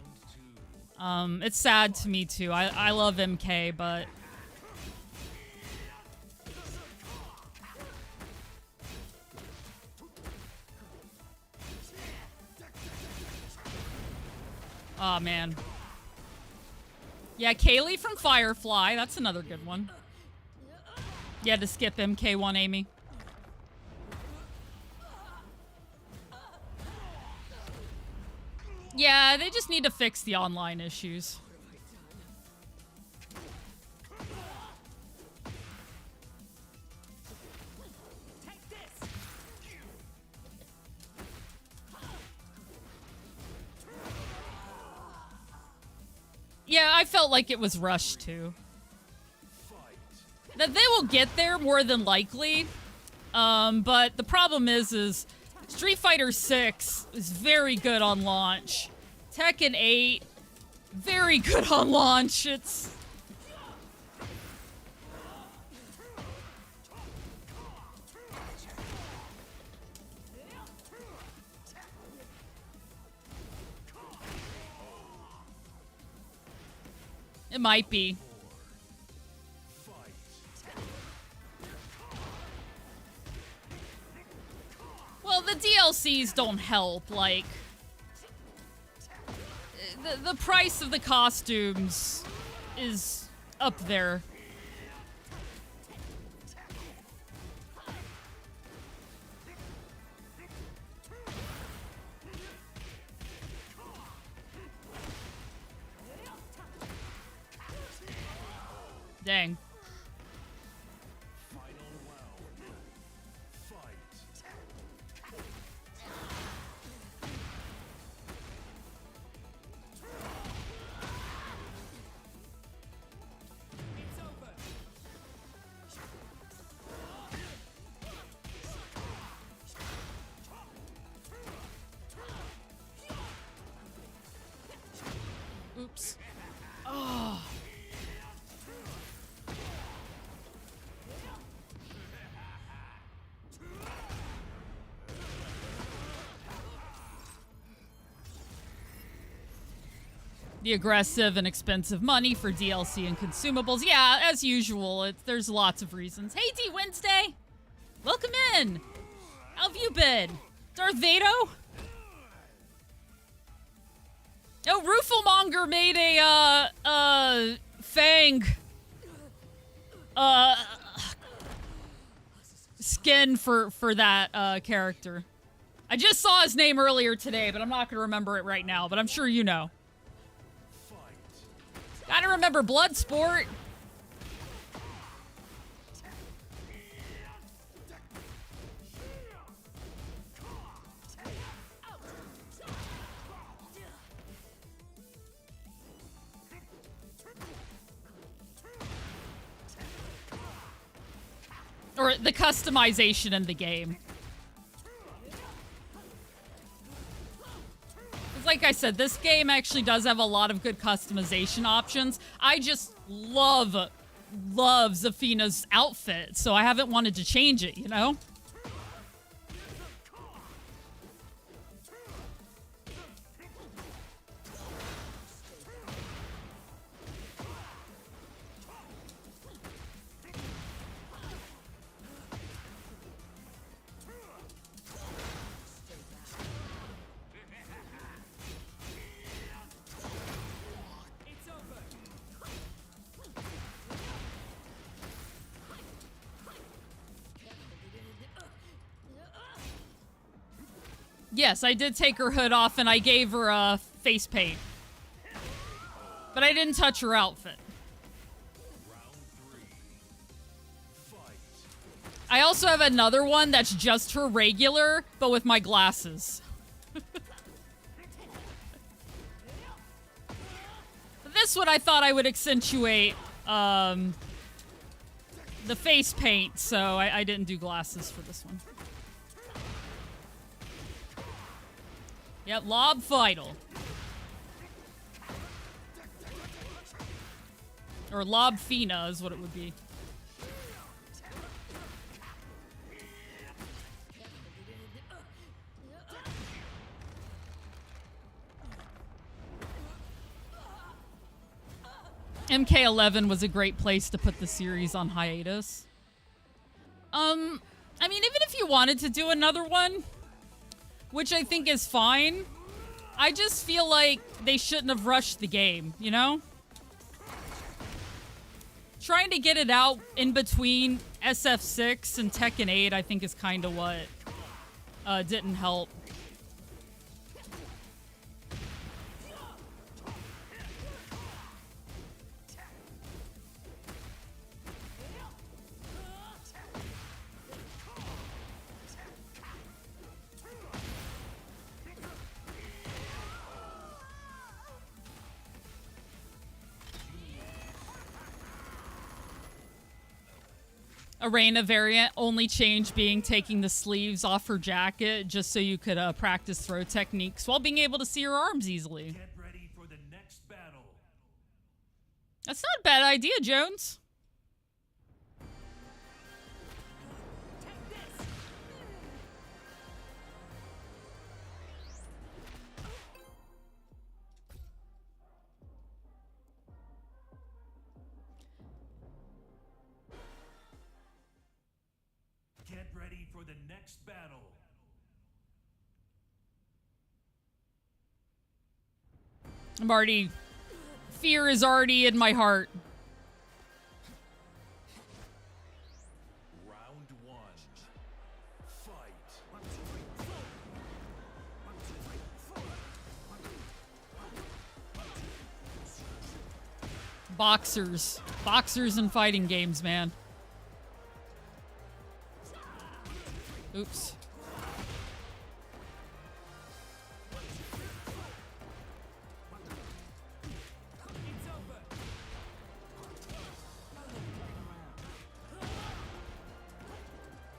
It's sad to me too. I love MK, but oh man. Yeah, Kaylee from Firefly. That's another good one. You had to skip MK1, Amy. Yeah, they just need to fix the online issues. Yeah, I felt like it was rushed too. That they will get there more than likely. But the problem is Street Fighter 6 is very good on launch. Tekken 8, very good on launch. It's... It might be. Well, the DLCs don't help, like... The price of the costumes is up there. Dang. Oops. Oh. The aggressive and expensive money for DLC and consumables. Yeah, as usual, there's lots of reasons. Hey, D Wednesday! Welcome in! How have you been? Darth Vader? Oh, Rooflemonger made a, Fang, skin for that, character. I just saw his name earlier today, but I'm not gonna remember it right now, but I'm sure you know. Gotta remember Bloodsport. Or the customization in the game. It's like I said, this game actually does have a lot of good customization options. I just love Zafina's outfit, so I haven't wanted to change it, you know? Yes, I did take her hood off and I gave her a face paint. But I didn't touch her outfit. I also have another one that's just her regular, but with my glasses. This one I thought I would accentuate the face paint, so I didn't do glasses for this one. Yep, Lob Vital. Or Lob Fina is what it would be. MK11 was a great place to put the series on hiatus. I mean, even if you wanted to do another one, which I think is fine, I just feel like they shouldn't have rushed the game, you know? Trying to get it out in between SF6 and Tekken 8, I think, is kind of what didn't help. Arena variant only change being taking the sleeves off her jacket just so you could practice throw techniques while being able to see her arms easily. Get ready for the next battle. That's not a bad idea, Jones. Get ready for the next battle. I'm already... Fear is already in my heart. Round one. Fight. Boxers. Boxers and fighting games, man. Oops.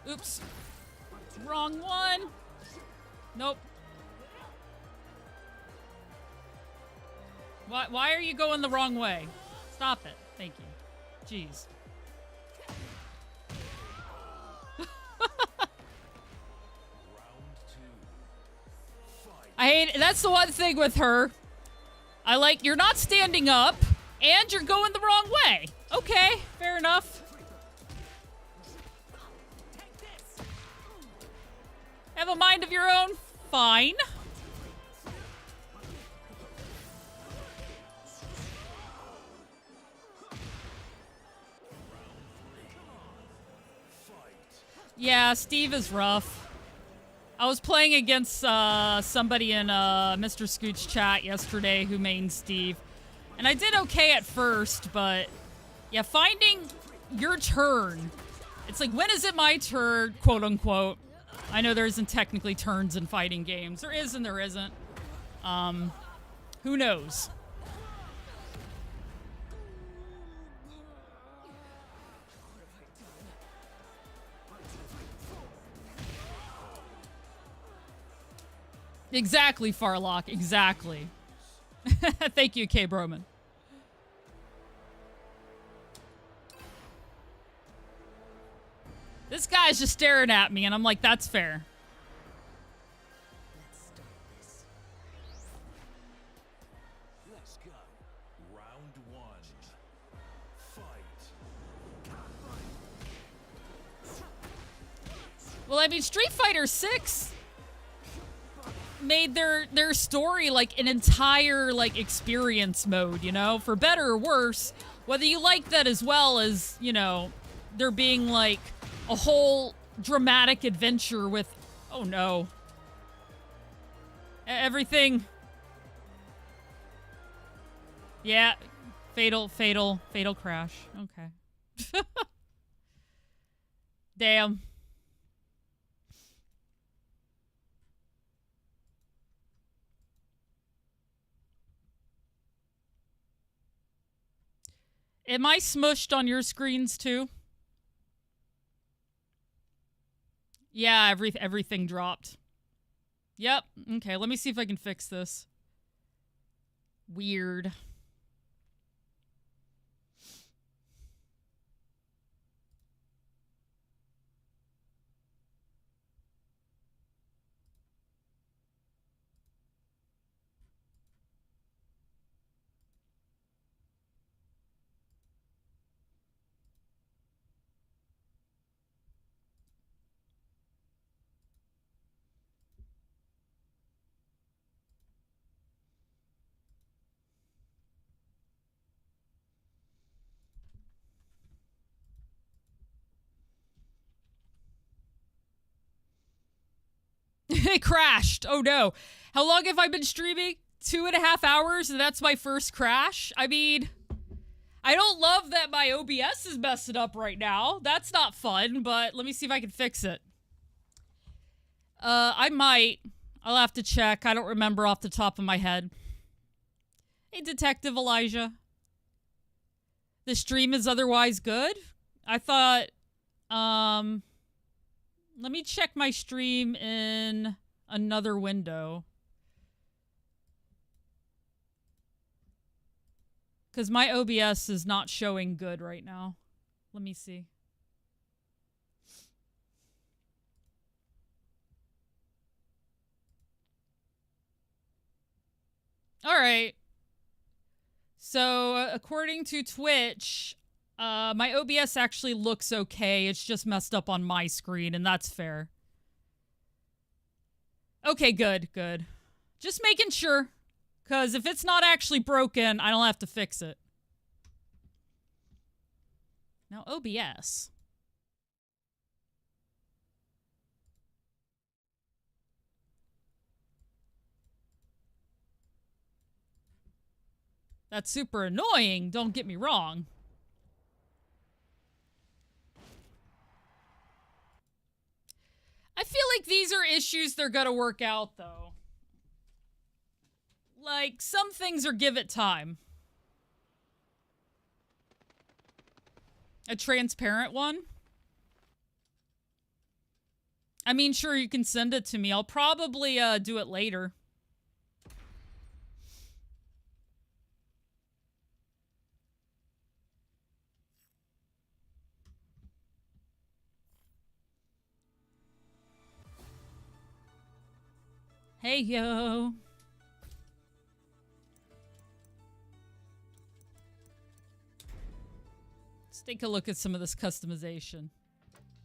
Oops. Wrong one. Nope. Why are you going the wrong way? Stop it. Thank you. Jeez. I hate it. That's the one thing with her. I like, you're not standing up and you're going the wrong way. Okay, fair enough. Have a mind of your own? Fine. Yeah, Steve is rough. I was playing against somebody in Mr. Scoot's chat yesterday who mains Steve. And I did okay at first, but yeah, finding your turn. It's like, when is it my turn, quote unquote? I know there isn't technically turns in fighting games. There is and there isn't. Who knows? Exactly, Farlock. Exactly. Thank you, K. Broman. This guy's just staring at me, and I'm like, that's fair. Let's start this. Let's go. Round one. Fight. Well, I mean, Street Fighter 6 made their story like an entire like experience mode, you know, for better or worse. Whether you like that as well as, you know, there being like a whole dramatic adventure with, oh no, everything. Yeah, fatal crash. Okay. Damn. Am I smushed on your screens too? Yeah, everything dropped. Yep. Okay, let me see if I can fix this. Weird. It crashed. Oh no. How long have I been streaming? 2.5 hours, and that's my first crash? I mean, I don't love that my OBS is messing up right now. That's not fun, but let me see if I can fix it. I might. I'll have to check. I don't remember off the top of my head. Hey, Detective Elijah. The stream is otherwise good? I thought, let me check my stream in another window. Because my OBS is not showing good right now. Let me see. All right. So, according to Twitch, my OBS actually looks okay. It's just messed up on my screen, and that's fair. Okay, good, good. Just making sure. Because if it's not actually broken, I don't have to fix it. Now, OBS. That's super annoying, don't get me wrong. I feel like these are issues they're gonna work out, though. Like, some things are give it time. A transparent one? I mean, sure, you can send it to me. I'll probably do it later. Hey, yo. Let's take a look at some of this customization.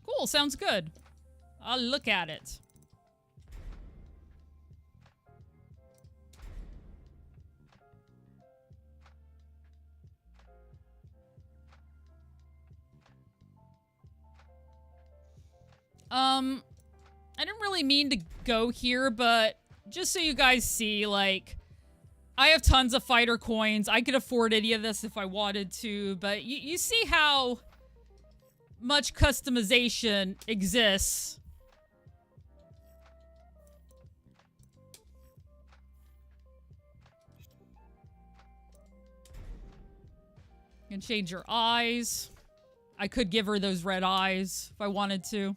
Cool, sounds good. I'll look at it. I didn't really mean to go here, but just so you guys see, like, I have tons of fighter coins. I could afford any of this if I wanted to, but you see how much customization exists. You can change your eyes. I could give her those red eyes if I wanted to.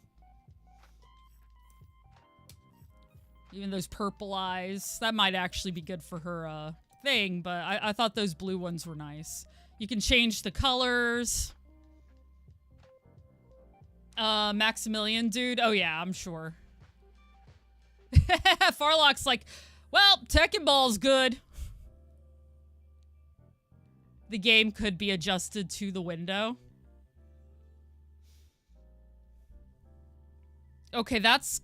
Even those purple eyes. That might actually be good for her thing, but I thought those blue ones were nice. You can change the colors. Maximilian dude. Oh yeah, I'm sure. Farlock's like, well, Tekken Ball's good. The game could be adjusted to the window. Okay, that's...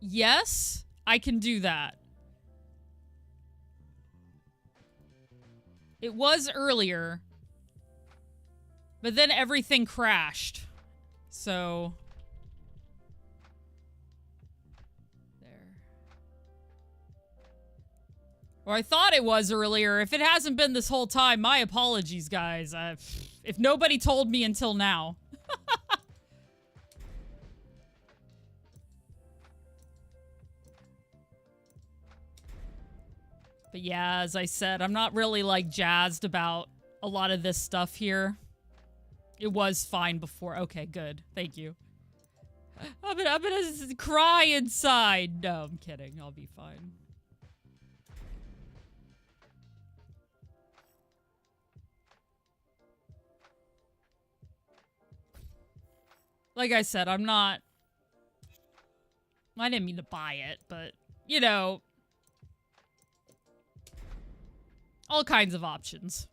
Yes, I can do that. It was earlier. But then everything crashed. So... Or I thought it was earlier. If it hasn't been this whole time, my apologies, guys. If nobody told me until now. But yeah, as I said, I'm not really, like, jazzed about a lot of this stuff here. It was fine before. Okay, good. Thank you. I'm gonna cry inside. No, I'm kidding. I'll be fine. Like I said, I'm not... I didn't mean to buy it, but, you know... all kinds of options.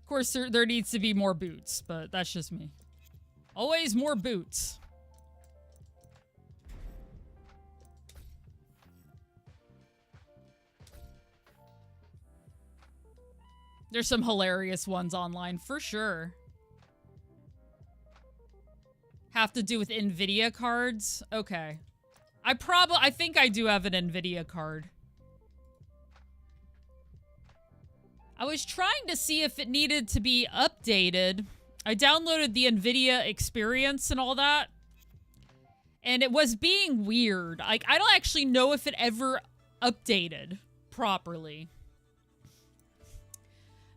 Of course, there needs to be more boots, but that's just me. Always more boots. There's some hilarious ones online, for sure. Have to do with NVIDIA cards? Okay. I think I do have an NVIDIA card. I was trying to see if it needed to be updated. I downloaded the NVIDIA experience and all that. And it was being weird. Like, I don't actually know if it ever updated properly.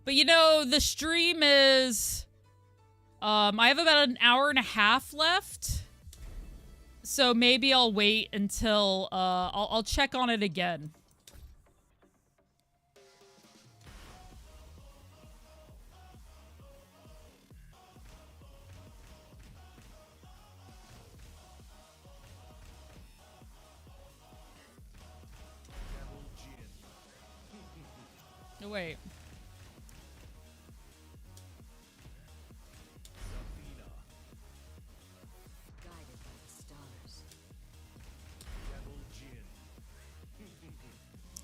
But you know, the stream is, I have about an hour and a half left. So maybe I'll wait until, I'll check on it again. No, wait. Zafina. Guided by the stars. Devil Jin.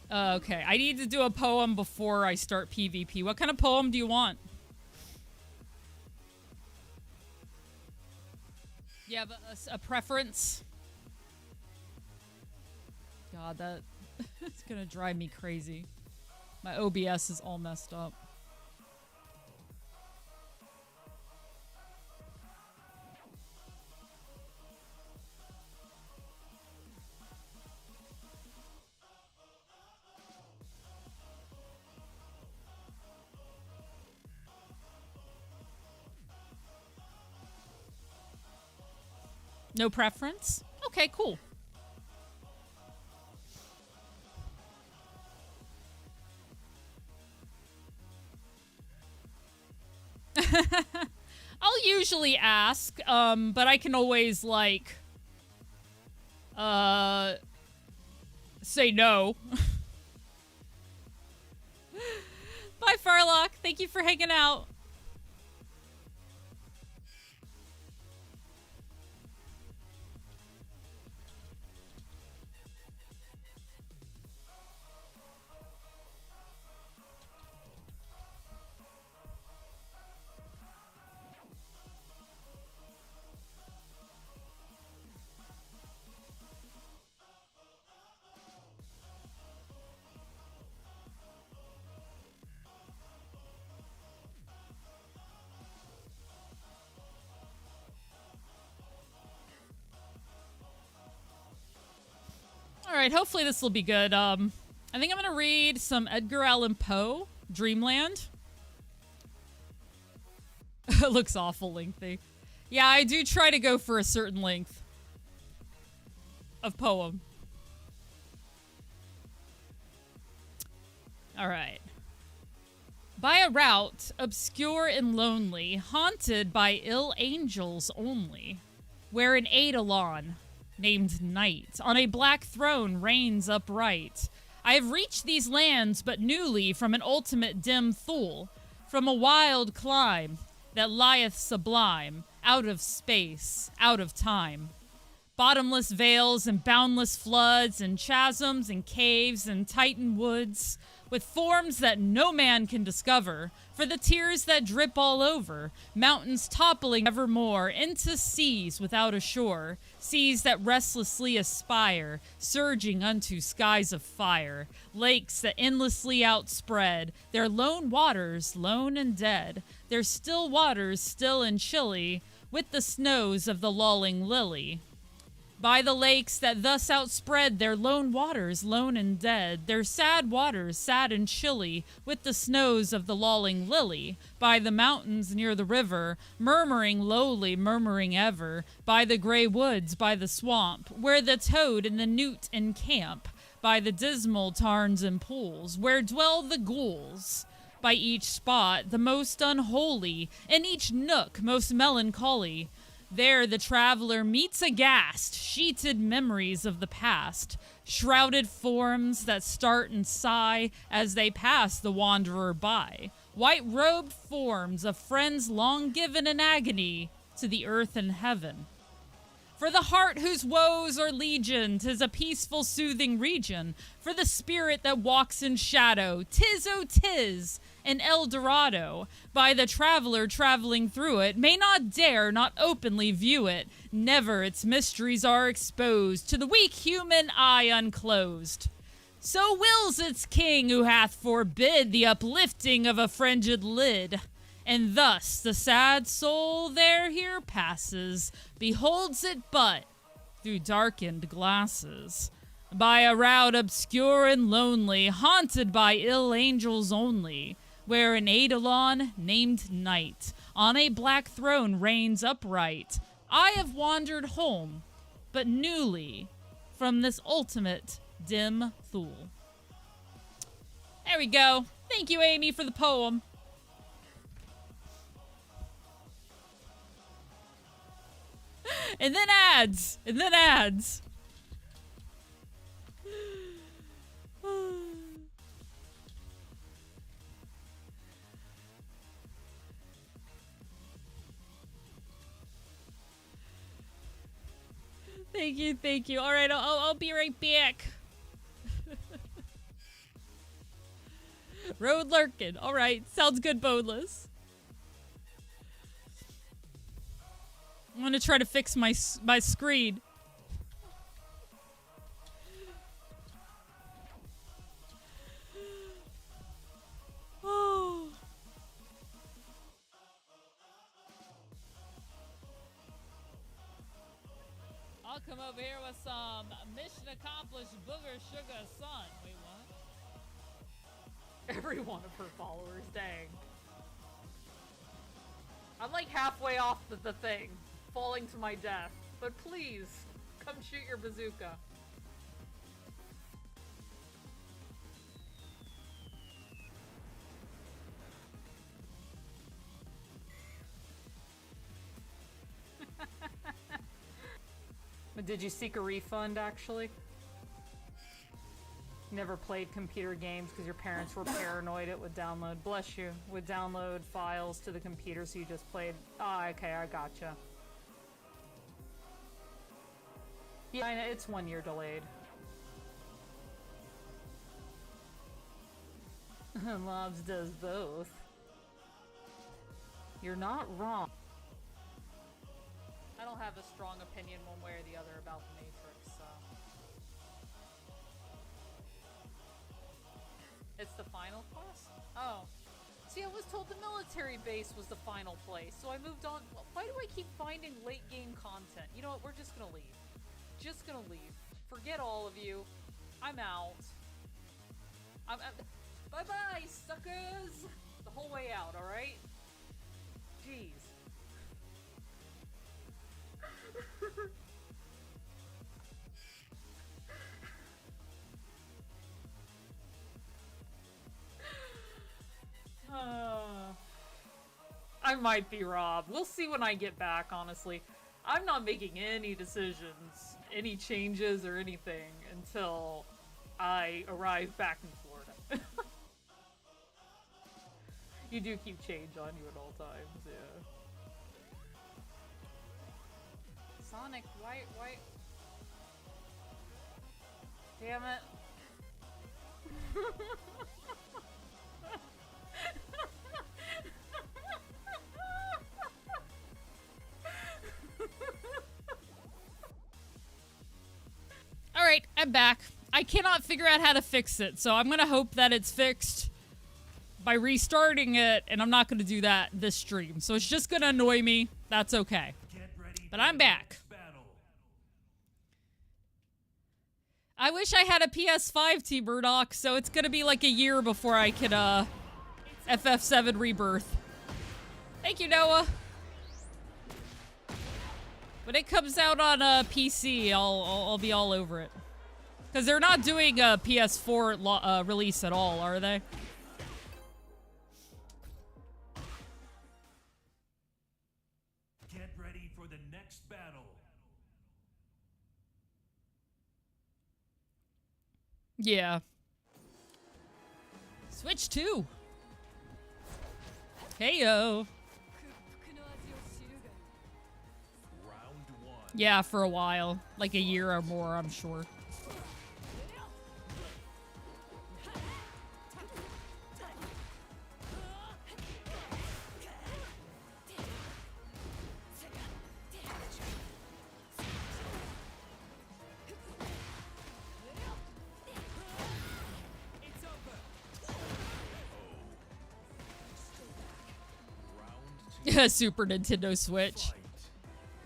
Okay, I need to do a poem before I start PvP. What kind of poem do you want? You have a preference? God, that... it's gonna drive me crazy. My OBS is all messed up. No preference? Okay, cool. I'll usually ask, but I can always, like, say no. Bye, Farlock. Thank you for hanging out. Alright, hopefully this will be good. I think I'm going to read some Edgar Allan Poe, Dreamland. It looks awful lengthy. Yeah, I do try to go for a certain length of poem. All right. By a route obscure and lonely, haunted by ill angels only, where an Eidolon named Night on a black throne reigns upright. I have reached these lands but newly from an ultimate dim Thule, from a wild clime that lieth sublime, out of space, out of time. Bottomless vales and boundless floods and chasms and caves and titan woods, with forms that no man can discover, for the tears that drip all over, mountains toppling evermore into seas without a shore, seas that restlessly aspire, surging unto skies of fire, lakes that endlessly outspread, their lone waters lone and dead, their still waters still and chilly, with the snows of the lulling lily. By the lakes that thus outspread their lone waters lone and dead, their sad waters sad and chilly, with the snows of the lulling lily, by the mountains near the river, murmuring lowly, murmuring ever, by the gray woods, by the swamp, where the toad and the newt encamp, by the dismal tarns and pools, where dwell the ghouls, by each spot the most unholy, in each nook most melancholy. There the traveler meets aghast, sheeted memories of the past, shrouded forms that start and sigh as they pass the wanderer by, white-robed forms of friends long given in agony to the earth and heaven. For the heart whose woes are legion, 'tis a peaceful, soothing region. For the spirit that walks in shadow, 'tis, oh 'tis, an El Dorado. By the traveler traveling through it, may not dare, not openly view it. Never its mysteries are exposed to the weak human eye unclosed. So wills its king who hath forbid the uplifting of a fringed lid. And thus the sad soul there here passes, beholds it but through darkened glasses. By a route obscure and lonely, haunted by ill angels only, where an Eidolon named Night on a black throne reigns upright, I have wandered home, but newly, from this ultimate dim Thule. There we go. Thank you, Amy, for the poem. And then ads. And then ads. Thank you, thank you. All right, I'll be right back. Road lurking. All right, sounds good, boneless. I'm gonna try to fix my screen. Oh. I'll come over here with some mission accomplished booger sugar sun. Wait, what? Every one of her followers, dang. I'm like halfway off the thing, falling to my death. But please, come shoot your bazooka. Did you seek a refund, actually? Never played computer games because your parents were paranoid it would download, bless you, would download files to the computer, so you just played. Ah, okay, I gotcha. Yeah, I know, it's 1 year delayed. Mobs does both. You're not wrong. I don't have a strong opinion one way or the other about the Matrix, so. It's the final quest? Oh. See, I was told the military base was the final place, so I moved on. Why do I keep finding late game content? You know what, we're just gonna leave. Just gonna leave. Forget all of you. I'm out. Bye-bye, suckers! The whole way out, alright? Jeez. I might be robbed. We'll see when I get back, honestly. I'm not making any decisions, any changes or anything until I arrive back in Florida. You do keep change on you at all times, yeah. Sonic, why? Damn it. Alright, I'm back. I cannot figure out how to fix it, so I'm gonna hope that it's fixed by restarting it, and I'm not gonna do that this stream. So it's just gonna annoy me. That's okay. But I'm back. I wish I had a PS5, T-Murdoch, so it's gonna be like a year before I can, FF7 Rebirth. Thank you, Noah. When it comes out on PC, I'll be all over it. Because they're not doing a PS4 release at all, are they? Get ready for the next battle. Yeah. Switch 2. Heyo. Yeah, for a while. Like a year or more, I'm sure. Super Nintendo Switch.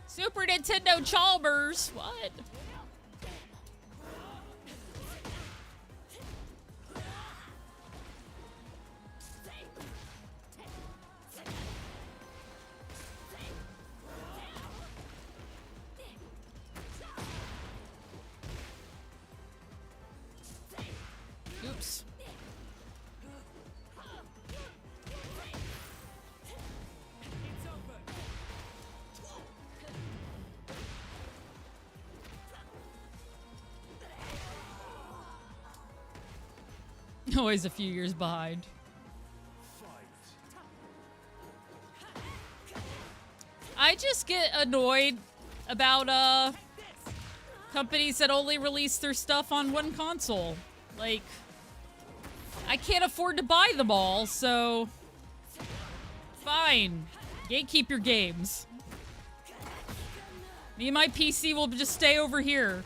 Super Nintendo Chalmers. What? Oops. Always a few years behind. I just get annoyed about companies that only release their stuff on one console. Like, I can't afford to buy them all, so fine. Gatekeep your games. Me and my PC will just stay over here.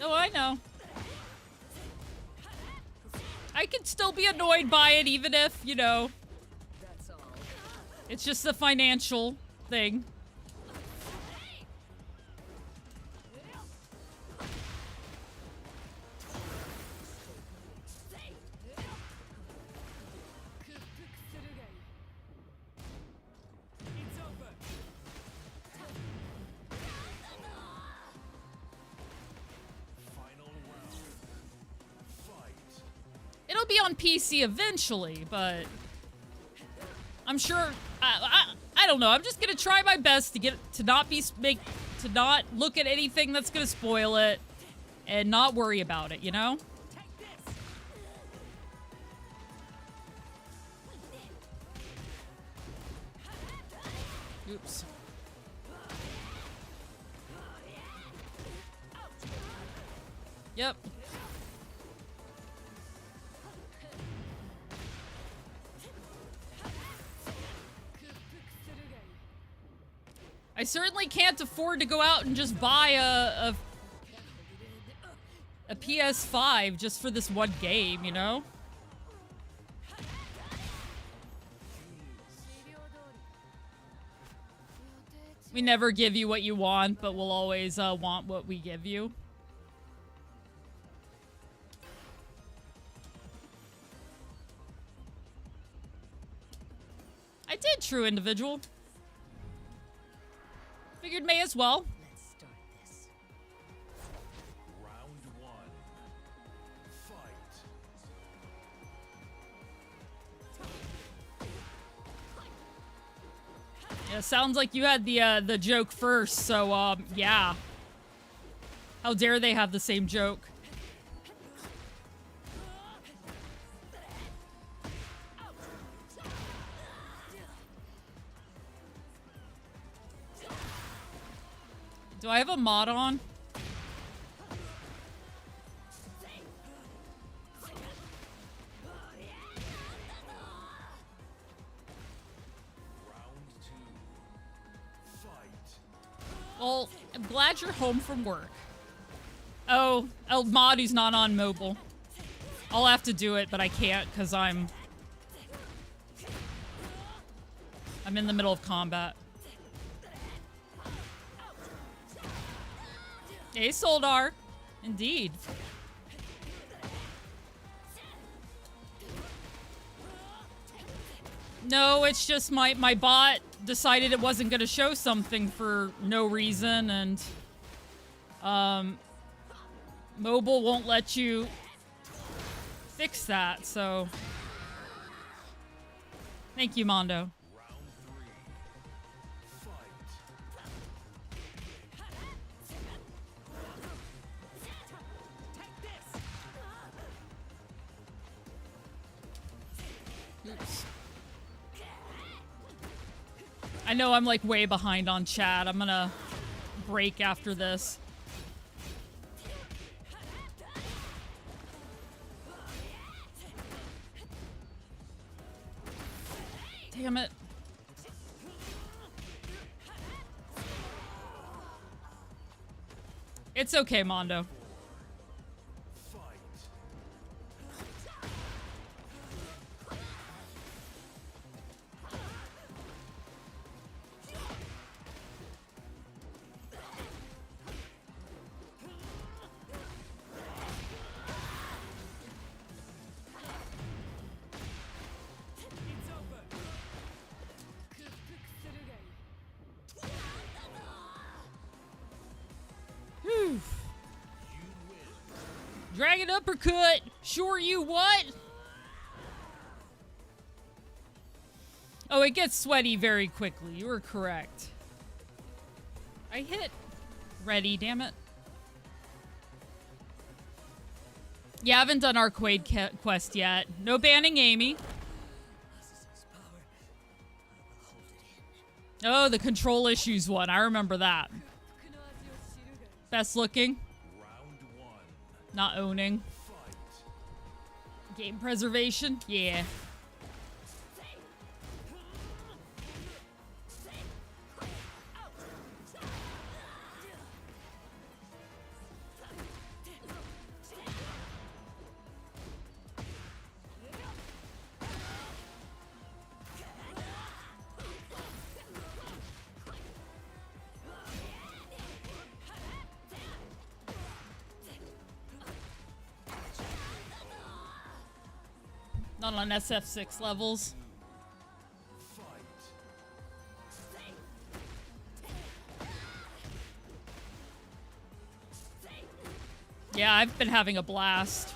Oh, I know. I can still be annoyed by it, even if, you know, it's just a financial thing. It'll be on PC eventually, but I'm sure I don't know. I'm just gonna try my best to get to not look at anything that's gonna spoil it and not worry about it, you know? Oops. Yep. I certainly can't afford to go out and just buy a PS5 just for this one game, you know? We never give you what you want, but we'll always want what we give you. I did, true individual. Figured may as well. Let's start this. Round one. Fight. Yeah, sounds like you had the joke first, so yeah. How dare they have the same joke? Do I have a mod on? Well, I'm glad you're home from work. Oh, El Mahdi's not on mobile. I'll have to do it, but I can't because I'm in the middle of combat. Hey, Soldar. Indeed. No, it's just my bot decided it wasn't going to show something for no reason, and mobile won't let you fix that, so thank you, Mondo. Oops. I know I'm like way behind on chat. I'm gonna break after this. Damn it. It's okay, Mondo. Whew. Dragon uppercut. Sure you what? Oh, it gets sweaty very quickly. You were correct. I hit ready, damn it. Yeah, I haven't done Arcade Quest yet. No banning Amy. Oh, the control issues one. I remember that. Best looking. Not owning. Game preservation? Yeah. Not on SF6 levels. Yeah, I've been having a blast.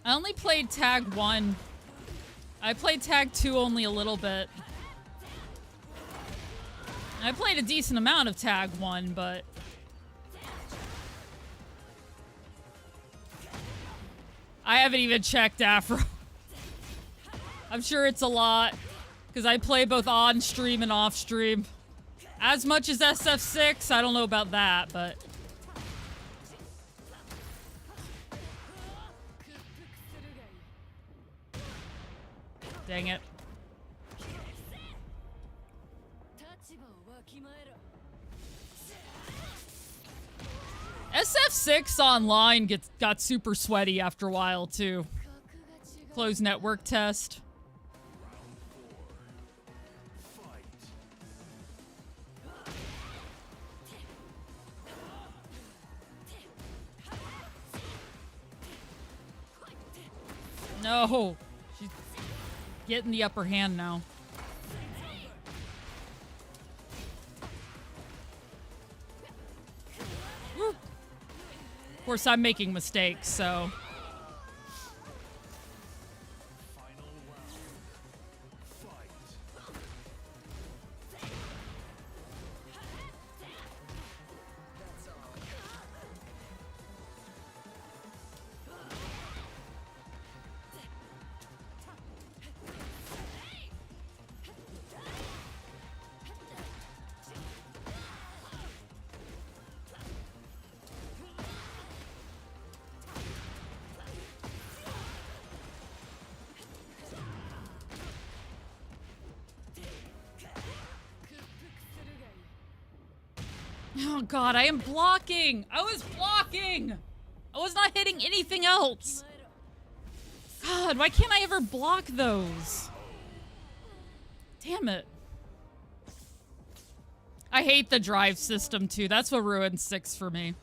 I only played Tag 1. I played Tag 2 only a little bit. I played a decent amount of Tag 1, but I haven't even checked Afro. I'm sure it's a lot. Because I play both on stream and off stream. As much as SF6, I don't know about that, but... Dang it. SF6 online got super sweaty after a while, too. Closed network test. No. She's getting the upper hand now. Woo. Of course, I'm making mistakes, so... Oh god, I am blocking! I was blocking! I was not hitting anything else! God, why can't I ever block those? Damn it. I hate the drive system too. That's what ruined 6 for me.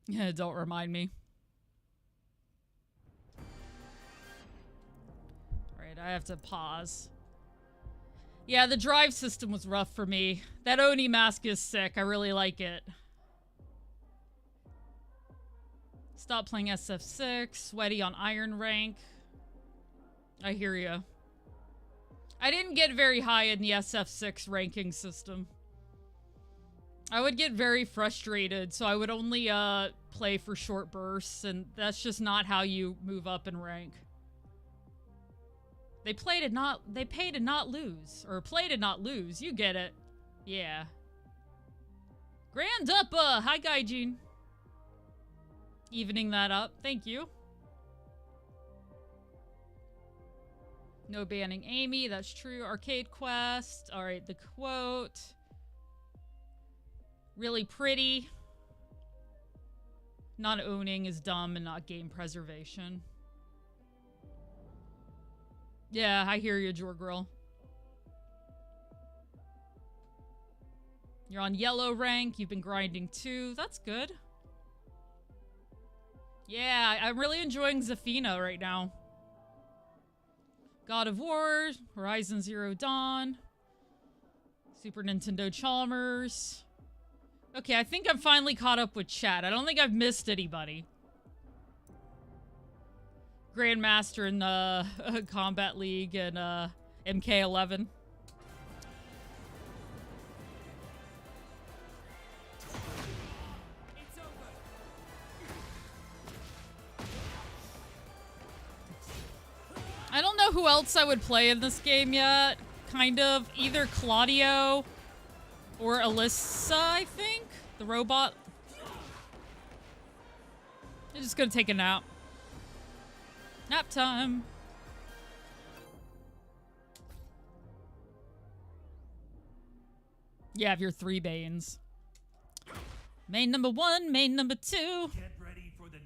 Yeah, don't remind me. Alright, I have to pause. Yeah, the drive system was rough for me. That Oni mask is sick. I really like it. Stop playing SF6. Sweaty on Iron rank. I hear ya. I didn't get very high in the SF6 ranking system. I would get very frustrated, so I would only play for short bursts, and that's just not how you move up in rank. They pay to not lose. Or play to not lose. You get it. Yeah. Grand Uppa! Hi, Gaijin. Evening that up. Thank you. No banning Amy. That's true. Arcade Quest. Alright, the quote. Really pretty. Not owning is dumb and not game preservation. Yeah, I hear you, Jorgirl. You're on yellow rank. You've been grinding too. That's good. Yeah, I'm really enjoying Zafina right now. God of War, Horizon Zero Dawn, Super Nintendo Chalmers. Okay, I think I'm finally caught up with chat. I don't think I've missed anybody. Grandmaster in the Combat League and MK11. I don't know who else I would play in this game yet. Kind of. Either Claudio or Alyssa, I think? The robot. I'm just gonna take a nap. Nap time. You have your 3 Banes. Main number 1, main number 2.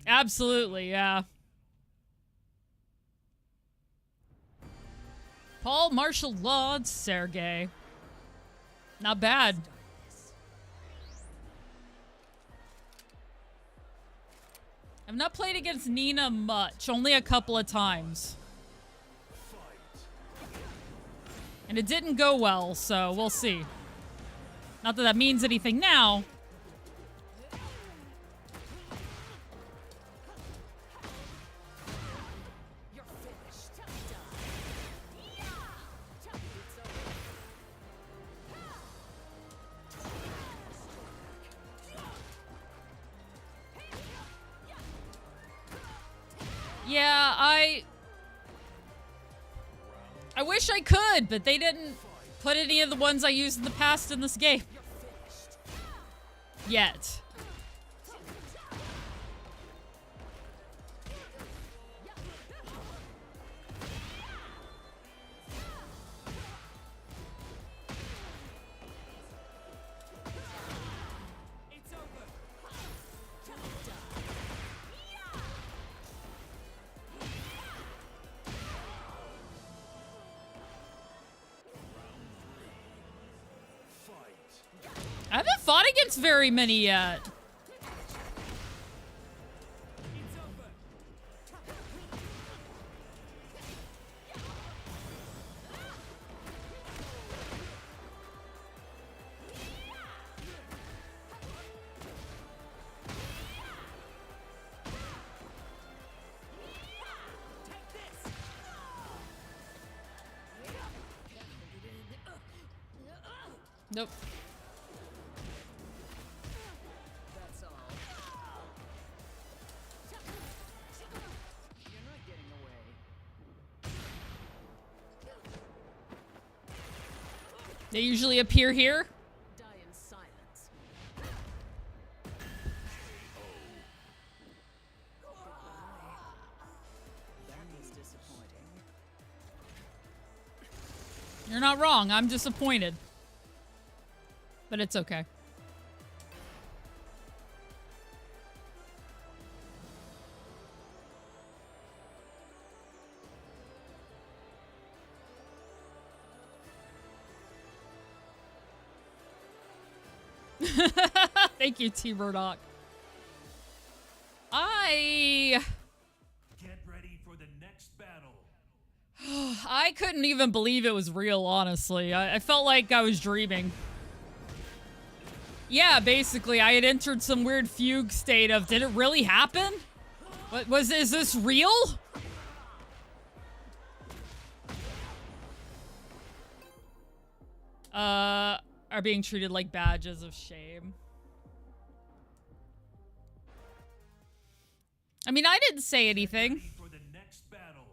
Absolutely, yeah. Paul Marshall Law, Sergey. Not bad. I've not played against Nina much, only a couple of times. And it didn't go well, so we'll see. Not that that means anything now. I wish I could, but they didn't put any of the ones I used in the past in this game. Yet. I haven't fought against very many yet. Nope. That's all. You're not getting away. They usually appear here. Die in silence. That was disappointing. You're not wrong. I'm disappointed. But it's okay. Thank you, T. Murdoch. Get ready for the next battle. I couldn't even believe it was real, honestly. I felt like I was dreaming. Yeah, basically, I had entered some weird fugue state of, did it really happen? Is this real? Are being treated like badges of shame. I mean, I didn't say anything. For the next battle.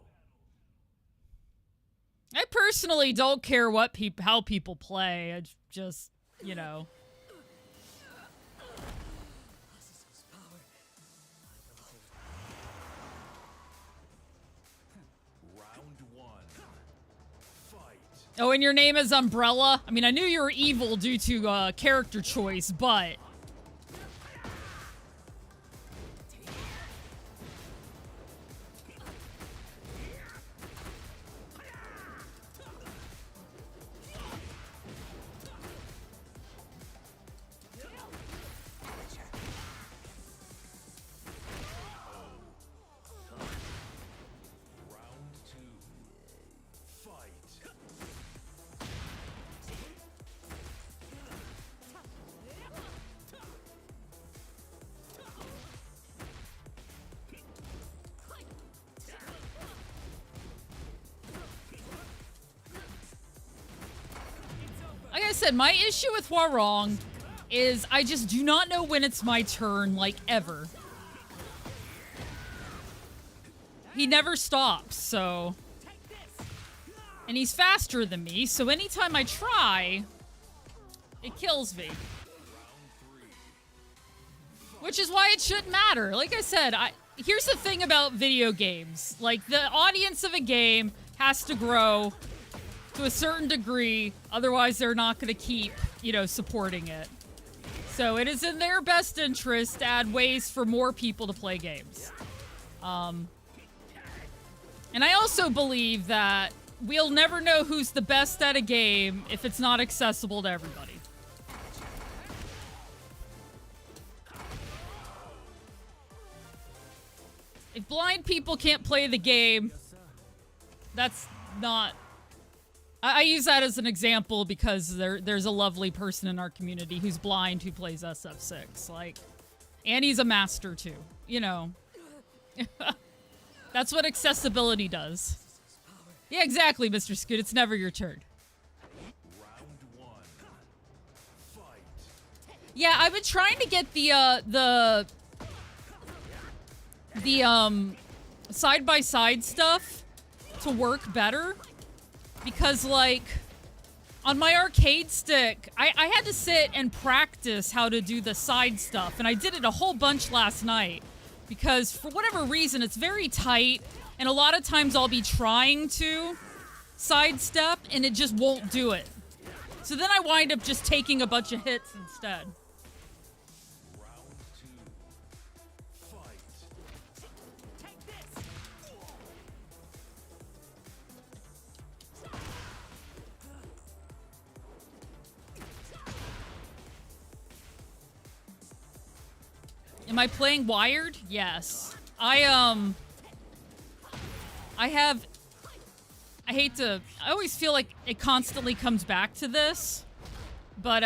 I personally don't care what how people play. It's just, you know. Oh, and your name is Umbrella? I mean, I knew you were evil due to character choice, but... Like I said, my issue with Hwarong is I just do not know when it's my turn, like, ever. He never stops, so... And he's faster than me, so anytime I try, it kills me. Which is why it shouldn't matter. Like I said, here's the thing about video games. Like, the audience of a game has to grow to a certain degree, otherwise they're not going to keep, you know, supporting it. So it is in their best interest to add ways for more people to play games. And I also believe that we'll never know who's the best at a game if it's not accessible to everybody. If blind people can't play the game, that's not... I use that as an example because there's a lovely person in our community who's blind who plays SF6. Like, and he's a master too, you know. That's what accessibility does. Yeah, exactly, Mr. Scoot. It's never your turn. Yeah, I've been trying to get the side-by-side stuff to work better. Because, like, on my arcade stick, I had to sit and practice how to do the side stuff, and I did it a whole bunch last night. Because, for whatever reason, it's very tight, and a lot of times I'll be trying to sidestep, and it just won't do it. So then I wind up just taking a bunch of hits instead. Round two. Fight. Take this! Am I playing Wired? Yes. I always feel like it constantly comes back to this, but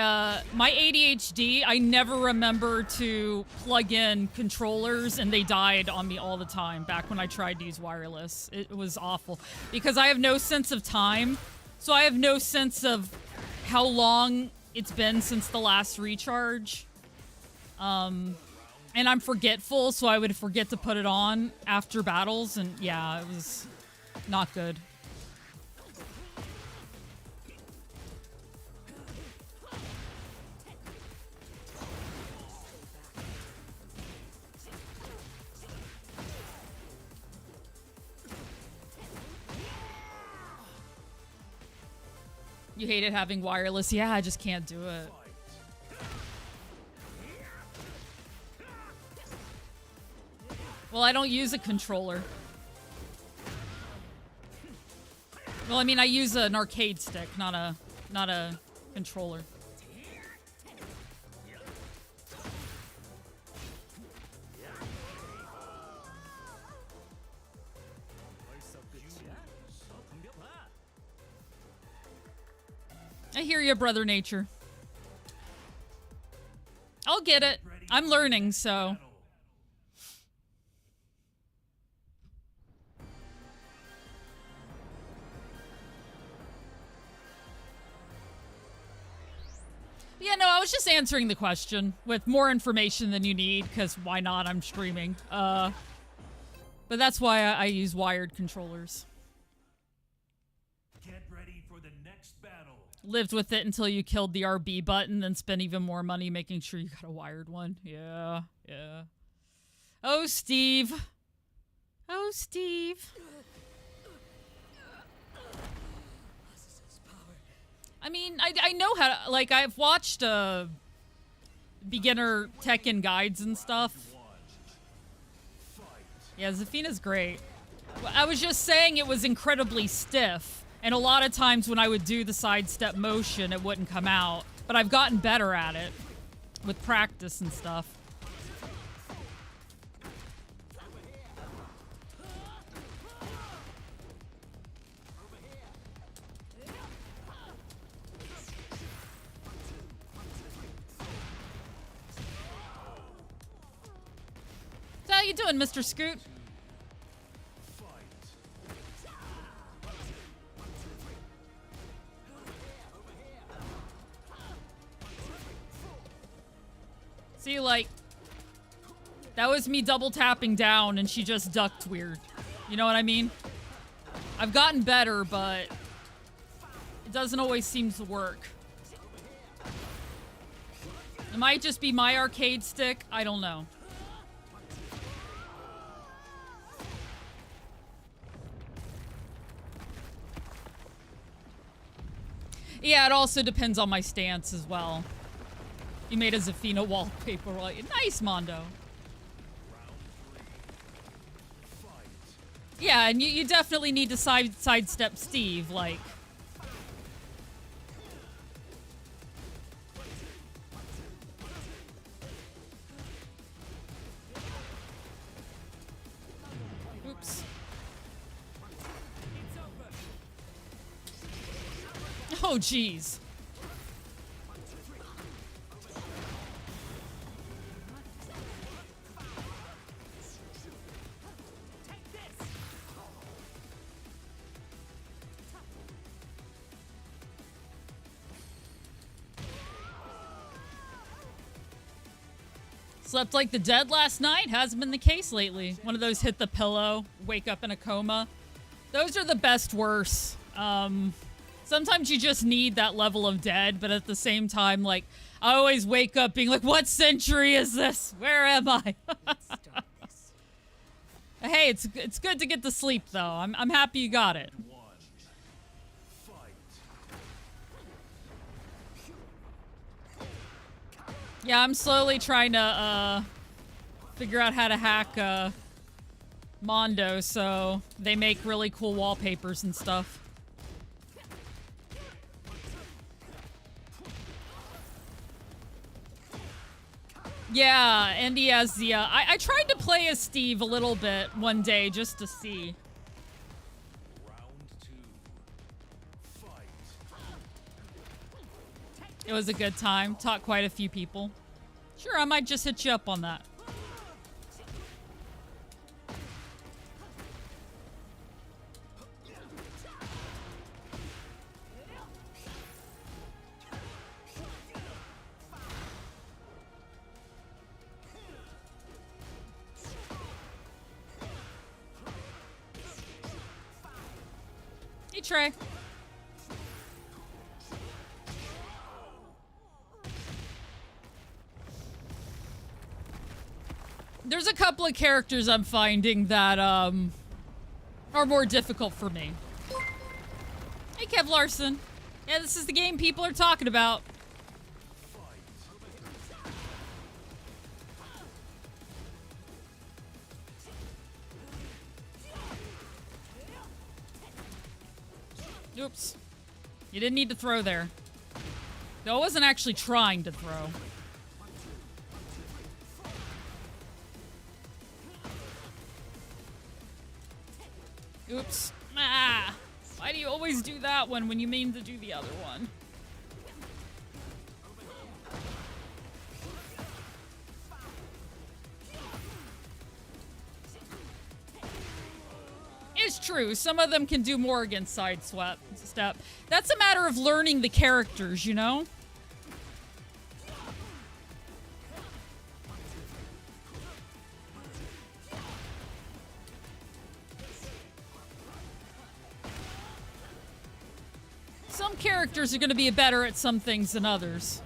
my ADHD, I never remember to plug in controllers, and they died on me all the time back when I tried to use wireless. It was awful because I have no sense of time, so I have no sense of how long it's been since the last recharge. And I'm forgetful, so I would forget to put it on after battles, and yeah, it was not good. You hated having wireless? Yeah, I just can't do it. Well, I don't use a controller. Well, I mean, I use an arcade stick, not a controller. I hear you, Brother Nature. I'll get it. I'm learning, so. Yeah, no, I was just answering the question with more information than you need, because why not? I'm streaming. But that's why I use wired controllers. Get ready for the next battle. Lived with it until you killed the RB button, then spent even more money making sure you got a wired one. Yeah, yeah. Oh, Steve. Oh, Steve. I mean, I know how to, like, I've watched beginner Tekken guides and stuff. Yeah, Zafina's great. I was just saying it was incredibly stiff, and a lot of times when I would do the sidestep motion, it wouldn't come out. But I've gotten better at it with practice and stuff. How you doing, Mr. Scoot? See, like, that was me double tapping down and she just ducked weird. You know what I mean? I've gotten better, but it doesn't always seem to work. It might just be my arcade stick. I don't know. Yeah, it also depends on my stance as well. You made a Zafina wallpaper. Nice, Mondo. Yeah, and you definitely need to sidestep Steve, like. Oops. Oh, jeez. Slept like the dead last night. Hasn't been the case lately. One of those hit the pillow, wake up in a coma. Those are the best worse. Sometimes you just need that level of dead, but at the same time, like, I always wake up being like, what century is this? Where am I? Hey, it's good to get to sleep, though. I'm happy you got it. Yeah, I'm slowly trying to, figure out how to hack, Mondo, so they make really cool wallpapers and stuff. Yeah, and he has the, I tried to play as Steve a little bit one day just to see. It was a good time. Taught quite a few people. Sure, I might just hit you up on that. Hey, Trey. There's a couple of characters I'm finding that, are more difficult for me. Hey, Kev Larson. Yeah, this is the game people are talking about. Oops. You didn't need to throw there. Though I wasn't actually trying to throw. Oops. Ah! Why do you always do that one when you mean to do the other one? It's true. Some of them can do more against sidestep. That's a matter of learning the characters, you know? Some characters are going to be better at some things than others.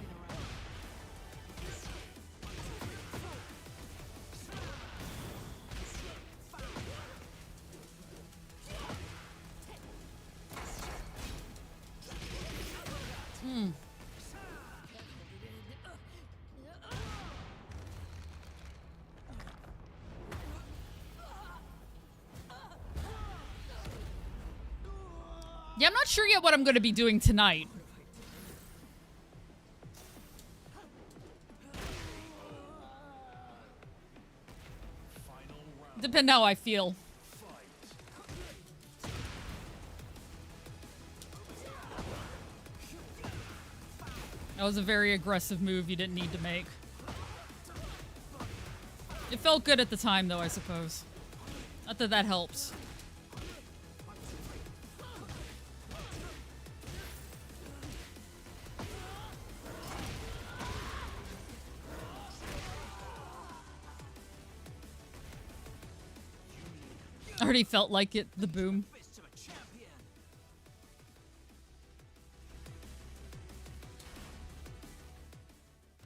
Yeah, I'm not sure yet what I'm going to be doing tonight. Depend how I feel. That was a very aggressive move you didn't need to make. It felt good at the time, though, I suppose. Not that that helps. Already felt like it, the boom.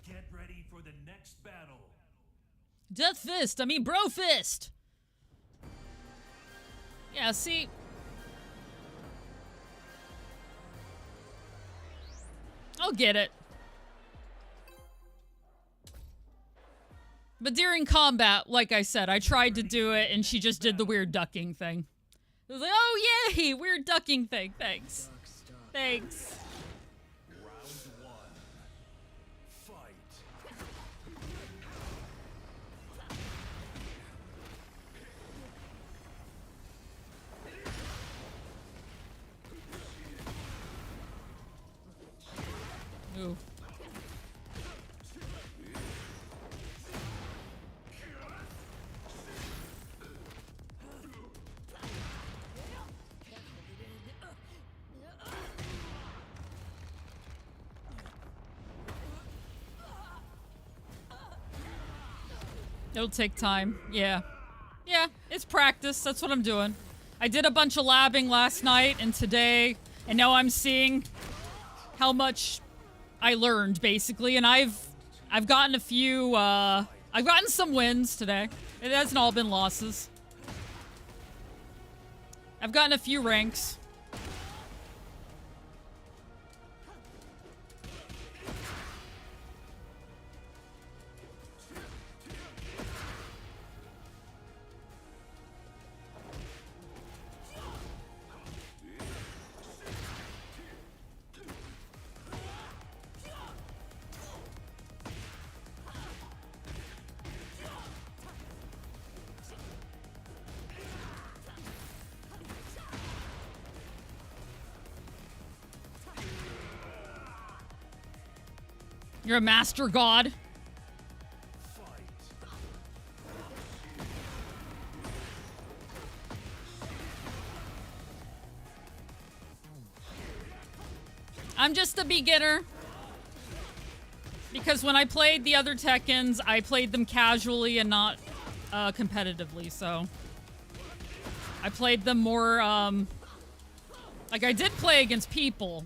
Get ready for the next battle. Death fist, I mean bro fist! Yeah, see? I'll get it. But during combat, like I said, I tried to do it and she just did the weird ducking thing. It was like, oh yay, weird ducking thing, thanks. Thanks. Round one. Fight. Ooh. It'll take time. Yeah. Yeah, it's practice. That's what I'm doing. I did a bunch of labbing last night, and today And now I'm seeing how much I learned, basically, and I've gotten a few, I've gotten some wins today. It hasn't all been losses. I've gotten a few ranks. You're a master god. I'm just a beginner. Because when I played the other Tekkens, I played them casually and not competitively, so... I played them more, like, I did play against people.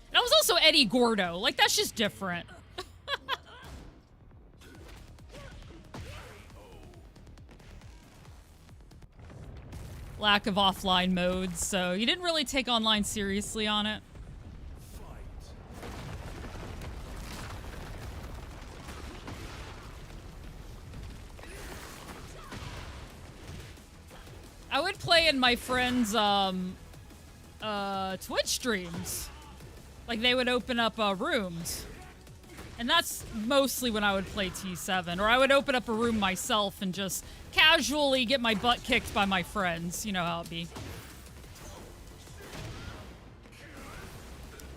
And I was also Eddie Gordo. Like, that's just different. Lack of offline modes, so you didn't really take online seriously on it. I would play in my friends' Twitch streams. Like, they would open up rooms. And that's mostly when I would play T7. Or I would open up a room myself and just casually get my butt kicked by my friends. You know how it be.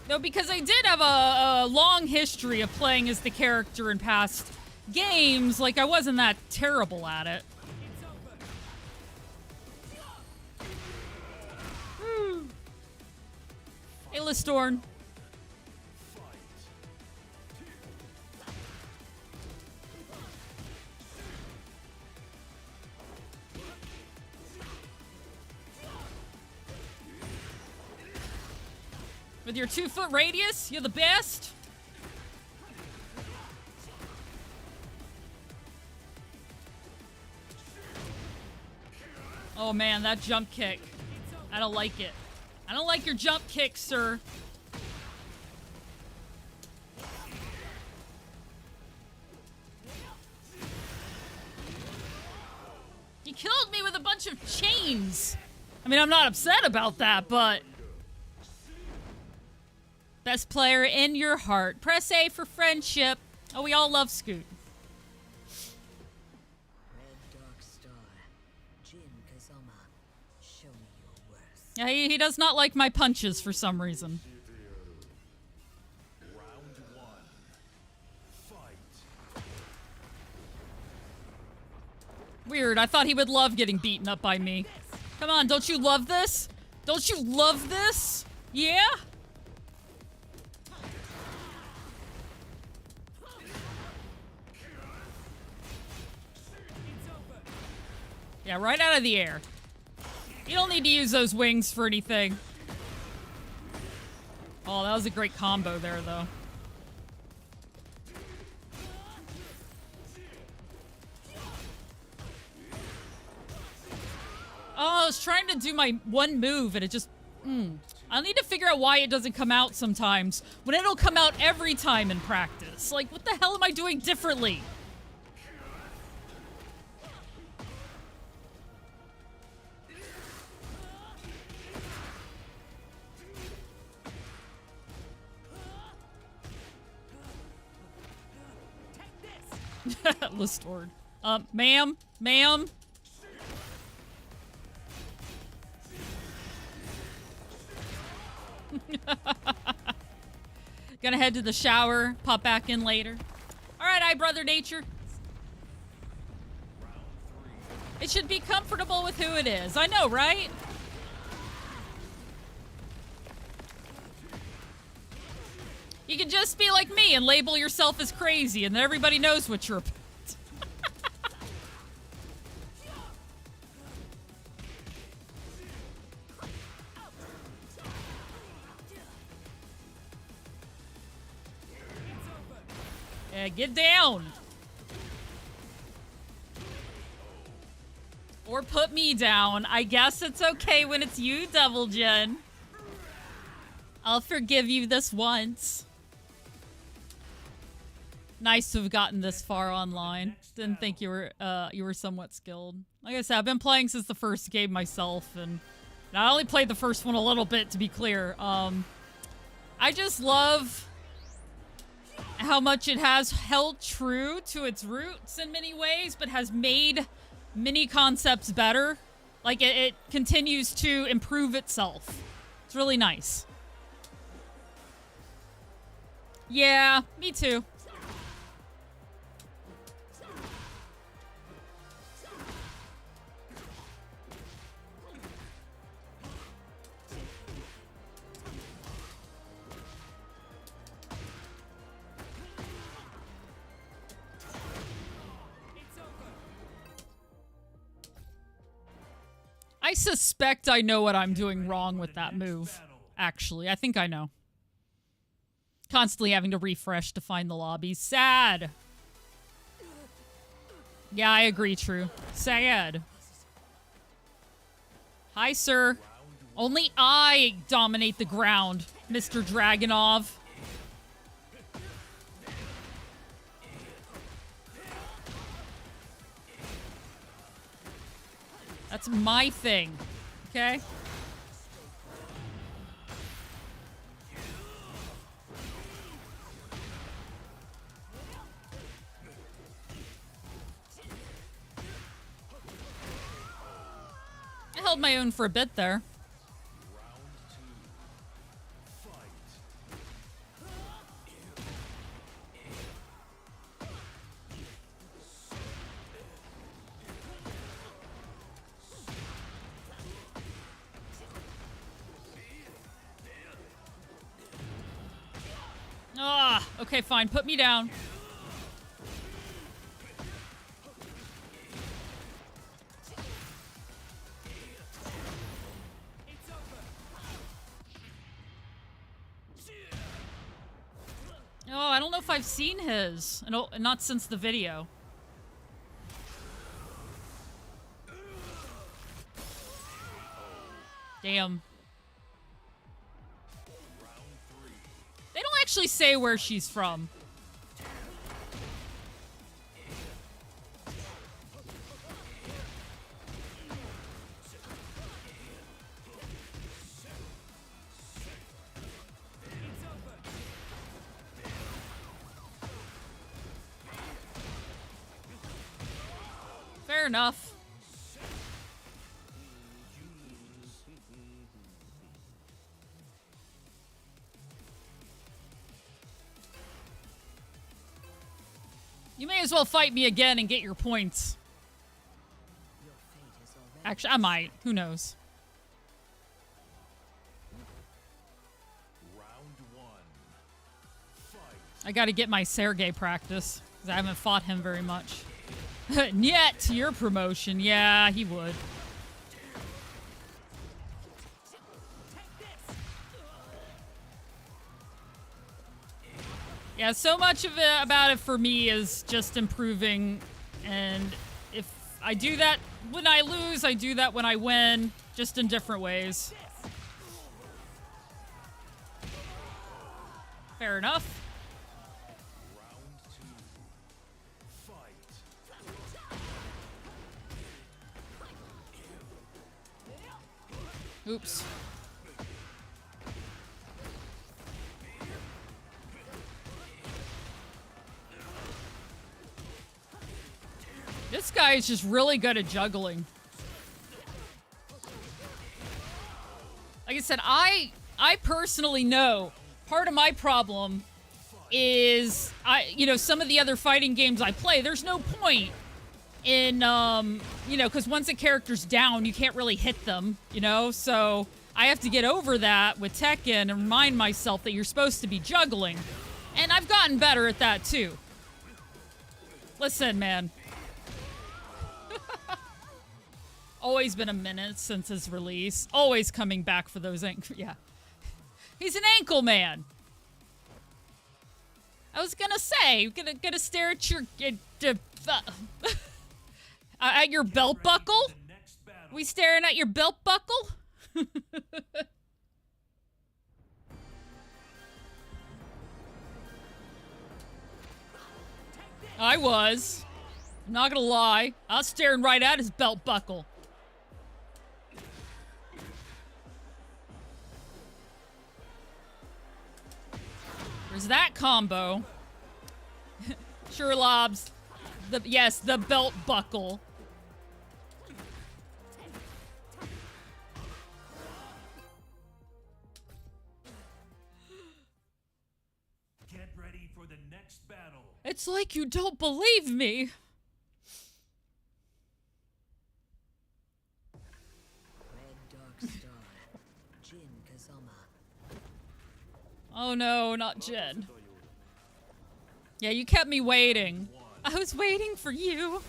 No, because I did have a long history of playing as the character in past games. Like, I wasn't that terrible at it. Hey, Listorn. With your 2-foot radius, you're the best. Oh man, that jump kick. I don't like it. I don't like your jump kick, sir. You killed me with a bunch of chains. I mean, I'm not upset about that, but... Best player in your heart. Press A for friendship. Oh, we all love Scoot. Red Dark Star. Jin Kazama. Show me your worth. Yeah, he does not like my punches for some reason. Round one. Fight. Weird, I thought he would love getting beaten up by me. Come on, don't you love this? Don't you love this? Yeah? Yeah, right out of the air. You don't need to use those wings for anything. Oh, that was a great combo there, though. Oh, I was trying to do my one move, and it just... I need to figure out why it doesn't come out sometimes, when it'll come out every time in practice. Like, what the hell am I doing differently? Listord. Ma'am? Ma'am? Gonna head to the shower, pop back in later. Alright, I Brother Nature. It should be comfortable with who it is. I know, right? You can just be like me and label yourself as crazy, and then everybody knows what you're about. Yeah, get down. Or put me down. I guess it's okay when it's you, Devil Jin. I'll forgive you this once. Nice to have gotten this far online. Didn't think you were somewhat skilled. Like I said, I've been playing since the first game myself, and I only played the first one a little bit, to be clear. I just love how much it has held true to its roots in many ways, but has made many concepts better. Like, it continues to improve itself. It's really nice. Yeah, me too. I suspect I know what I'm doing wrong with that move. Actually, I think I know. Constantly having to refresh to find the lobby. Sad. Yeah, I agree, True. Sad. Hi, sir. Only I dominate the ground, Mr. Dragonov. That's my thing, okay? I held my own for a bit there. Ah, okay, fine. Put me down. Oh, I don't know if I've seen his. Not since the video. Damn. They don't actually say where she's from. Fair enough. You may as well fight me again and get your points. Actually, I might. Who knows? I gotta get my Sergei practice, because I haven't fought him very much. Yet, your promotion. Yeah, he would. Yeah, so much of it about it for me is just improving, and if I do that when I lose, I do that when I win, just in different ways. Fair enough. Oops. This guy is just really good at juggling. Like I said, I personally know part of my problem is some of the other fighting games I play, there's no point in because once a character's down, you can't really hit them, so I have to get over that with Tekken and remind myself that you're supposed to be juggling. And I've gotten better at that too. Listen, man. Always been a minute since his release. Always coming back for those yeah. He's an ankle man. I was gonna say, gonna stare at your at your belt buckle. We staring at your belt buckle? I was. I'm not gonna lie. I was staring right at his belt buckle. There's that combo. Sure, Lobs. Yes, the belt buckle. Get ready for the next battle. It's like you don't believe me. Red Dark Star. Jin Kazama. Oh no, not Jin. Yeah, you kept me waiting. I was waiting for you.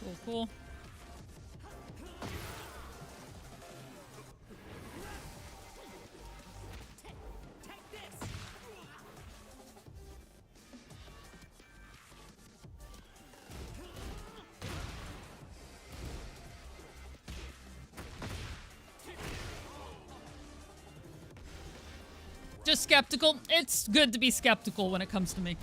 Cool, cool. Just skeptical. It's good to be skeptical when it comes to me.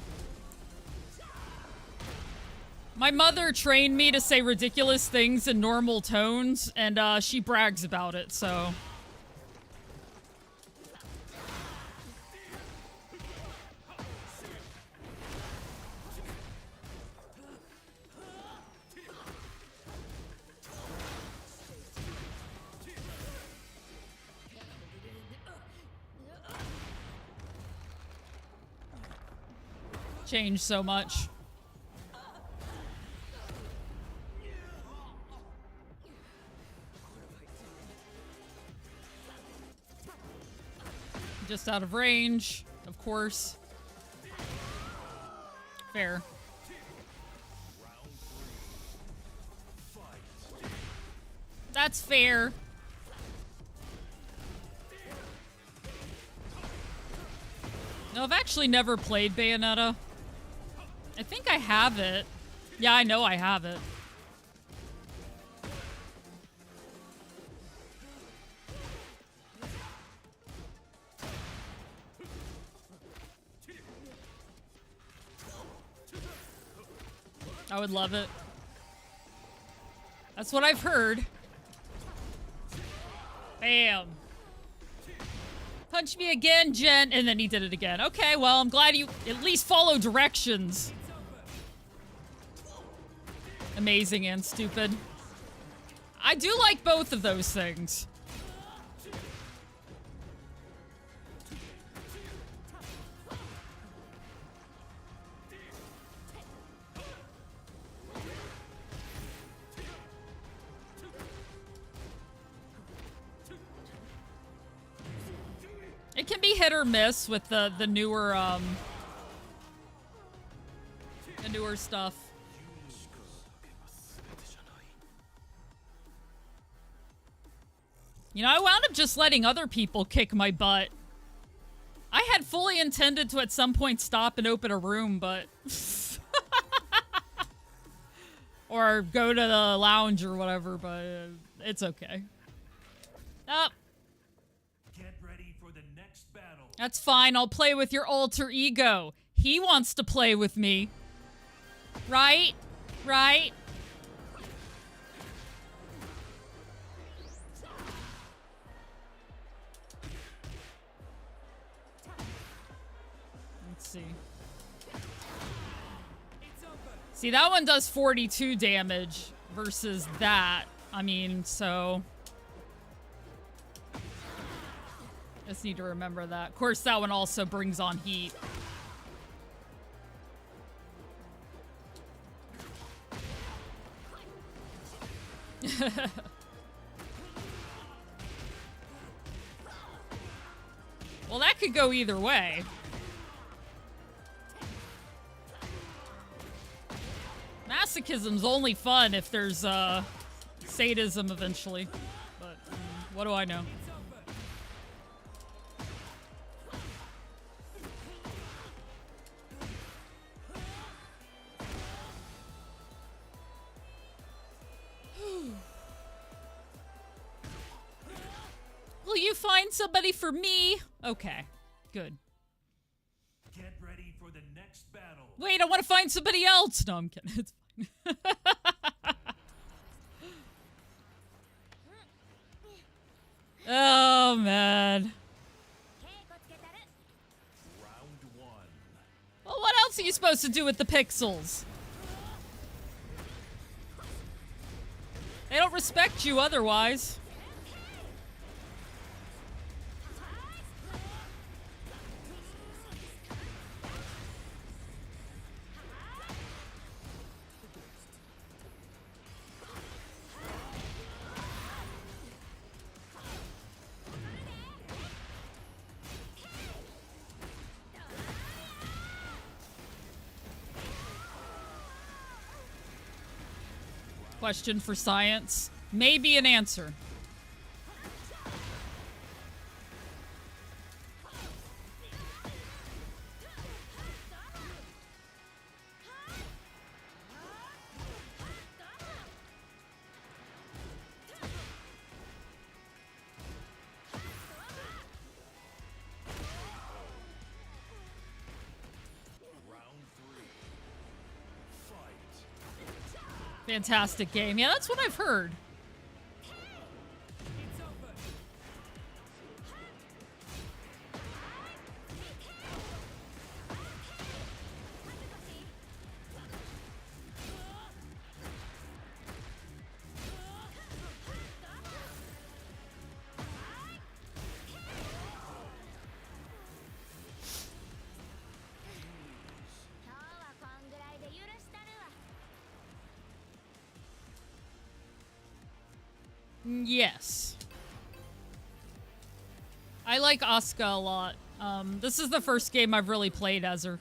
My mother trained me to say ridiculous things in normal tones, and she brags about it, so. Changed so much. Just out of range, of course. Fair. That's fair. No, I've actually never played Bayonetta. I think I have it. Yeah, I know I have it. I would love it. That's what I've heard. Bam. Punch me again, Jen. And then he did it again. Okay, well, I'm glad you at least follow directions. Amazing and stupid. I do like both of those things. It can be hit or miss with the newer stuff. You know, I wound up just letting other people kick my butt. I had fully intended to at some point stop and open a room, but or go to the lounge or whatever, but it's okay. Oh. That's fine. I'll play with your alter ego. He wants to play with me. Right? Right? Let's see. See, that one does 42 damage versus that. I mean, so... just need to remember that. Of course, that one also brings on heat. Well, that could go either way. masochism's only fun if there's sadism eventually. But what do I know? Will you find somebody for me? Okay, good. Get ready for the next battle. Wait, I want to find somebody else. No, I'm kidding. It's fine. Oh, man. Round one. Well, what else are you supposed to do with the pixels? They don't respect you otherwise. Question for science. Maybe an answer. Round three. Fight. Fantastic game. Yeah, that's what I've heard. It's over. Yes. I like Asuka a lot. This is the first game I've really played as her.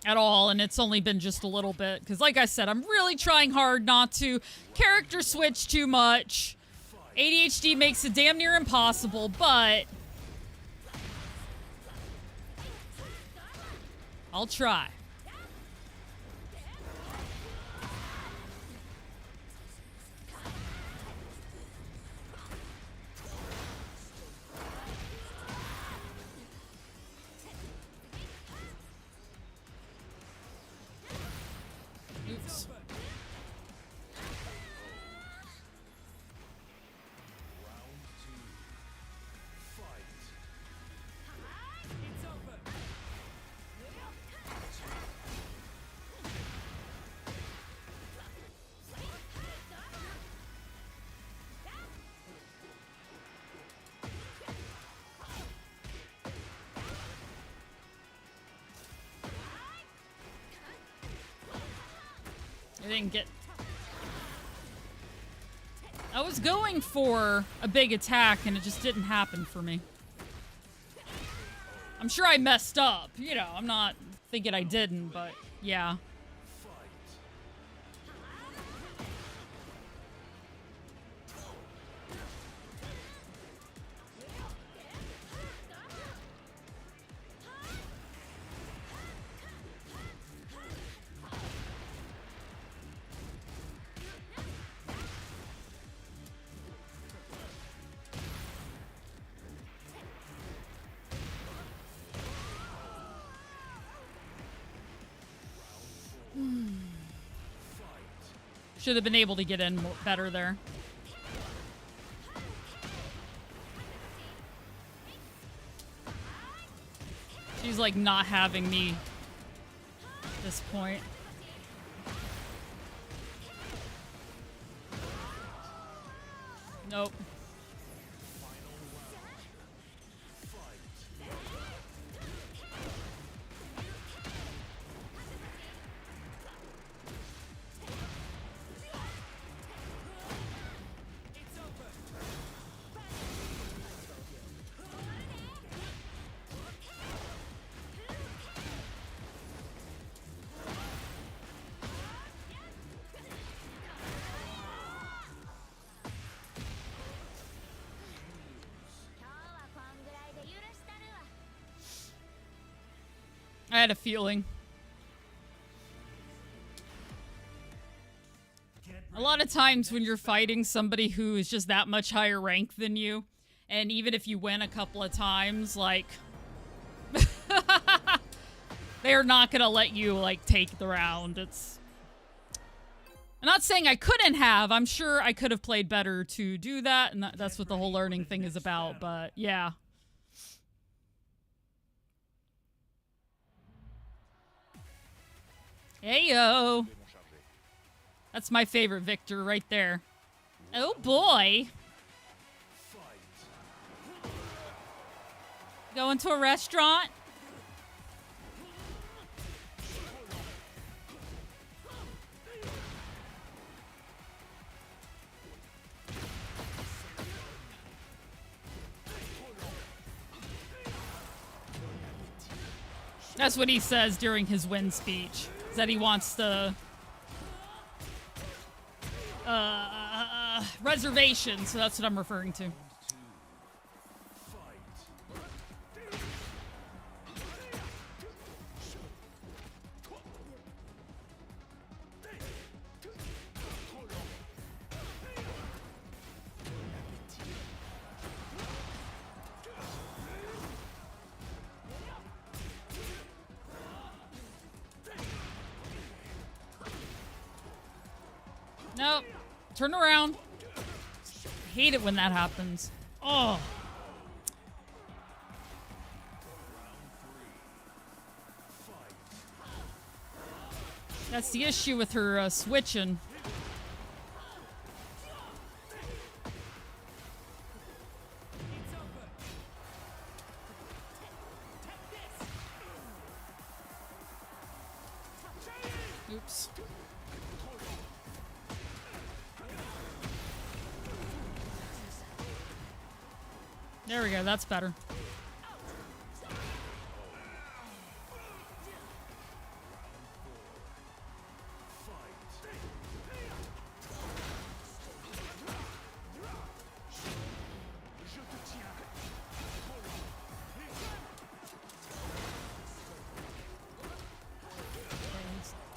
At all, and it's only been just a little bit. Because like I said, I'm really trying hard not to character switch too much. ADHD makes it damn near impossible, but... I'll try. Oops. Round two. Fight. It's over. I didn't get... I was going for a big attack and it just didn't happen for me. I'm sure I messed up. You know, I'm not thinking I didn't, but yeah. Should have been able to get in better there. She's like not having me at this point. Nope. I had a feeling. A lot of times when you're fighting somebody who is just that much higher rank than you, and even if you win a couple of times, like, they're not gonna let you, like, take the round. I'm not saying I couldn't have. I'm sure I could have played better to do that, and that's what the whole learning thing is about, but yeah. Heyo. That's my favorite Victor right there. Oh boy. Going to a restaurant? That's what he says during his win speech. Is that he wants to reservation, so that's what I'm referring to. Nope. Turn around. I hate it when that happens. Oh. That's the issue with her switching. Oops. There we go, that's better.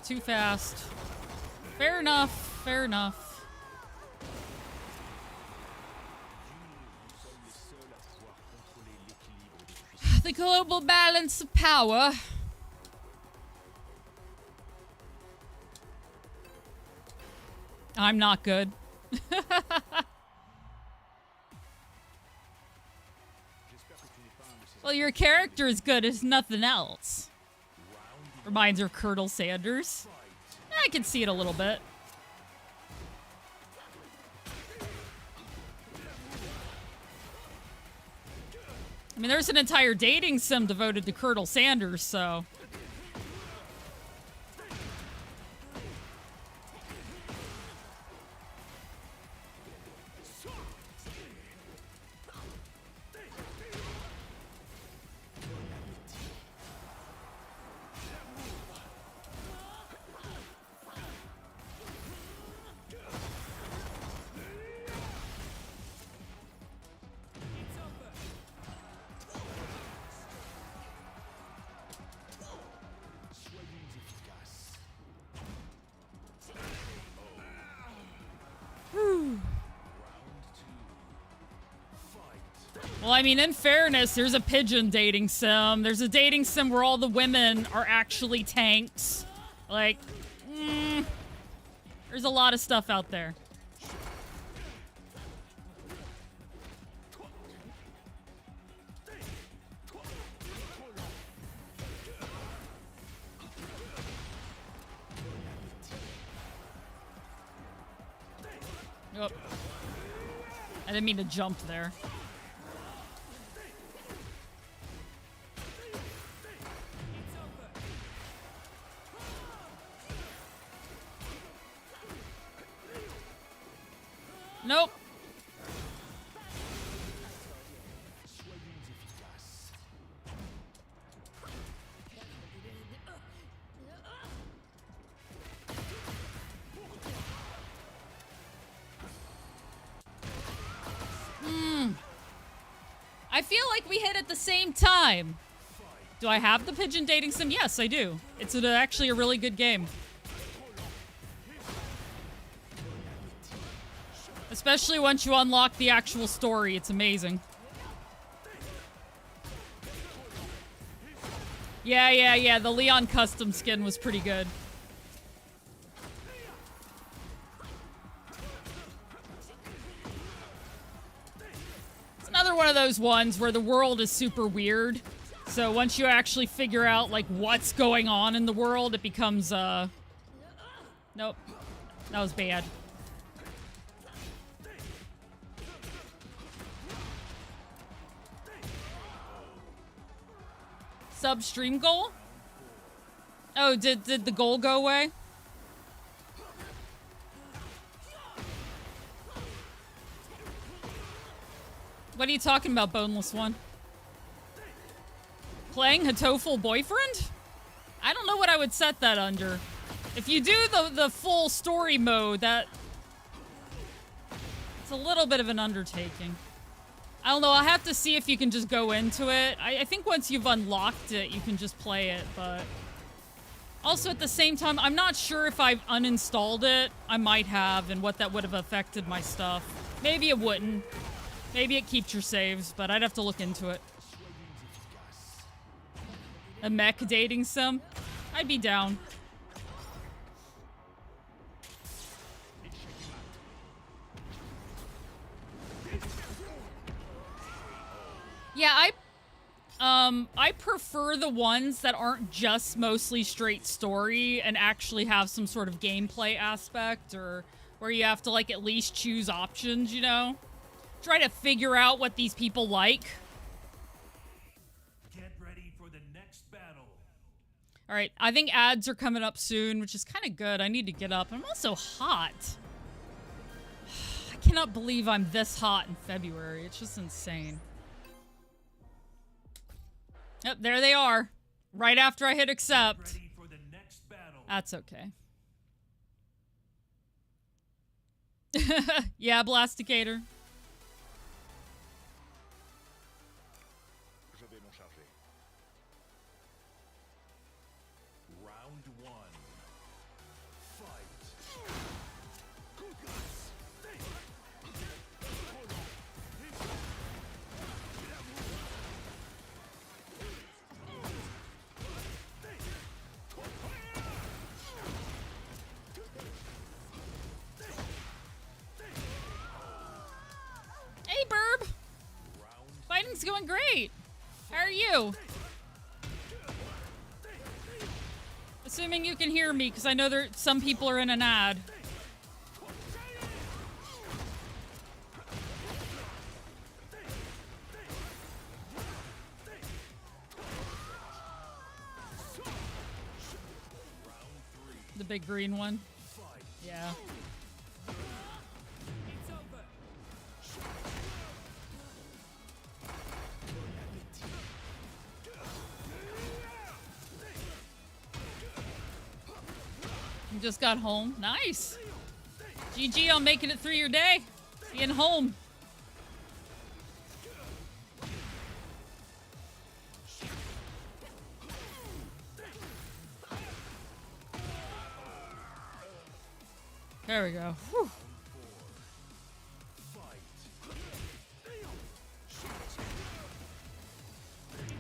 Too fast. Fair enough, fair enough. The global balance of power. I'm not good. Well, your character is good as nothing else. Reminds her of Colonel Sanders. I can see it a little bit. I mean, there's an entire dating sim devoted to Colonel Sanders, so. Well, I mean, in fairness, there's a pigeon dating sim. There's a dating sim where all the women are actually tanks. Like, there's a lot of stuff out there. Oh. I didn't mean to jump there. Nope. I feel like we hit at the same time. Do I have the pigeon dating sim? Yes, I do. It's actually a really good game. Especially once you unlock the actual story. It's amazing. Yeah. The Leon custom skin was pretty good. It's another one of those ones where the world is super weird. So once you actually figure out, like, what's going on in the world, it becomes, Nope. That was bad. Sub-stream goal? Oh, did the goal go away? What are you talking about, Boneless One? Playing Hatoful Boyfriend? I don't know what I would set that under. If you do the full story mode, it's a little bit of an undertaking. I don't know, I'll have to see if you can just go into it. I think once you've unlocked it, you can just play it, but... Also, at the same time, I'm not sure if I've uninstalled it. I might have, and what that would have affected my stuff. Maybe it wouldn't. Maybe it keeps your saves, but I'd have to look into it. A mech dating sim? I'd be down. Yeah, I prefer the ones that aren't just mostly straight story and actually have some sort of gameplay aspect, or where you have to, like, at least choose options, you know? Try to figure out what these people like. Get ready for the next battle. All right, I think ads are coming up soon, which is kind of good. I need to get up. I'm also hot. I cannot believe I'm this hot in February. It's just insane. Yep, there they are. Right after I hit accept. Ready for the next battle. That's okay. Yeah, Blasticator. Round one. Fight. Hey, Burb. Fighting's going great. How are you? Assuming you can hear me, because I know some people are in an ad. The big green one. Yeah. You just got home. Nice. GG on making it through your day. Being home. There we go. Whew.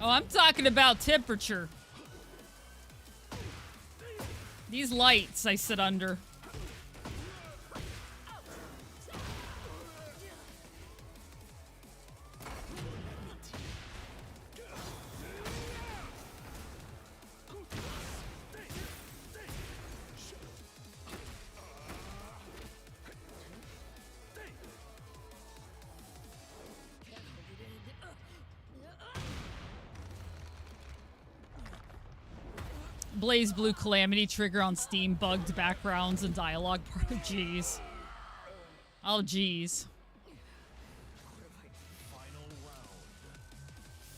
Oh, I'm talking about temperature. These lights I sit under. Blaze Blue Calamity trigger on Steam, bugged backgrounds and dialogue part. Jeez. Oh, jeez. Final round.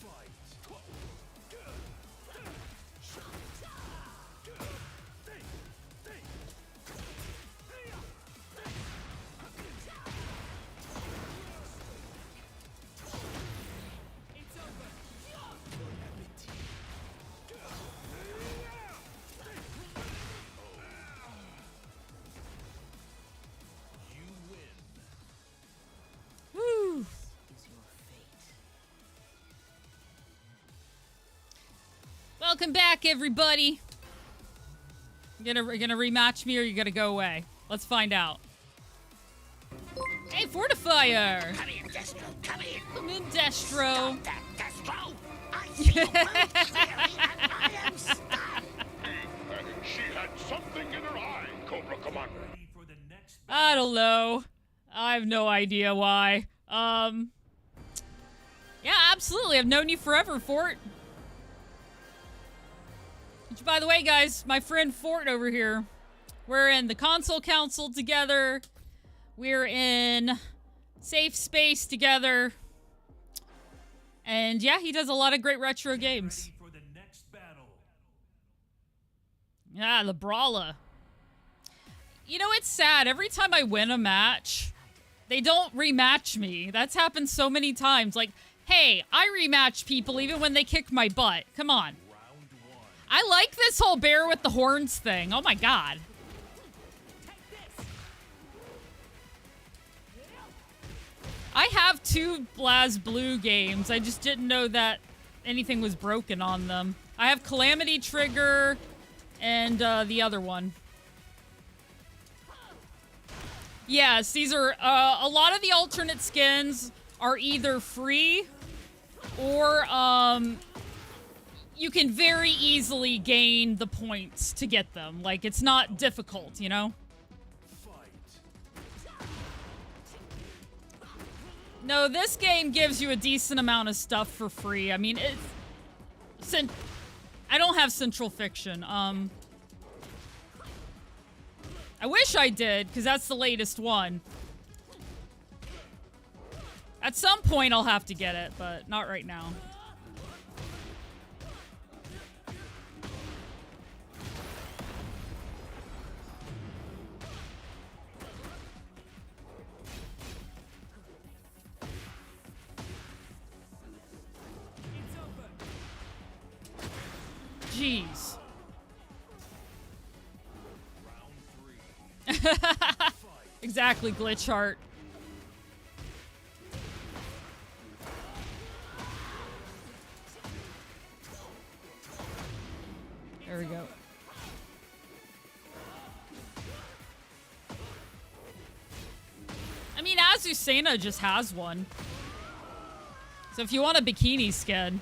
Fight. Welcome back, everybody. You gonna rematch me or you gonna go away? Let's find out. Hey, Fortifier! Come in, Destro. Come in. Come in, Destro. Stop that, Destro. I see you very clearly, and I am stunned. She had something in her eye, Cobra Commander. Ready for the next I don't know. I have no idea why. Yeah, absolutely. I've known you forever, Fort. Which, by the way, guys, my friend Fort over here, we're in the console council together. We're in safe space together. And yeah, he does a lot of great retro games. ready for the next battle. Yeah, the Brawler. You know, it's sad. Every time I win a match, they don't rematch me. That's happened so many times. Like, hey, I rematch people even when they kick my butt. Come on. I like this whole bear with the horns thing. Oh my god. I have 2 BlazBlue games. I just didn't know that anything was broken on them. I have Calamity Trigger and the other one. Yes, these are a lot of the alternate skins are either free or you can very easily gain the points to get them. Like, it's not difficult, you know? No, this game gives you a decent amount of stuff for free. I mean, I don't have Central Fiction. I wish I did, because that's the latest one. At some point, I'll have to get it, but not right now. Jeez. Exactly, Glitch Heart. There we go. I mean, Azucena just has one. So if you want a bikini skin.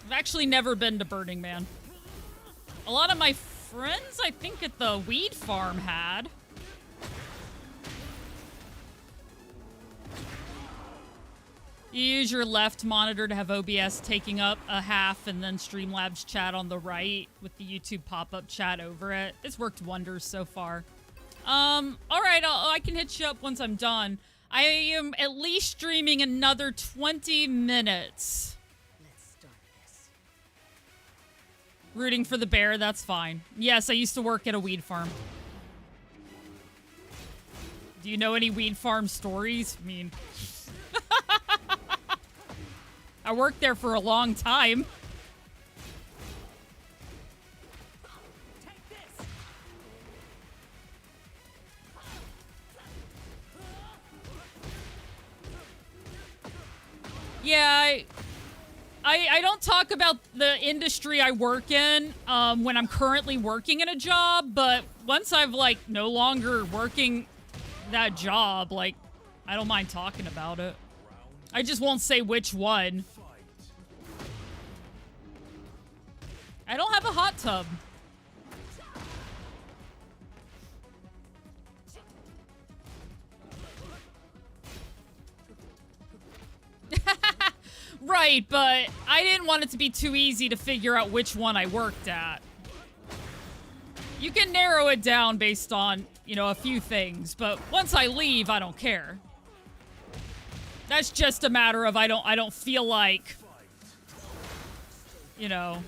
I've actually never been to Burning Man. A lot of my friends, I think, at the weed farm had. You use your left monitor to have OBS taking up a half and then Streamlabs chat on the right with the YouTube pop-up chat over it. It's worked wonders so far. All right, I can hit you up once I'm done. I am at least streaming another 20 minutes. Rooting for the bear, that's fine. Yes, I used to work at a weed farm. Do you know any weed farm stories? I mean... I worked there for a long time. Yeah, I don't talk about the industry I work in when I'm currently working in a job, but once I've, like, no longer working that job, like, I don't mind talking about it. I just won't say which one. I don't have a hot tub. Right, but I didn't want it to be too easy to figure out which one I worked at. You can narrow it down based on, you know, a few things, but once I leave, I don't care. That's just a matter of I don't feel like, you know,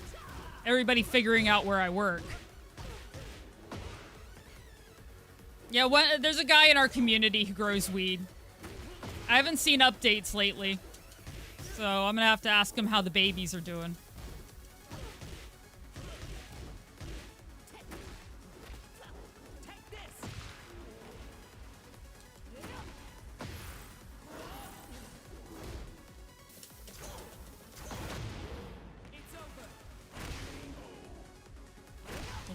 everybody figuring out where I work. Yeah, there's a guy in our community who grows weed. I haven't seen updates lately. So I'm gonna have to ask him how the babies are doing.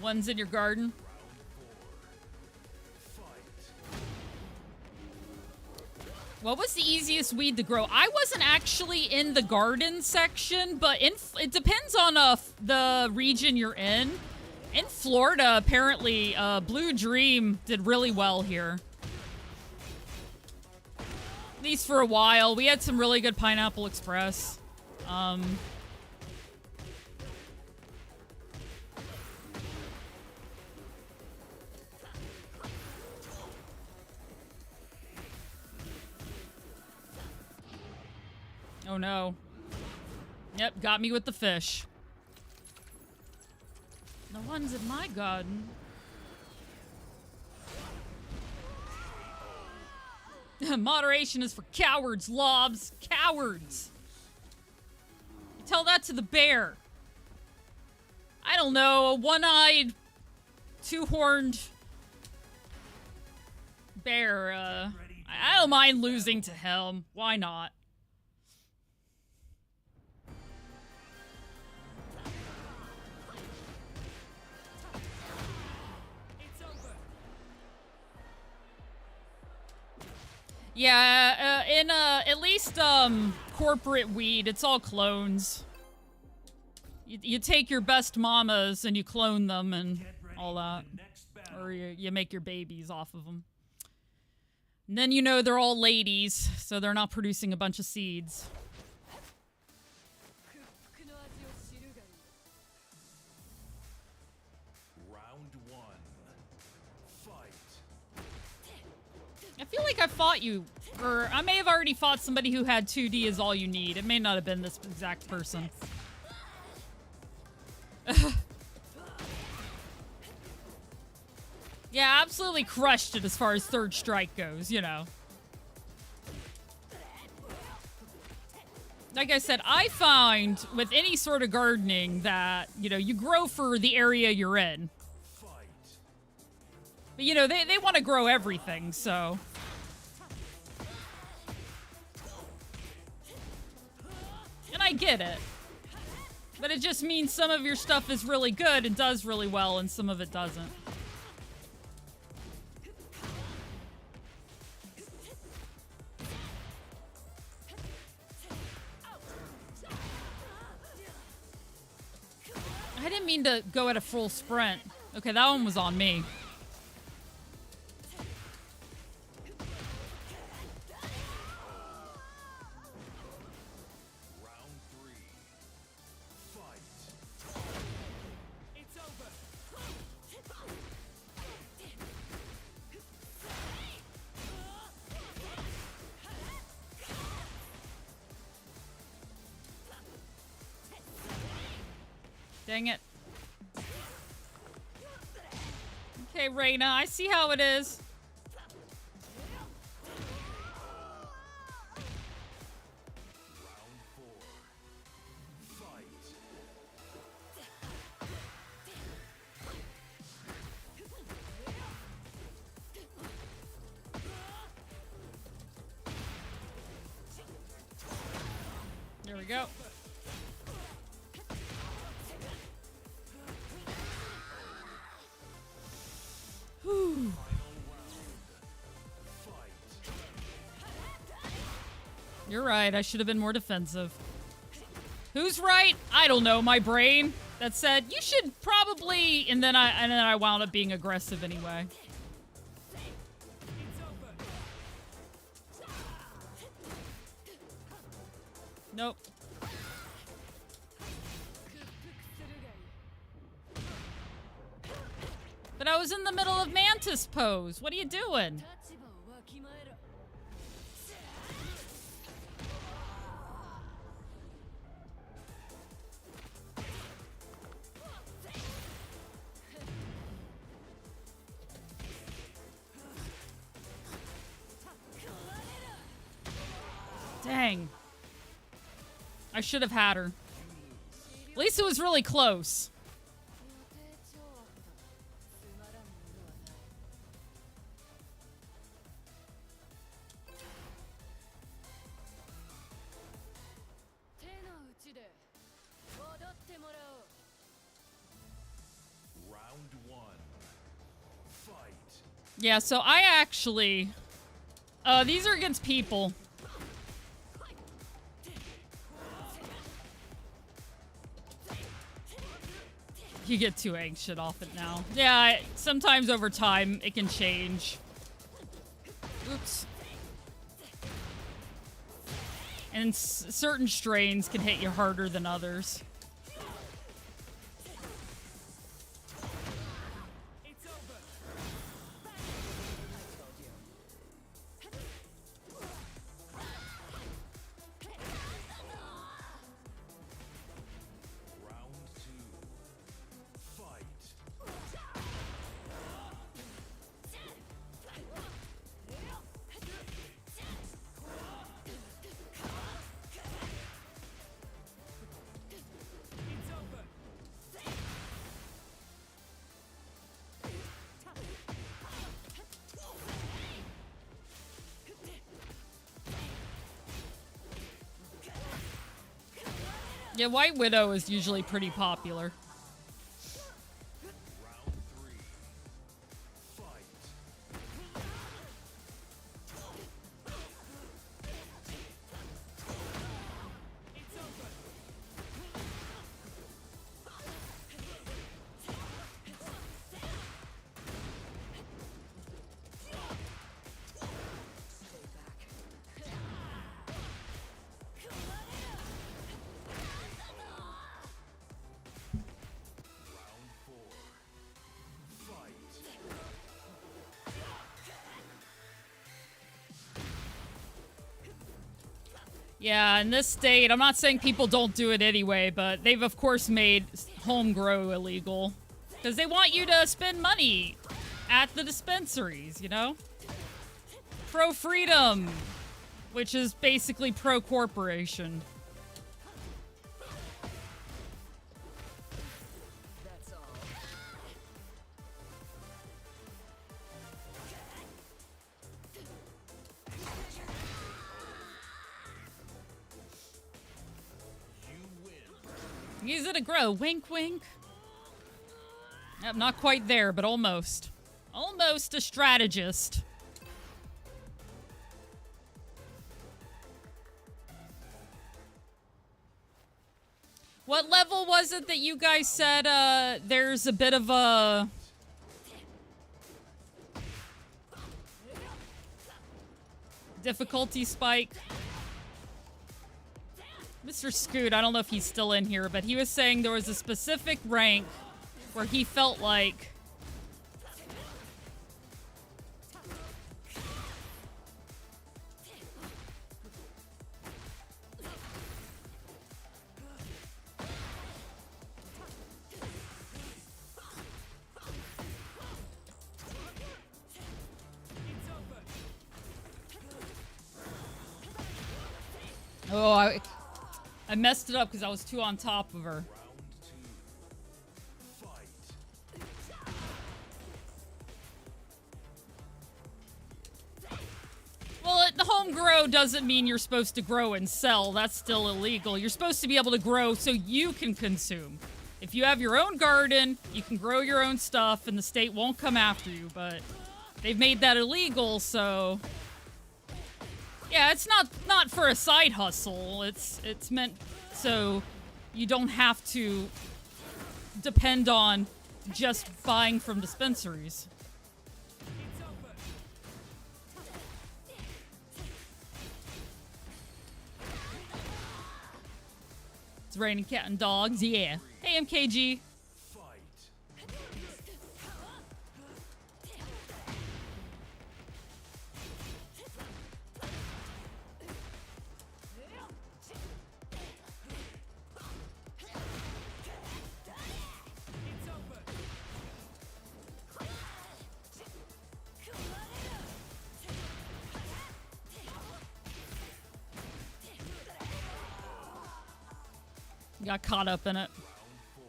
One's in your garden. What was the easiest weed to grow? I wasn't actually in the garden section, but it depends on the region you're in. In Florida, apparently, Blue Dream did really well here. At least for a while. We had some really good Pineapple Express. Oh no. Yep, got me with the fish. The ones in my garden. Moderation is for cowards, Lobs. Cowards. You tell that to the bear. I don't know, a one-eyed, two-horned bear. I don't mind losing to him. Why not? Yeah, in at least corporate weed, it's all clones. You take your best mamas and you clone them and all that, or you make your babies off of them. And then you know they're all ladies, so they're not producing a bunch of seeds. I feel like I fought you, or I may have already fought somebody who had 2D is all you need. It may not have been this exact person. Yeah, absolutely crushed it as far as third strike goes, you know. Like I said, I find with any sort of gardening that, you know, you grow for the area you're in. But, you know, they want to grow everything, so. And I get it. But it just means some of your stuff is really good and does really well, and some of it doesn't. I didn't mean to go at a full sprint. Okay, that one was on me. Dang it. Okay, Reina, I see how it is. There we go. Whew. You're right, I should have been more defensive. Who's right? I don't know, my brain that said you should probably, and then I wound up being aggressive anyway. Nope. But I was in the middle of Mantis pose. What are you doing? Dang. I should have had her. At least it was really close. Round one. Fight. Yeah, so I actually... these are against people. You get too anxious off it now. Yeah, sometimes over time it can change. Oops. And certain strains can hit you harder than others. Round two. Fight. Yeah, White Widow is usually pretty popular. Round three. Fight. Round four. Fight. Yeah, in this state, I'm not saying people don't do it anyway, but they've of course made home grow illegal. Because they want you to spend money at the dispensaries, you know? Pro-freedom, which is basically pro-corporation. That's all. You win. Use it to grow. Wink, wink. Yep, not quite there, but almost. Almost a strategist. What level was it that you guys said there's a bit of a... difficulty spike? Mr. Scoot, I don't know if he's still in here, but he was saying there was a specific rank where he felt like... Oh, I messed it up because I was too on top of her. Round two. Fight. Well, the home grow doesn't mean you're supposed to grow and sell. That's still illegal. You're supposed to be able to grow so you can consume. If you have your own garden, you can grow your own stuff and the state won't come after you, but they've made that illegal, so... Yeah, it's not for a side hustle. It's meant so you don't have to depend on just buying from dispensaries. It's raining cat and dogs, yeah. Hey, MKG. Fight. Got caught up in it. Round four.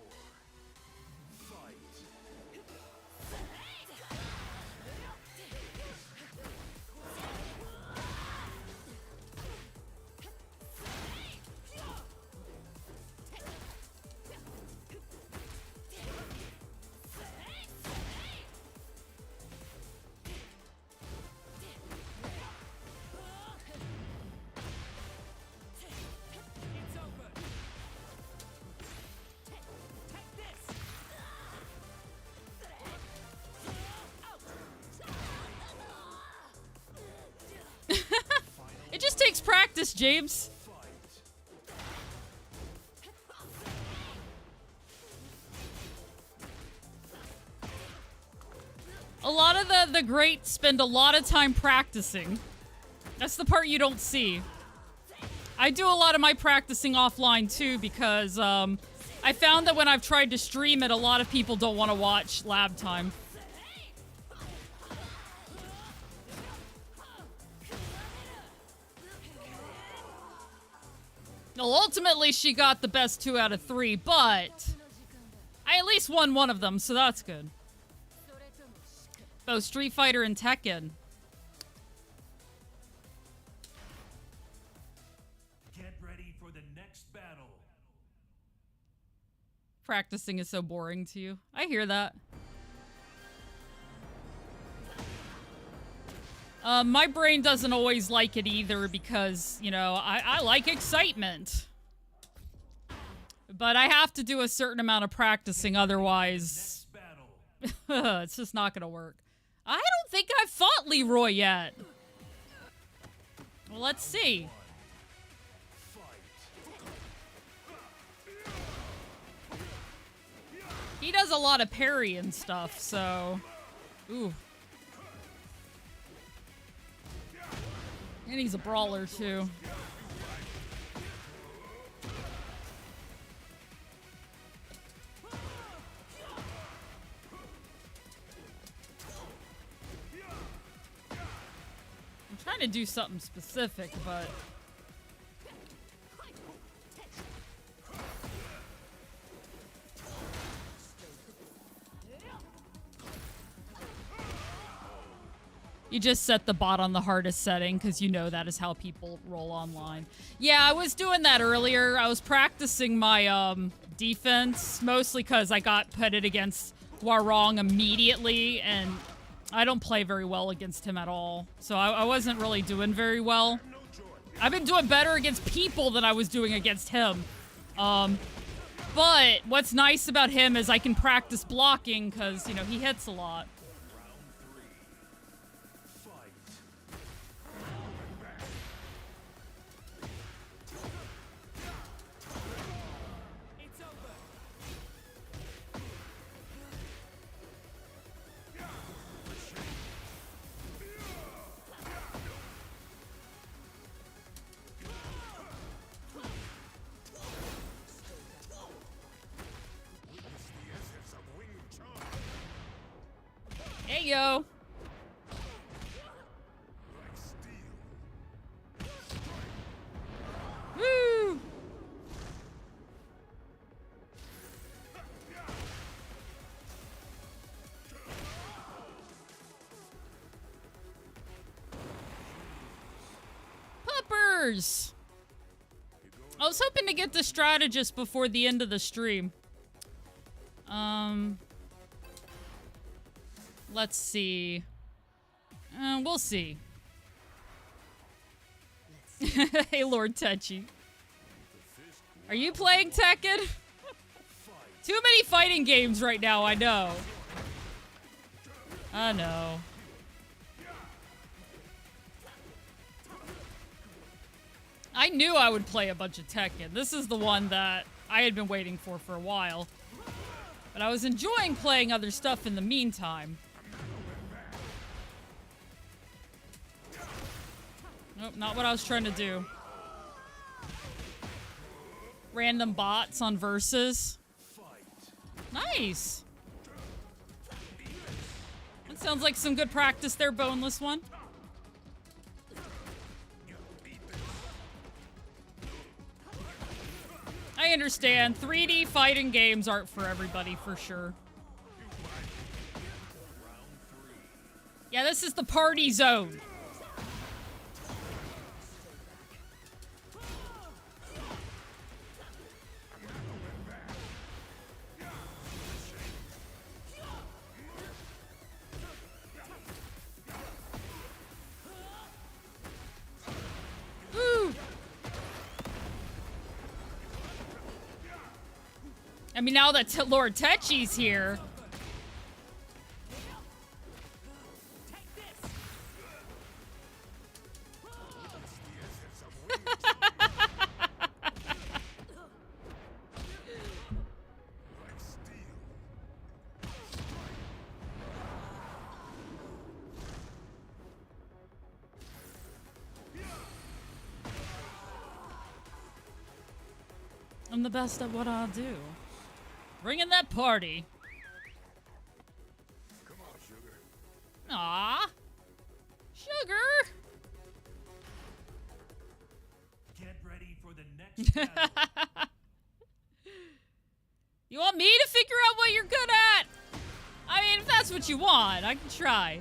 Fight. practice, James. A lot of the greats spend a lot of time practicing. That's the part you don't see. I do a lot of my practicing offline too because I found that when I've tried to stream it, a lot of people don't want to watch lab time. Well, ultimately, she got the best 2 out of 3, but I at least won one of them, so that's good. Both Street Fighter and Tekken. Get ready for the next battle. Practicing is so boring to you. I hear that. My brain doesn't always like it either because, you know, I like excitement. But I have to do a certain amount of practicing, otherwise it's just not gonna work. I don't think I've fought Leroy yet. Well, let's see. He does a lot of parry and stuff, so... Ooh. And he's a brawler, too. I'm trying to do something specific, but... You just set the bot on the hardest setting because you know that is how people roll online. Yeah, I was doing that earlier. I was practicing my defense, mostly because I got pitted against Warong immediately, and I don't play very well against him at all. So I wasn't really doing very well. I've been doing better against people than I was doing against him. But what's nice about him is I can practice blocking because, you know, he hits a lot. Hey, yo. Woo! Puppers! I was hoping to get the strategist before the end of the stream. Let's see. We'll see. Hey, Lord Techi. Are you playing Tekken? Too many fighting games right now, I know. I know. I knew I would play a bunch of Tekken. This is the one that I had been waiting for a while. But I was enjoying playing other stuff in the meantime. Nope, not what I was trying to do. Random bots on versus. Nice. That sounds like some good practice there, Boneless One. I understand. 3D fighting games aren't for everybody, for sure. Yeah, this is the party zone. Woo! I mean, now that Lord Techi's here... I'm the best at what I do. Bring in that party. Come on, sugar. Aw. Sugar. Get ready for the next battle. You want me to figure out what you're good at? I mean, if that's what you want, I can try.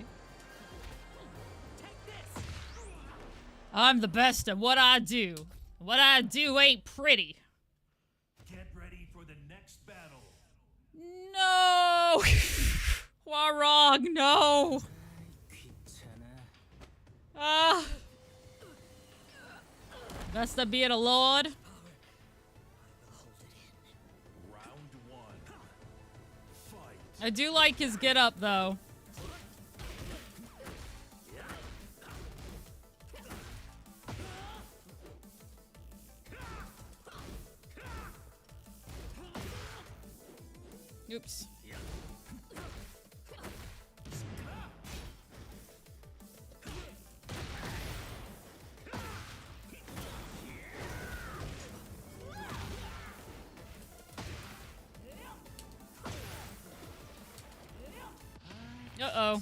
I'm the best at what I do. What I do ain't pretty. Get ready for the next battle. No! Warog, no! Ah. Best at being a lord. Round one. Fight. I do like his get up though. Oops. Uh-oh.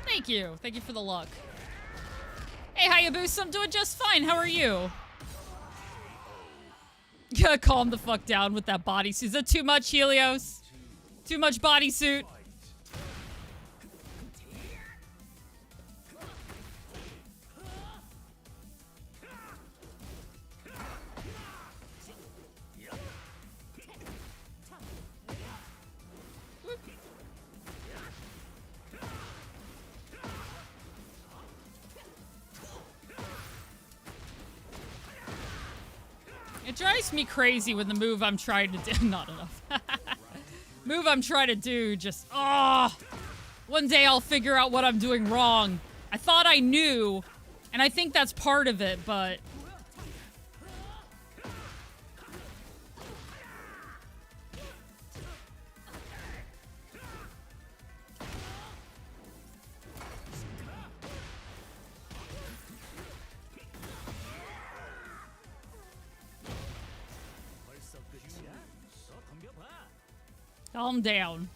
Thank you. Thank you for the luck. Hey, Hayabusa, I'm doing just fine. How are you? Gotta calm the fuck down with that bodysuit. Is that too much, Helios? Too much bodysuit? It drives me crazy when the move I'm trying to do— not enough. Move I'm trying to do just— one day I'll figure out what I'm doing wrong. I thought I knew, and I think that's part of it, but... Calm down.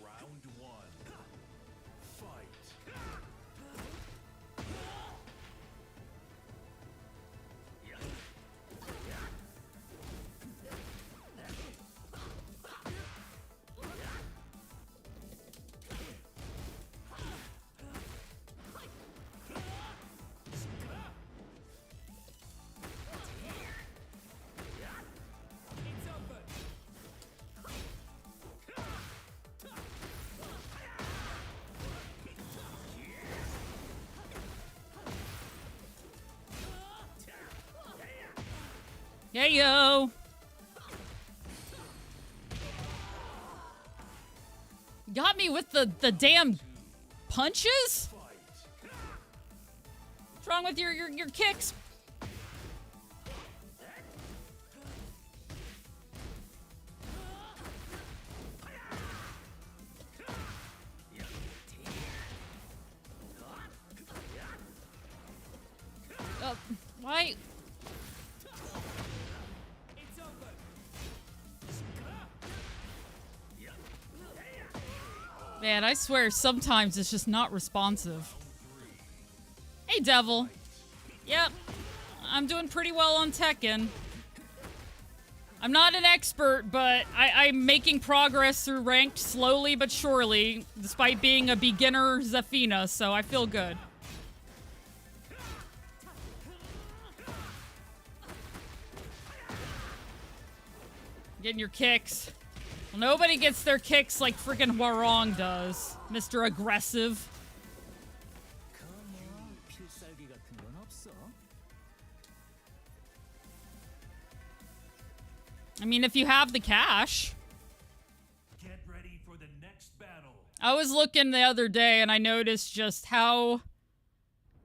Round one. Fight. Hey, yo. Got me with the damn punches? What's wrong with your kicks? Why? Man, I swear sometimes it's just not responsive. Hey, Devil. Yep. I'm doing pretty well on Tekken. I'm not an expert, but I'm making progress through ranked slowly but surely, despite being a beginner Zafina, so I feel good. Getting your kicks. Well, nobody gets their kicks like freaking Hwarong does, Mr. Aggressive. I mean, if you have the cash. Get ready for the next battle. I was looking the other day and I noticed just how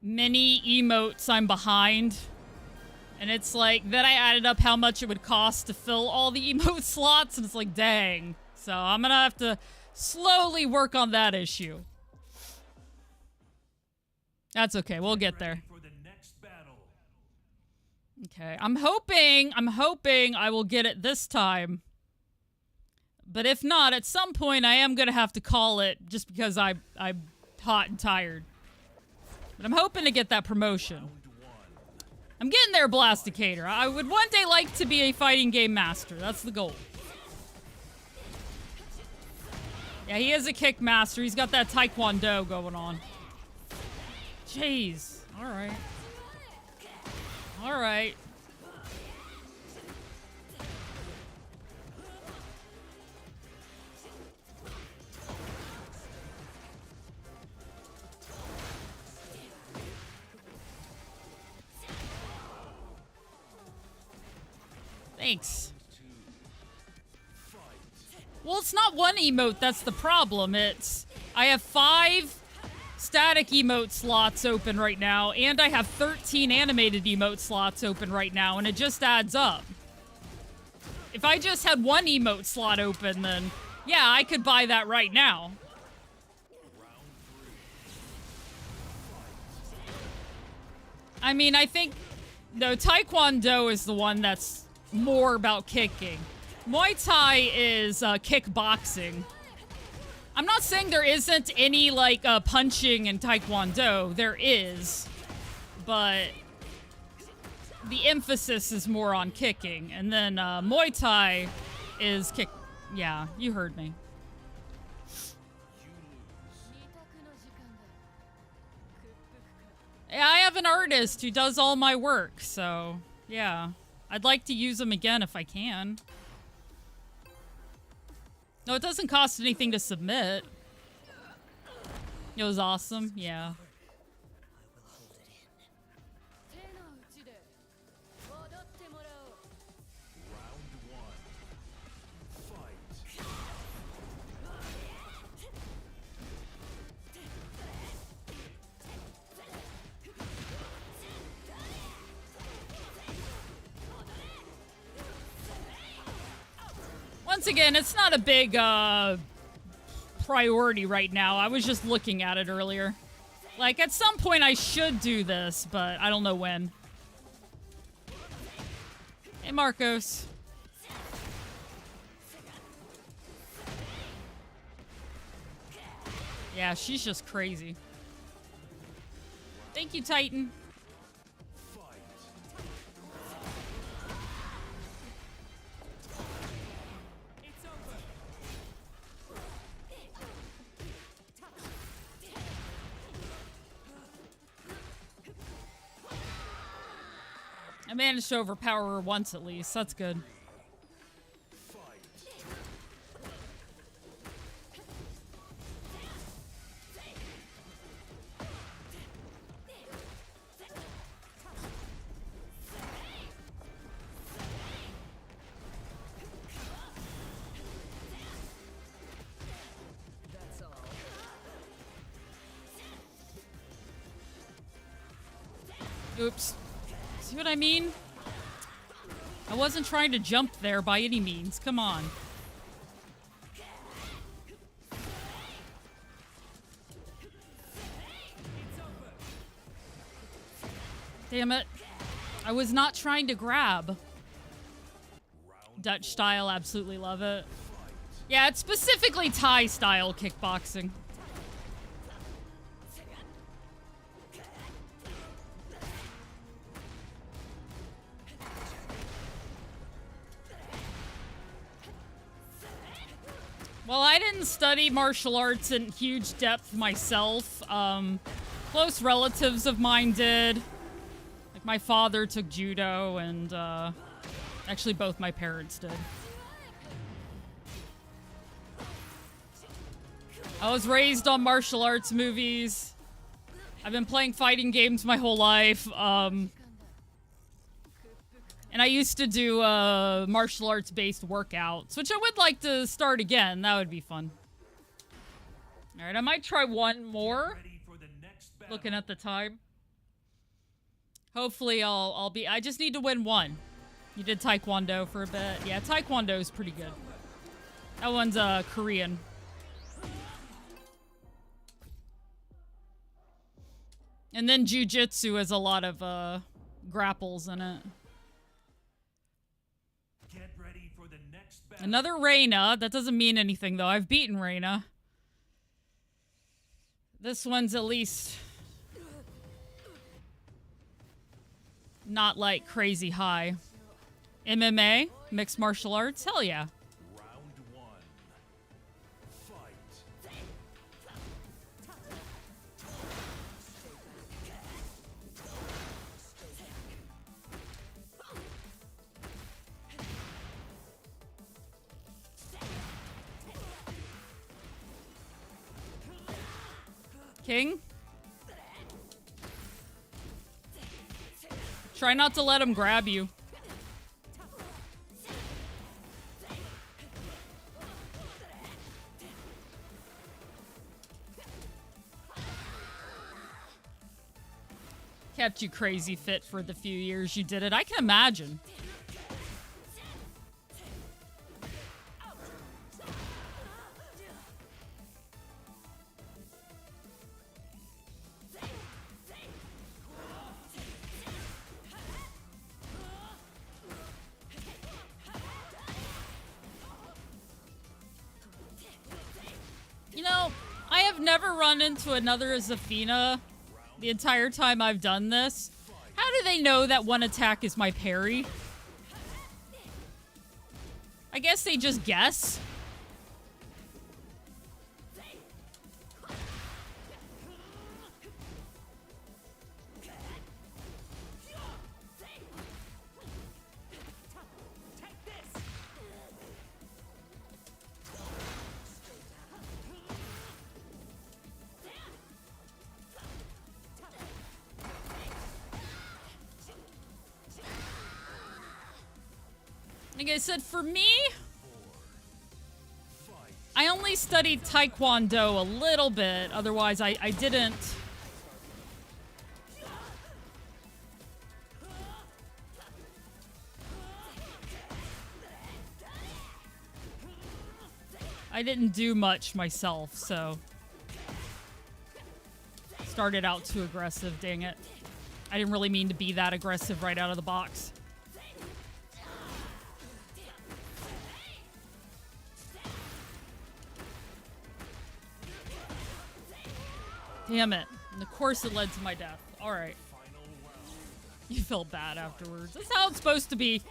many emotes I'm behind. And it's like, then I added up how much it would cost to fill all the emote slots, and it's like, dang. So I'm gonna have to slowly work on that issue. That's okay, we'll get there. For the next battle. Okay, I'm hoping I will get it this time. But if not, at some point I am gonna have to call it just because I'm hot and tired. But I'm hoping to get that promotion. I'm getting there, Blasticator. I would one day like to be a fighting game master. That's the goal. Yeah, he is a kick master. He's got that taekwondo going on. Jeez. Alright. Alright. Thanks. Well, it's not one emote that's the problem. It's... I have 5 static emote slots open right now, and I have 13 animated emote slots open right now, and it just adds up. If I just had one emote slot open, then... yeah, I could buy that right now. I mean, I think... no, Taekwondo is the one that's more about kicking. Muay Thai is kickboxing. I'm not saying there isn't any, like, punching in Taekwondo. There is. But the emphasis is more on kicking. And then Muay Thai is kick... yeah, you heard me. I have an artist who does all my work, so yeah. I'd like to use them again if I can. No, it doesn't cost anything to submit. It was awesome, yeah. Once again, it's not a big priority right now. I was just looking at it earlier. Like, at some point I should do this, but I don't know when. Hey, Marcos. Yeah, she's just crazy. Thank you, Titan. I managed to overpower her once at least. That's good. Oops. See what I mean? I wasn't trying to jump there by any means. Come on. Damn it. I was not trying to grab. Dutch style, absolutely love it. Yeah, it's specifically Thai style kickboxing. Well, I didn't study martial arts in huge depth myself. Close relatives of mine did. Like, my father took judo, and actually both my parents did. I was raised on martial arts movies. I've been playing fighting games my whole life. And I used to do martial arts-based workouts, which I would like to start again. That would be fun. All right, I might try one more. Looking at the time. Hopefully I'll be... I just need to win one. You did Taekwondo for a bit. Yeah, Taekwondo is pretty good. That one's Korean. And then Jiu-Jitsu has a lot of grapples in it. Get ready for the next battle. Another Reina. That doesn't mean anything, though. I've beaten Reina. This one's at least not, like, crazy high. MMA? Mixed martial arts? Hell yeah. Round one. Fight. King? Try not to let him grab you. Kept you crazy fit for the few years you did it. I can imagine. You know, I have never run into another Zafina the entire time I've done this. How do they know that one attack is my parry? I guess they just guess. Like I said, for me, I only studied Taekwondo a little bit. Otherwise, I didn't. I didn't do much myself, so. Started out too aggressive, dang it. I didn't really mean to be that aggressive right out of the box. Damn it. And of course it led to my death. Alright. You felt bad afterwards. That's how it's supposed to be.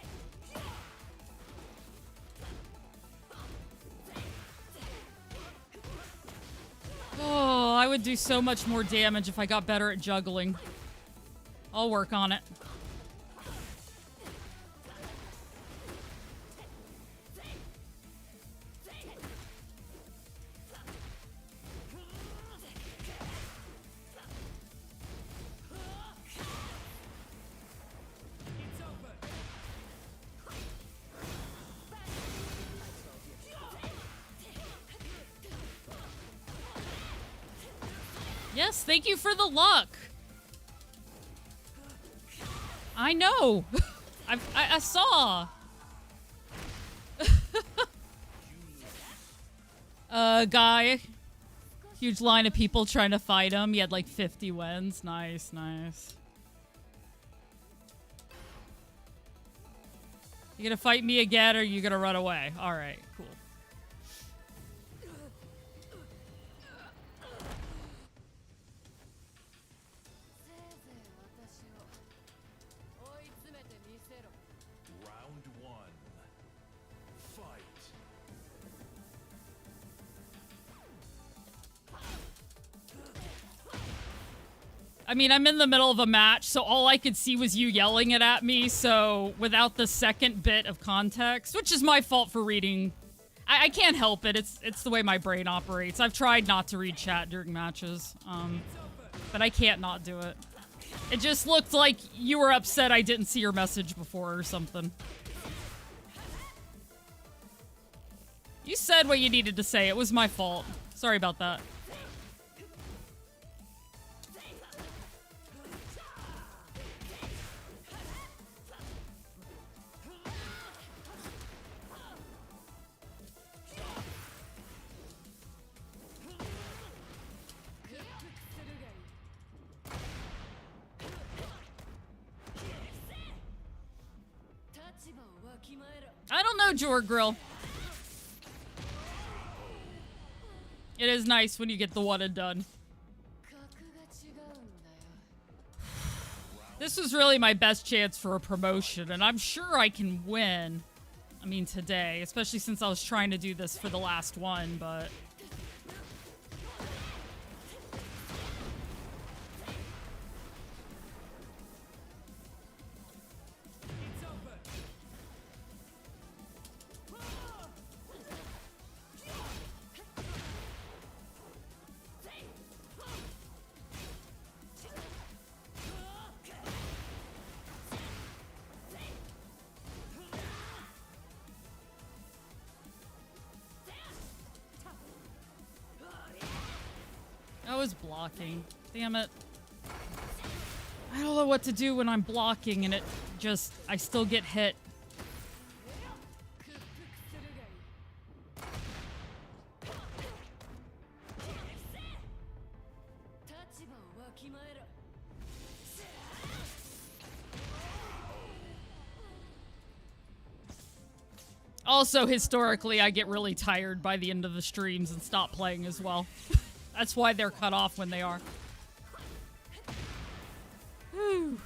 Oh, I would do so much more damage if I got better at juggling. I'll work on it. Yes, thank you for the luck. I know. I saw. Guy. Huge line of people trying to fight him. He had like 50 wins. Nice, nice. You gonna fight me again or are you gonna run away? Alright, cool. Round one. Fight. I mean, I'm in the middle of a match, so all I could see was you yelling it at me, so without the second bit of context, which is my fault for reading. I can't help it. It's the way my brain operates. I've tried not to read chat during matches, but I can't not do it. It just looked like you were upset I didn't see your message before or something. You said what you needed to say. It was my fault. Sorry about that. I don't know, Jorgrill. It is nice when you get the one and done. This was really my best chance for a promotion, and I'm sure I can win. I mean, today, especially since I was trying to do this for the last one, but... I was blocking. Damn it. I don't know what to do when I'm blocking and it just... I still get hit. Also, historically, I get really tired by the end of the streams and stop playing as well. That's why they're cut off when they are. Whew.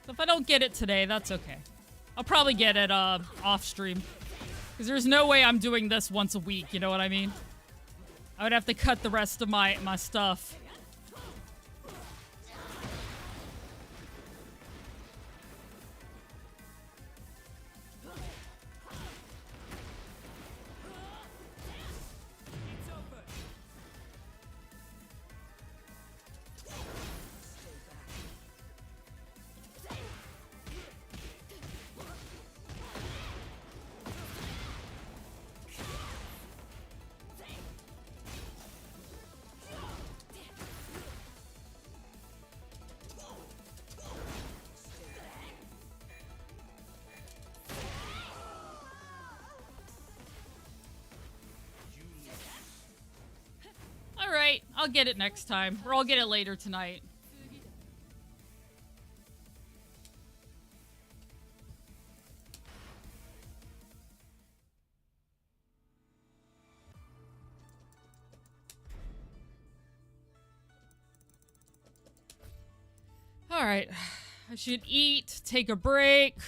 So if I don't get it today, that's okay. I'll probably get it off stream. Because there's no way I'm doing this once a week, you know what I mean? I would have to cut the rest of my stuff. Alright, I'll get it next time. Or I'll get it later tonight. Alright. I should eat, take a break,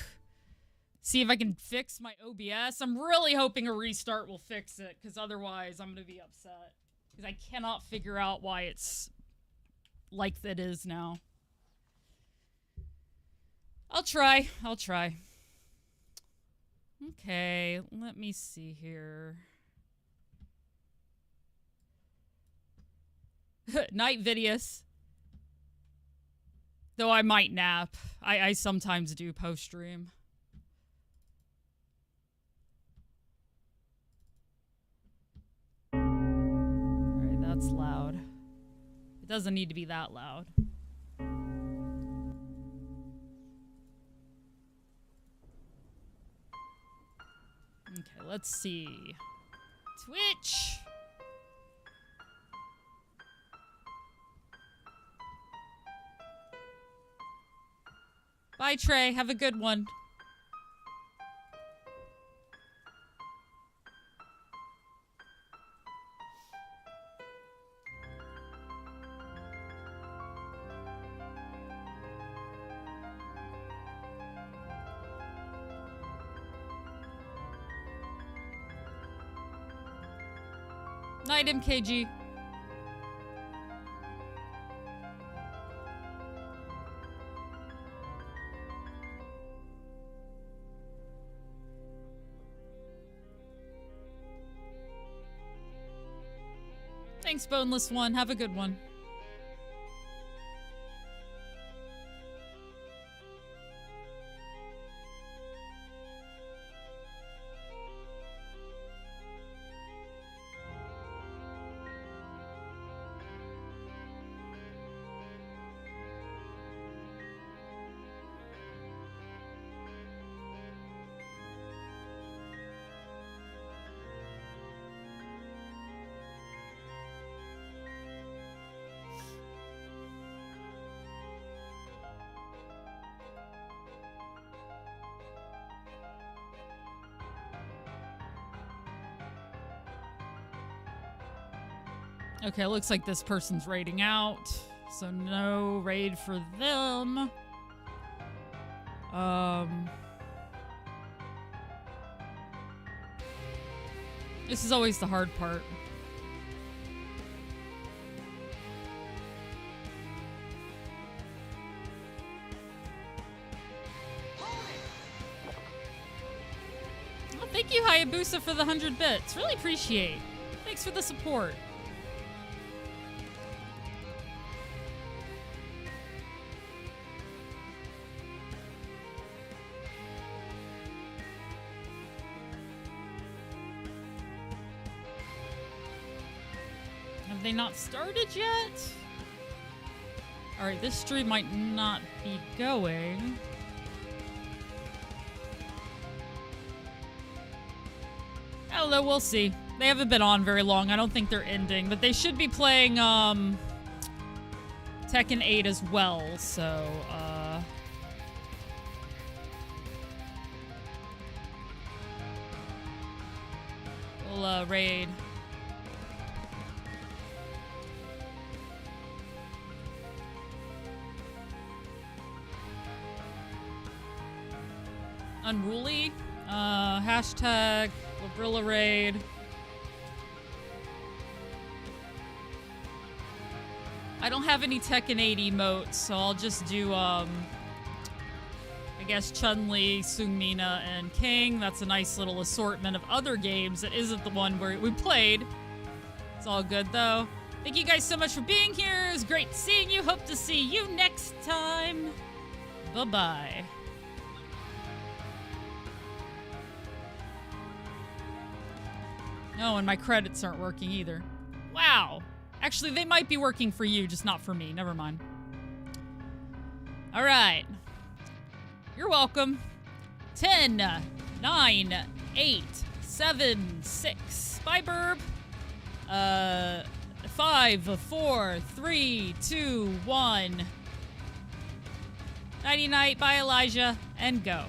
see if I can fix my OBS. I'm really hoping a restart will fix it, because otherwise I'm going to be upset. Because I cannot figure out why it's like it is now. I'll try. I'll try. Okay, let me see here. Night Vidius. Though I might nap. I sometimes do post-stream. Alright, that's loud. It doesn't need to be that loud. Okay, let's see. Twitch! Bye, Trey. Have a good one. Night, MKG. Thanks, Boneless One. Have a good one. Okay, looks like this person's raiding out. So no raid for them. This is always the hard part. Well, thank you, Hayabusa, for the 100 bits. Really appreciate. Thanks for the support. Have they not started yet? Alright, this stream might not be going. I don't know, we'll see. They haven't been on very long. I don't think they're ending, but they should be playing Tekken 8 as well, so we'll raid. Unruly, hashtag Labrilla raid. I don't have any Tekken 8 emotes, so I'll just do, I guess Chun-Li, Sung-Mina, and King. That's a nice little assortment of other games that isn't the one where we played. It's all good, though. Thank you guys so much for being here. It was great seeing you. Hope to see you next time. Bye-bye. No, and my credits aren't working either. Wow. Actually, they might be working for you, just not for me. Never mind. All right. You're welcome. 10, 9, 8, 7, 6. Bye, Burb. 5, 4, 3, 2, 1. Nighty night. Bye, Elijah. And go.